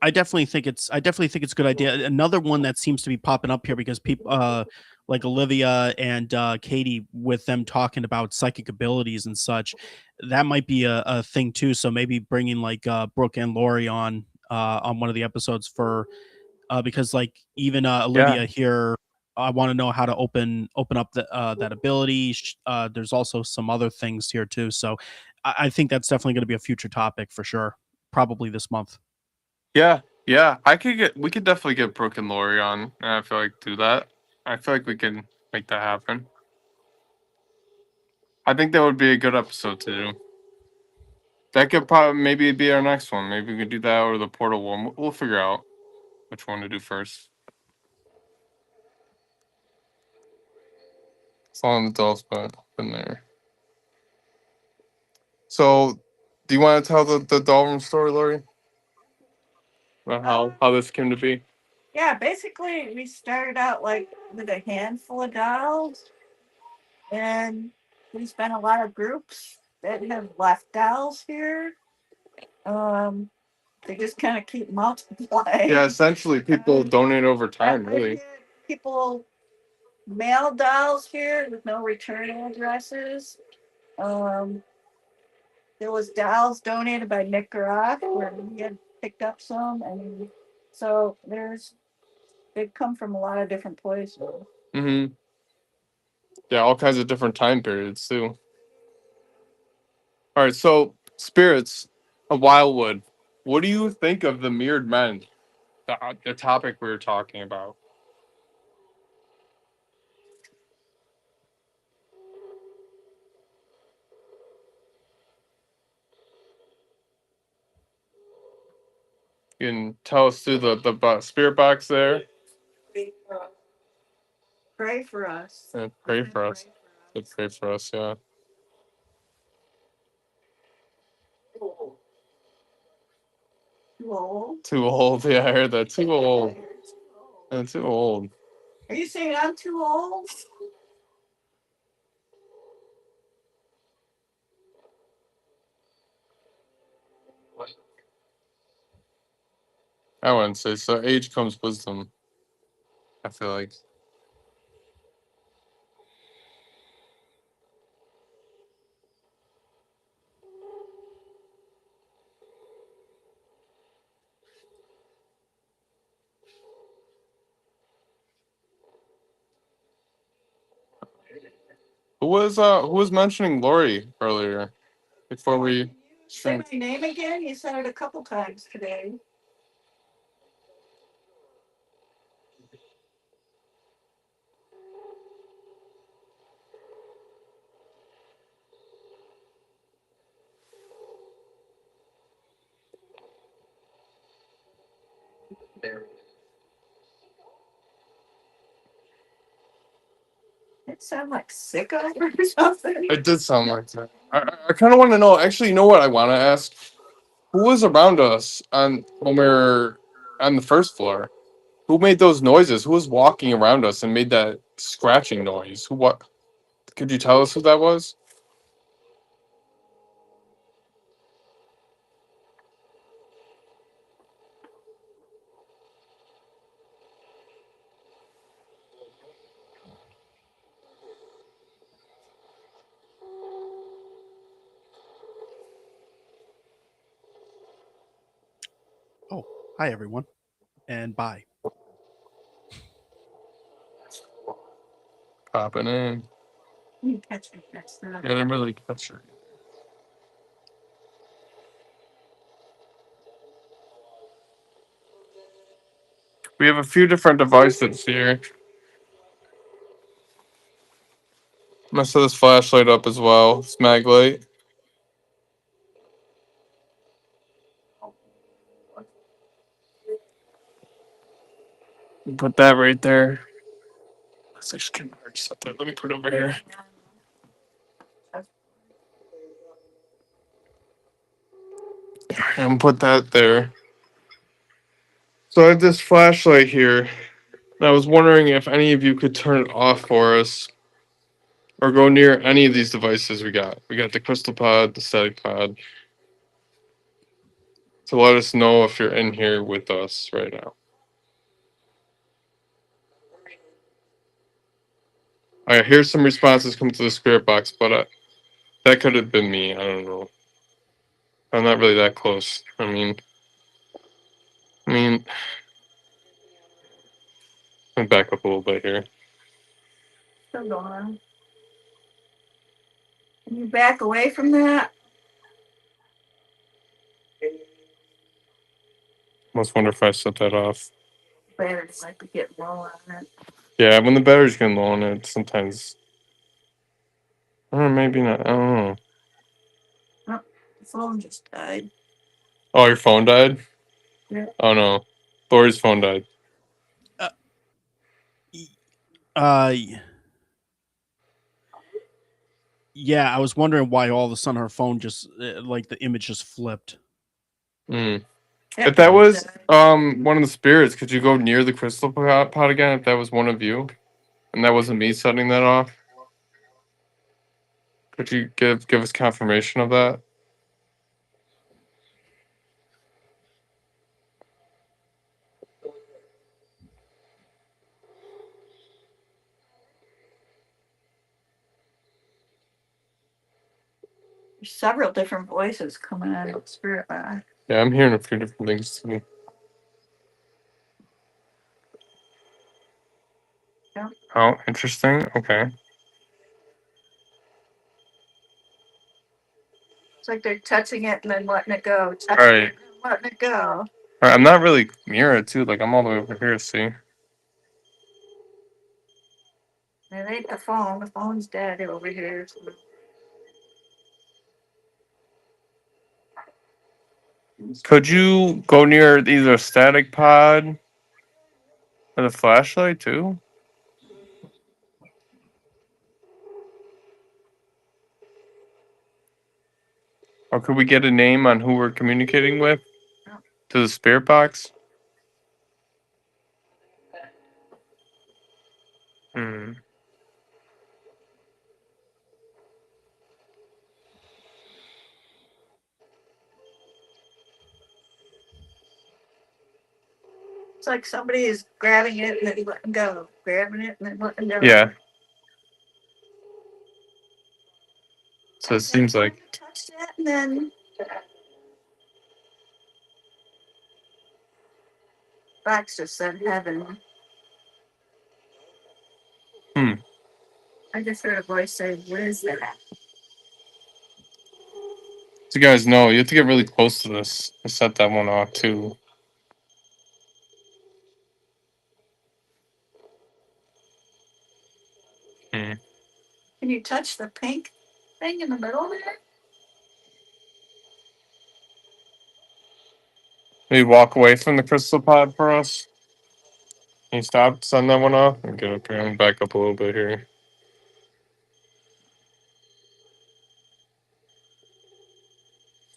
A: I definitely think it's a good idea. Another one that seems to be popping up here because people like Olivia and Katie, with them talking about psychic abilities and such, that might be a thing too. So maybe bringing like Brooke and Lori on one of the episodes for because like even Olivia here, I want to know how to open up that ability. There's also some other things here too. So I think that's definitely going to be a future topic for sure. Probably this month.
B: Yeah, yeah. We could definitely get Brooke and Lori on, and I feel like do that. I feel like we can make that happen. I think that would be a good episode to do. That could probably maybe be our next one. Maybe we could do that or the portal one. We'll figure out which one to do first. It's all in the adults, but been there. So, do you want to tell the doll room story, Lori? About how this came to be?
C: Yeah, basically, we started out like with a handful of dolls, and there's been a lot of groups that have left dolls here. They just kind of keep multiplying.
B: Yeah, essentially, people donate over time, really.
C: People mail dolls here with no return addresses. Um, there was dolls donated by Nick Rock where he had picked up some, and so they come from a lot of different places.
B: Mm-hmm. Yeah, all kinds of different time periods too. All right, so spirits of Wildwood. What do you think of the mirrored men? The topic we were talking about. You can tell us through the spirit box there.
C: Pray for us.
B: And pray for us. Pray for us, yeah.
C: Too old?
B: Too old, yeah, I heard that. Too old. Yeah, too old.
C: Are you saying I'm too old?
B: I wouldn't say so. Age comes wisdom. I feel like. Who was mentioning Lori earlier before we
C: Say
B: streamed?
C: my name again? You said it a couple times today. It sound like sicko or something.
B: It did sound like that. I kind of want to know. Actually, you know what I want to ask? Who was around us when we were on the first floor? Who made those noises? Who was walking around us and made that scratching noise? Who? What? Could you tell us who that was?
A: Oh, hi everyone, and bye.
B: Popping in.
C: You catch me next time.
B: I didn't really catch her. We have a few different devices here. I'm gonna set this flashlight up as well. It's mag light. Put that right there. That's actually kind of hard to set that. Let me put it over here. And put that there. So I have this flashlight here. And I was wondering if any of you could turn it off for us. Or go near any of these devices we got. We got the crystal pod, the static pod. To let us know if you're in here with us right now. I hear some responses come to the spirit box, but that could have been me. I don't know. I'm not really that close. I mean, let me back up a little bit here.
C: Still going on. Can you back away from that?
B: Almost wonder if I set that off.
C: Batteries might be getting low on it.
B: Yeah, when the battery's getting low on it, sometimes. Or maybe not. I don't know.
C: The phone just died.
B: Oh, your phone died?
C: Yeah.
B: Oh no. Lori's phone died.
A: Y- Yeah, I was wondering why all of a sudden her phone just like the image just flipped.
B: Mm.
C: Yep,
B: If that
C: it
B: was
C: died.
B: one of the spirits, could you go near the crystal pod again if that was one of you? And that wasn't me setting that off? Could you give us confirmation of that?
C: There's several different voices coming out of the spirit box.
B: Yeah, I'm hearing a few different things too.
C: Yeah.
B: Oh, interesting. Okay.
C: It's like they're touching it and then letting it go. Touching
B: Right.
C: it and letting it go.
B: All right, I'm not really near it too. Like I'm all the way over here. See.
C: It ain't the phone. The phone's dead over here. So.
B: Could you go near either a static pod or the flashlight too? Or could we get a name on who we're communicating with to the spirit box? Hmm.
C: It's like somebody is grabbing it and then letting go. Grabbing it and then letting go.
B: Yeah. So it seems like.
C: Touch that and then. Box just said heaven.
B: Hmm.
C: I I just heard a voice say, "What is that?"
B: So you guys know, you have to get really close to this to set that one off too. Hmm.
C: Can you touch the pink thing in the middle there?
B: Maybe walk away from the crystal pod for us. Can you stop, send that one off? And get up here and back up a little bit here.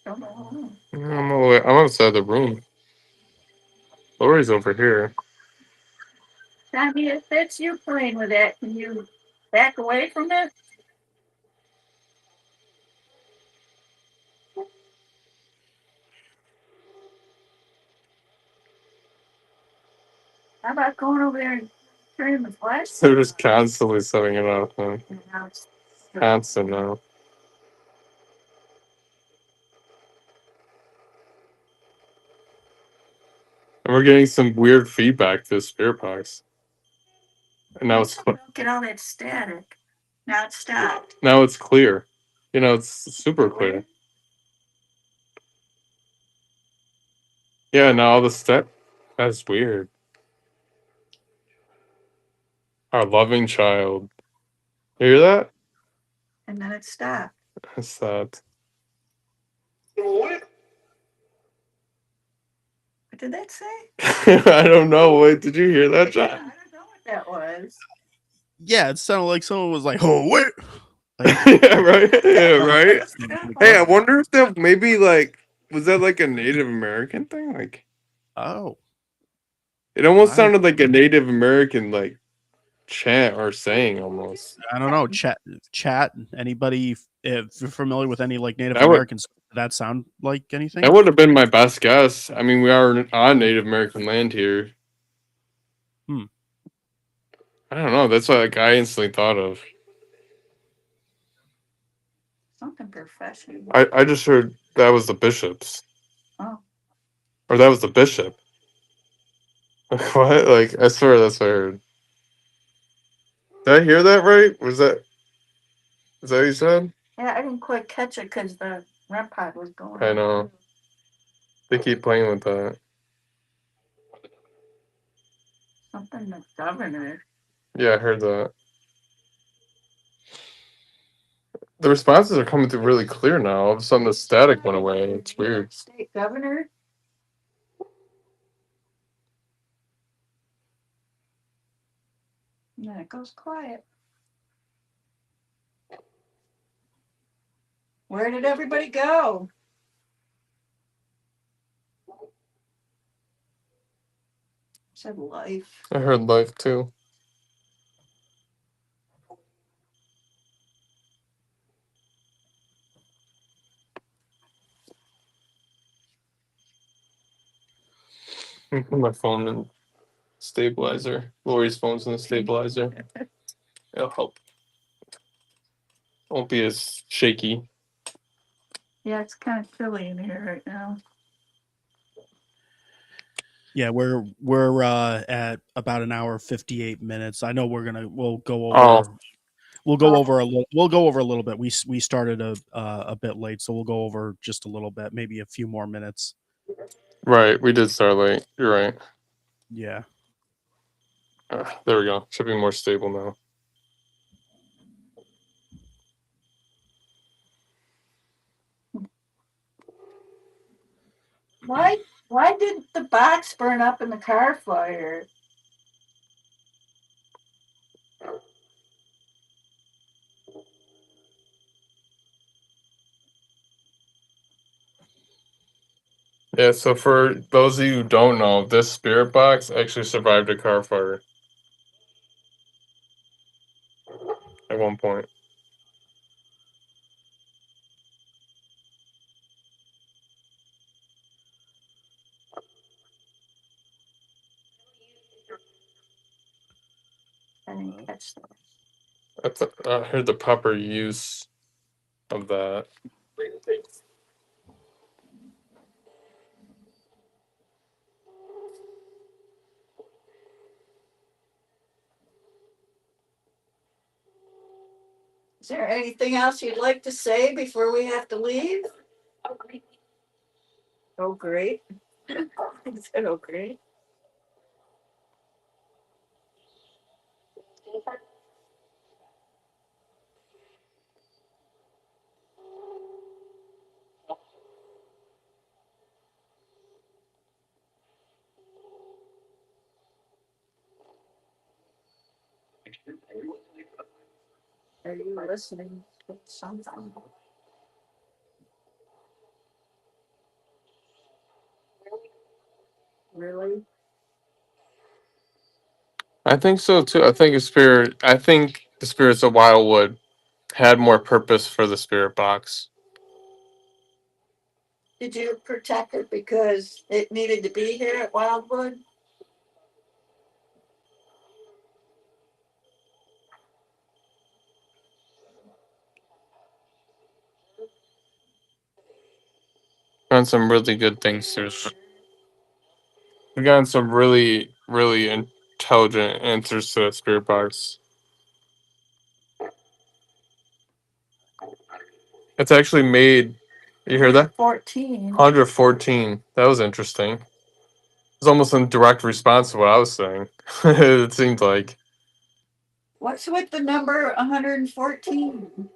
C: Don't know.
B: I'm outside the room. Lori's over here.
C: Tommy, if that's you playing with that, can you back away from it? How about going over there and turning the flash?
B: They're just constantly setting it off, man.
C: And now it's-
B: Constant now. And we're getting some weird feedback to the spirit box. And now it's
C: Don't get all that static. Now it's stopped.
B: now it's clear. You know, it's super clear. Yeah, now all the step. That's weird. Our loving child. You hear that?
C: And then it stopped.
B: That's that.
C: What did that say?
B: I don't know. Wait, did you hear that,
C: Yeah, I
B: John?
C: don't know what that was.
A: Yeah, it sounded like someone was like, "Oh wait."
B: Yeah, right. Yeah, right.
C: That's kind of
B: Hey, I
C: fun.
B: wonder if that maybe like was that like a Native American thing? Like
A: Oh,
B: it almost
A: I
B: sounded like a Native American like chant or saying almost.
A: I don't know. Chat. Anybody, if you're familiar with any like Native
B: That would
A: Americans, did that sound like anything?
B: that would have been my best guess. I mean, we are on Native American land here.
A: Hmm.
B: I don't know. That's what like, I instantly thought of.
C: Something professional.
B: I just heard that was the bishops,
C: Oh,
B: or that was the bishop. What? Like I swear that's what I heard. Did I hear that right? Was that? Is that what you said?
C: yeah, I didn't quite catch it because the REM pod was going.
B: I know. They keep playing with that.
C: Something the governor.
B: Yeah, I heard that. The responses are coming through really clear now. All of a sudden, the static went away. It's weird.
C: State governor. And then it goes quiet. Where did everybody go? Said life.
B: I heard life too. Put my phone in stabilizer. Lori's phone's in the stabilizer. It'll help. Won't be as shaky.
C: Yeah, it's kind of chilly in here right now.
A: Yeah, we're at about an hour 58 minutes. I know we'll go over
B: Oh.
A: we'll go over a little bit. We started a bit late, so we'll go over just a little bit, maybe a few more minutes.
B: Right, we did start late. You're right.
A: Yeah.
B: There we go. Should be more stable now.
C: Why did the box burn up in the car fire?
B: Yeah, so for those of you who don't know, this spirit box actually survived a car fire at one point.
C: I didn't catch that.
B: I heard the proper use of that.
C: Is there anything else you'd like to say before we have to leave? Oh, great. He said, oh, great. Are you listening to something? Really?
B: I think so too. I think the spirits of Wildwood had more purpose for the spirit box.
C: Did you protect it because it needed to be here at Wildwood?
B: Found some really good things too. We got some really, really intelligent answers to the spirit box. It's actually made. You hear that?
C: 14.
B: 114. That was interesting. It's almost in direct response to what I was saying. It seemed like.
C: What's with the number 114?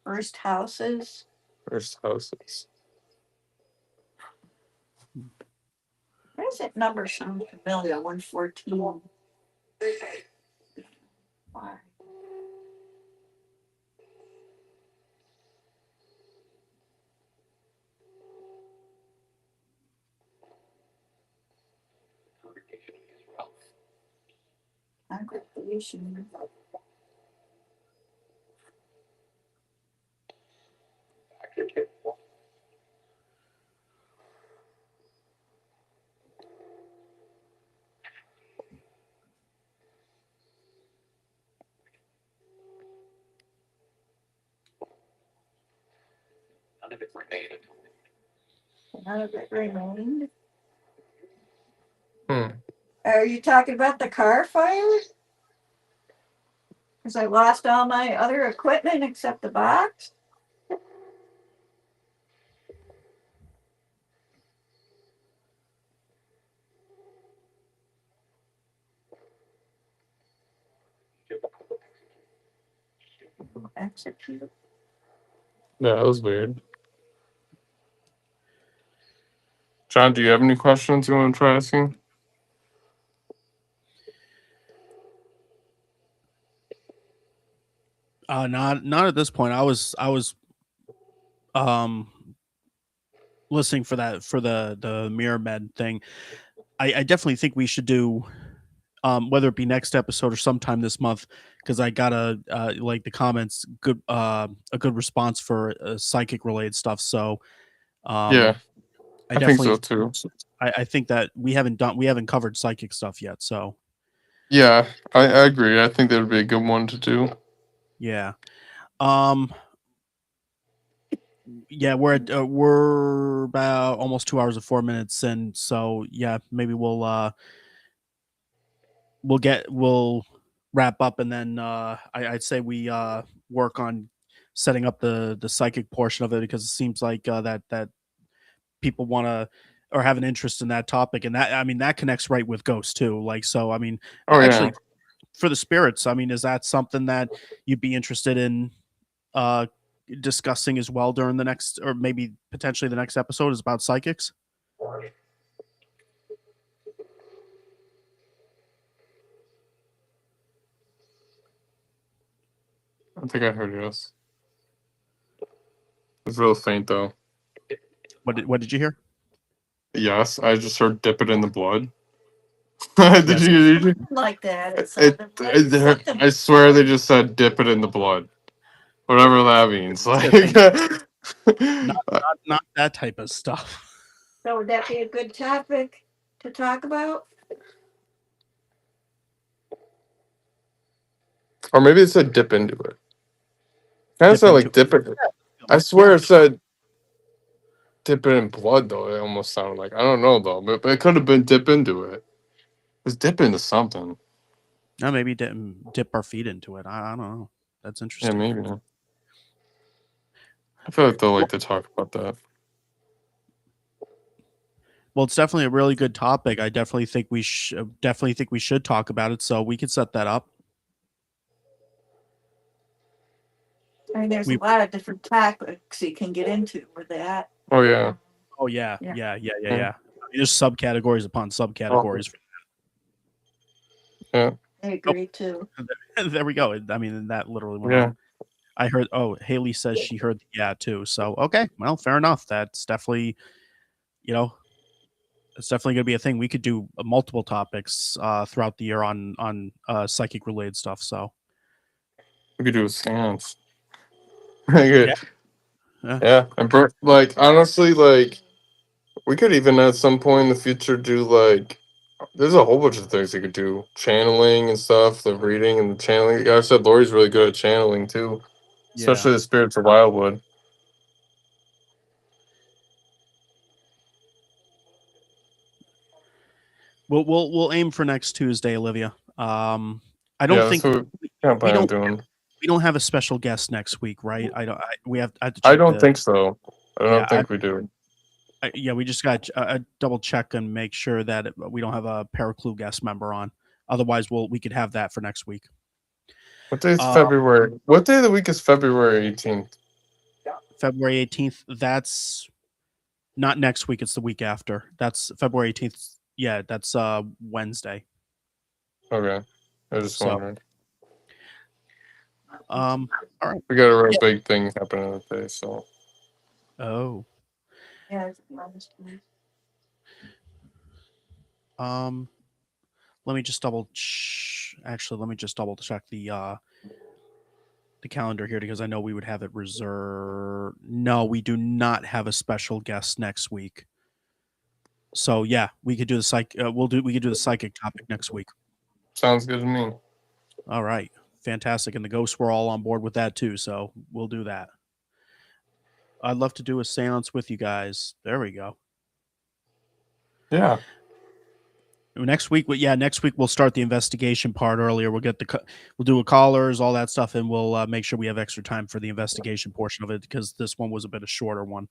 C: First houses.
B: First houses.
C: Why does that number sound familiar? 114. Why? Congregation. None of it remained. Are you talking about the car fire? Because I lost all my other equipment except the box. Execute.
B: Yeah, that was weird. John, do you have any questions you want to try asking?
A: Not at this point. I was um listening for the mirror med thing. I definitely think we should do whether it be next episode or sometime this month, because I got like the comments good a good response for psychic related stuff. So
B: Yeah,
A: I
B: I think so
A: definitely
B: too.
A: I think that we haven't covered psychic stuff yet. So
B: Yeah, I agree. I think that would be a good one to do.
A: yeah. Yeah, we're about almost 2 hours and 4 minutes, and so yeah, maybe we'll wrap up, and then I'd say we work on setting up the psychic portion of it, because it seems like that people want to or have an interest in that topic, and that, I mean, that connects right with ghosts too. Like, so I mean,
B: Oh
A: actually,
B: yeah.
A: for the spirits, I mean, is that something that you'd be interested in uh discussing as well during the next, or maybe potentially the next episode is about psychics?
B: I think I heard yes. It's real faint though.
A: What did you hear?
B: Yes, I just heard dip it in the blood. Did you?
C: Like that.
B: I swear they just said dip it in the blood, whatever that means. Like,
A: Not that type of stuff.
C: So would that be a good topic to talk about?
B: or maybe it said dip into it. Kind of
A: Dip
B: said like
A: into-
B: dip it. I swear it said dip it in blood though. It almost sounded like, I don't know though, but it could have been dip into it. It's dip into something.
A: No, maybe dip our feet into it. I don't know. That's
B: Yeah,
A: interesting.
B: maybe. I feel like they'll like to talk about that.
A: Well, it's definitely a really good topic. I definitely think we should talk about it. So we could set that up.
C: I mean, there's
A: We-
C: a lot of different topics you can get into with that.
B: Oh yeah.
A: Oh yeah,
C: Yeah.
A: yeah. I mean, there's subcategories upon subcategories.
C: I agree too.
A: There we go. I mean, that literally went
B: Yeah.
A: on. I heard. Oh, Haley says she heard yeah too. So okay, well, fair enough. That's definitely, it's definitely going to be a thing. We could do multiple topics throughout the year on psychic related stuff. So
B: We could do a seance. Yeah.
A: Yeah.
B: And like honestly, like we could even at some point in the future do like there's a whole bunch of things you could do. Channeling and stuff, the reading and the channeling. Yeah, I said Lori's really good at channeling too.
A: Yeah.
B: Especially the spirits of Wildwood.
A: We'll aim for next Tuesday, Olivia. I don't think
B: that's what we plan on
A: don't-
B: doing.
A: we don't have a special guest next week, right? I don't. We have. I, have to
B: I
A: check
B: don't
A: the-
B: think so. I don't
A: Yeah,
B: think we do.
A: yeah, we just got to double check and make sure that we don't have a Paraclue guest member on. Otherwise, we could have that for next week.
B: What day is February? What day of the week is February 18th?
A: February 18th. That's not next week. It's the week after. That's February 18th. Yeah, that's Wednesday.
B: Okay. I just
A: So-
B: wondered.
A: All right.
B: We got a real big thing happening that day, so
A: Oh.
C: Yeah.
A: Let me just double. Actually, let me just double check the calendar here because I know we would have it reserved. No, we do not have a special guest next week. So yeah, we could do the we could do the psychic topic next week.
B: sounds good to me.
A: All right, fantastic, and the ghosts were all on board with that too. So we'll do that. I'd love to do a seance with you guys. There we go.
B: Yeah.
A: Next week, next week we'll start the investigation part earlier. We'll get we'll do a callers, all that stuff, and we'll make sure we have extra time for the investigation portion of it because this one was a bit of shorter one.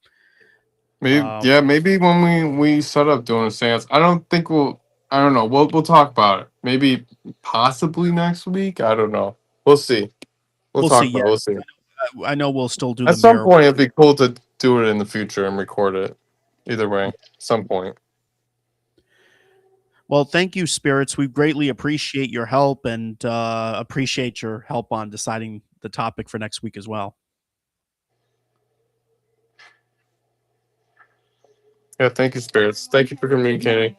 B: Maybe maybe when we set up doing a seance, I don't know. We'll talk about it. Maybe possibly next week. I don't know. We'll see. We'll talk
A: see,
B: about it.
A: yeah.
B: We'll see.
A: I know we'll still do
B: At
A: the
B: some
A: mirror.
B: point it'd be cool to do it in the future and record it. Either way, some point.
A: Well, thank you, spirits. We greatly appreciate your help and appreciate your help on deciding the topic for next week as well.
B: Yeah, thank you, spirits. Thank you for communicating.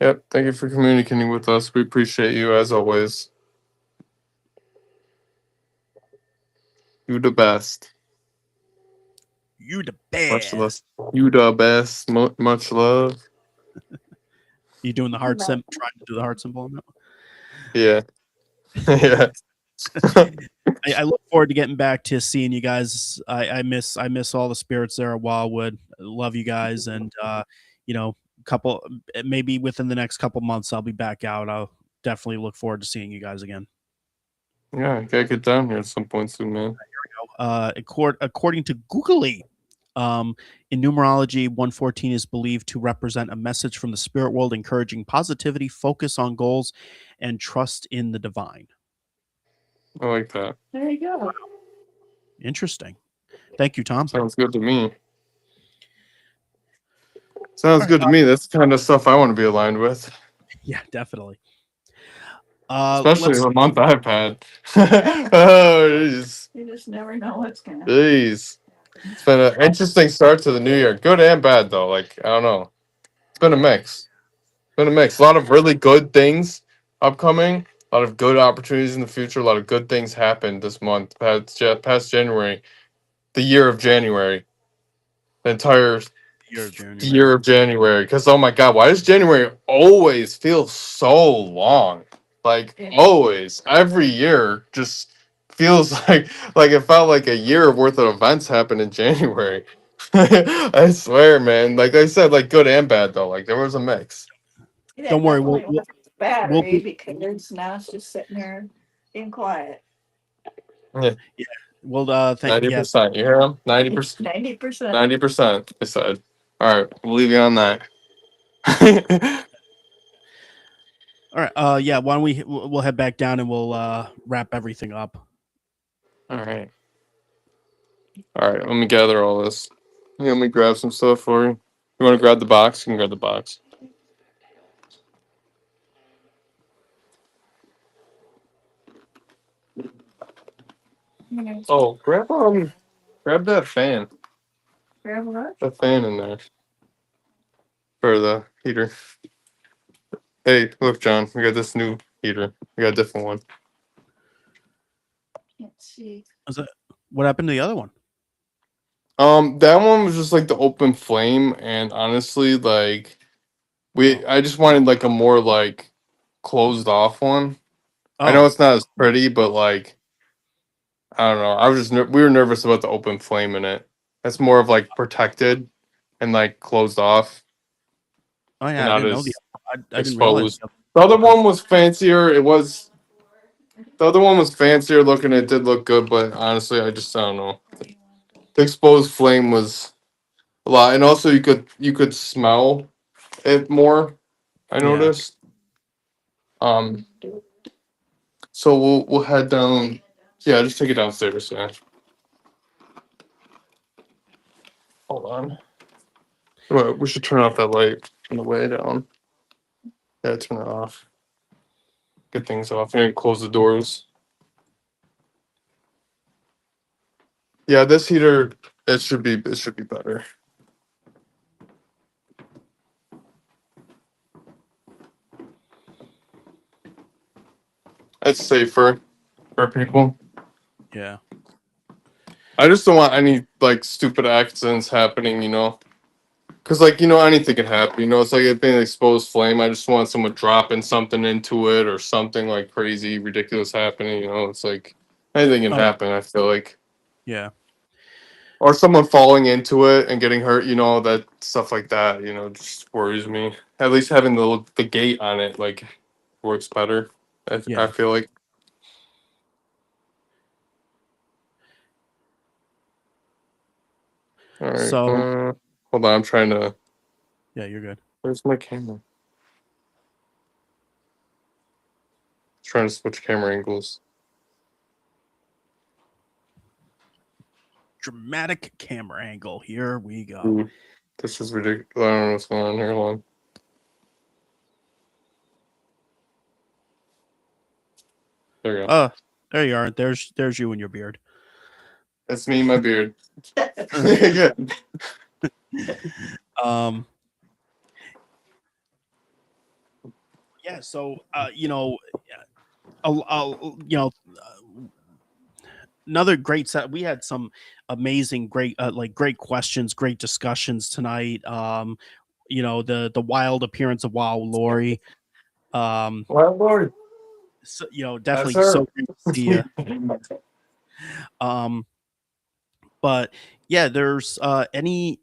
B: Yep, thank you for communicating with us. We appreciate you as always. You the best.
A: You the
B: Much
A: best.
B: love. You the best. Much love.
A: You doing the heart symbol? Trying to do the heart symbol on that one?
B: Yeah. Yeah.
A: I look forward to getting back to seeing you guys. I miss all the spirits there at Wildwood. I love you guys, and maybe within the next couple months I'll be back out. I'll definitely look forward to seeing you guys again.
B: Yeah, I gotta get down here at some point soon, man.
A: According to Googly, in numerology, 114 is believed to represent a message from the spirit world encouraging positivity, focus on goals, and trust in the divine.
B: I like that.
C: There you go.
A: Interesting. Thank you, Tom.
B: Sounds good to me. Sounds good to me. That's the kind of stuff I want to be aligned with.
A: Yeah, definitely.
B: Especially
A: let's-
B: the month I've had. Oh, jeez.
C: You just never know what's gonna.
B: Jeez. It's been an interesting start to the new year. Good and bad, though. Like, I don't know. It's been a mix. Gonna mix a lot of really good things upcoming. A lot of good opportunities in the future. A lot of good things happened this month. Past January, the year of January, the entire
A: Year of January.
B: year of January. Because oh my God, why does January always feel so long? Like always, every year just feels like it felt like a year worth of events happened in January. I swear, man. Like I said, like good and bad though. Like there was a mix.
C: Yeah,
A: Don't worry,
C: definitely
A: we'll
C: was battery
A: we'll be,
C: because now it's just sitting there being quiet.
B: Yeah,
A: we'll thank
B: 90%. You hear him? 90%.
C: 90%.
B: 90%. I said. All right, we'll leave you on that.
A: All right. Yeah. Why don't we'll head back down and we'll wrap everything up.
B: All right. All right. Let me gather all this. Let me grab some stuff for you. You want to grab the box? You can grab the box. Oh, grab that fan.
C: Grab what?
B: That fan in there for the heater. Hey, look, John. We got this new heater. We got a different one.
C: Can't see.
A: What happened to the other one?
B: That one was just like the open flame, and honestly, like I just wanted like a more like closed off one. I know
A: Oh,
B: it's not as pretty, but like I don't know. I was just we were nervous about the open flame in it. That's more of like protected and like closed off
A: oh
B: and
A: yeah. I
B: not
A: didn't know
B: as
A: I didn't realize.
B: exposed. The other one was fancier. The other one was fancier looking. It did look good, but honestly, I don't know. The exposed flame was a lot, and also you could smell it more. I
A: Yeah.
B: noticed. Um, so we'll head down. Yeah, just take it downstairs. Yeah. Hold on. Well, we should turn off that light on the way down. Yeah, turn it off. Get things off and close the doors. Yeah, this heater it should be better. It's safer for people.
A: Yeah.
B: I just don't want any like stupid accidents happening, because like anything could happen. It's like it being an exposed flame. I just want someone dropping something into it or something like crazy, ridiculous happening. It's like anything can
A: Oh
B: happen. I feel like,
A: yeah.
B: or someone falling into it and getting hurt. That stuff like that. Just worries me. At least having the gate on it like works better. I
A: Yeah.
B: feel like. All right.
A: So
B: Hold on. I'm trying to.
A: yeah, you're good.
B: Where's my camera? Trying to switch camera angles.
A: Dramatic camera angle. Here we go.
B: Ooh, this is ridiculous. I don't know what's going on here. Hold on. There you go.
A: There you are. There's you and your beard.
B: That's me and my beard.
A: Um. Yeah. So another great set. We had some amazing, great, great questions, great discussions tonight. The wild appearance of Wow Lori.
B: Well, Lord.
A: So,
B: That's
A: definitely
B: her.
A: so great to see you. But yeah, there's any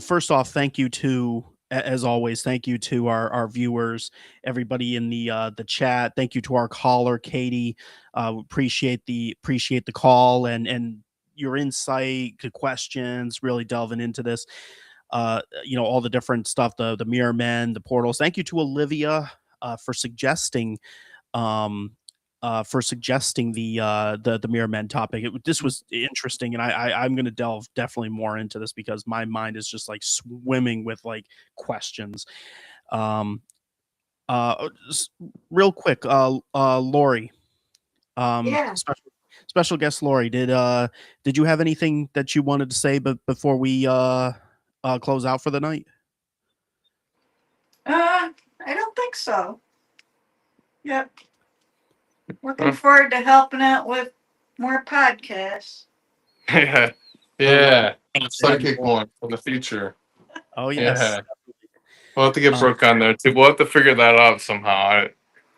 A: first off, thank you to as always, thank you to our viewers, everybody in the chat. Thank you to our caller, Katie. Appreciate the call and your insight, good questions, really delving into this. All the different stuff, the mirror men, the portals. Thank you to Olivia for suggesting the mirror men topic. This was interesting, and I'm going to delve definitely more into this because my mind is just like swimming with like questions. Real quick, Lori,
C: Yeah.
A: special guest Lori, did you have anything that you wanted to say before we close out for the night?
C: I don't book, so yep. Looking forward to helping out with more podcasts.
B: Yeah. Yeah. Psychic one for the future.
A: Oh yes.
B: Yeah. We'll have to get Brooke on there too. We'll have to figure that out somehow.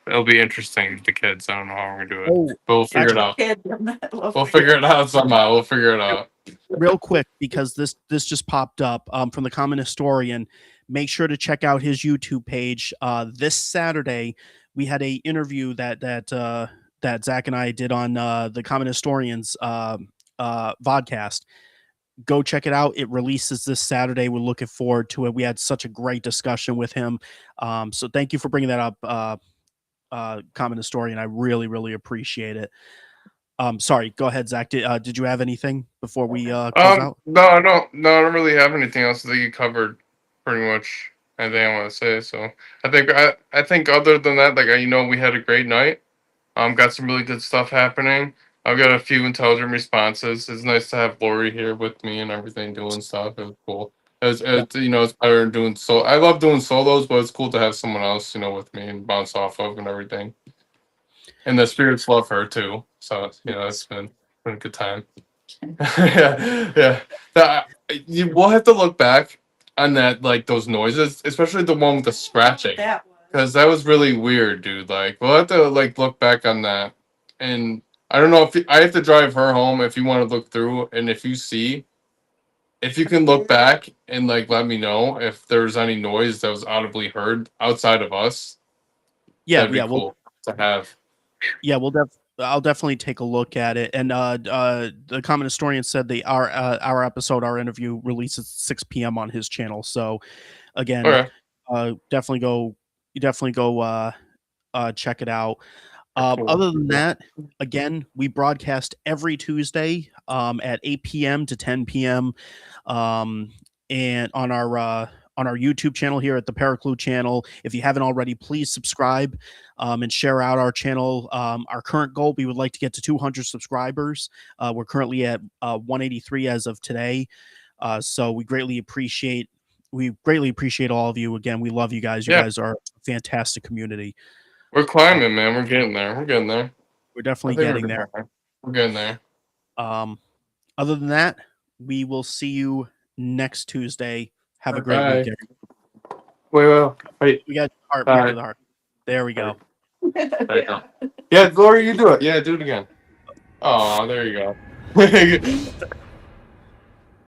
B: It'll be interesting to kids. I don't know how we're gonna do it.
A: Oh,
B: But we'll figure it out.
C: Kid,
B: We'll figure it out somehow. We'll figure it out.
A: real quick, because this just popped up from the Common Historian. Make sure to check out his YouTube page. This Saturday, we had a interview that Zach and I did on the Common Historians vodcast. Go check it out. It releases this Saturday. We're looking forward to it. We had such a great discussion with him. So thank you for bringing that up, Common Historian. I really, really appreciate it. Sorry, go ahead, Zach. Did you have anything before we close out?
B: No, I don't really have anything else. I think you covered pretty much anything I want to say. So I think other than that, like, we had a great night. Got some really good stuff happening. I've got a few intelligent responses. It's nice to have Lori here with me and everything, doing stuff. It was cool. It's better than doing I love doing solos, but it's cool to have someone else, with me and bounce off of and everything. And the spirits love her too, so it's been a good time. yeah. We'll have to look back on that, like those noises, especially the one with the scratching,
C: That was.
B: because that was really weird, dude. Like, we'll have to look back on that, and I don't know if I have to drive her home if you want to look through, and if you can look back and let me know if there's any noise that was audibly heard outside of us.
A: Yeah,
B: that'd be cool to have.
A: Yeah, I'll definitely take a look at it. And the Common Historian said our episode, our interview, releases at 6 p.m. on his channel. So again, definitely go check it out.
B: Cool.
A: Other than that, again, we broadcast every Tuesday at 8 p.m. to 10 p.m. And on our YouTube channel here at the Paraclue channel. If you haven't already, please subscribe and share out our channel. Our current goal, we would like to get to 200 subscribers. We're currently at 183 as of today. So we greatly appreciate all of you. Again, we love you guys. You guys are a fantastic community.
B: We're climbing, man. We're getting there.
A: We're definitely getting there.
B: We're getting there.
A: Other than that, we will see you next Tuesday. Have a great weekend.
B: Wait.
A: We got heart. We got the heart. There we go.
B: Yeah, Glory, you do it. Yeah, do it again. Oh, there you go.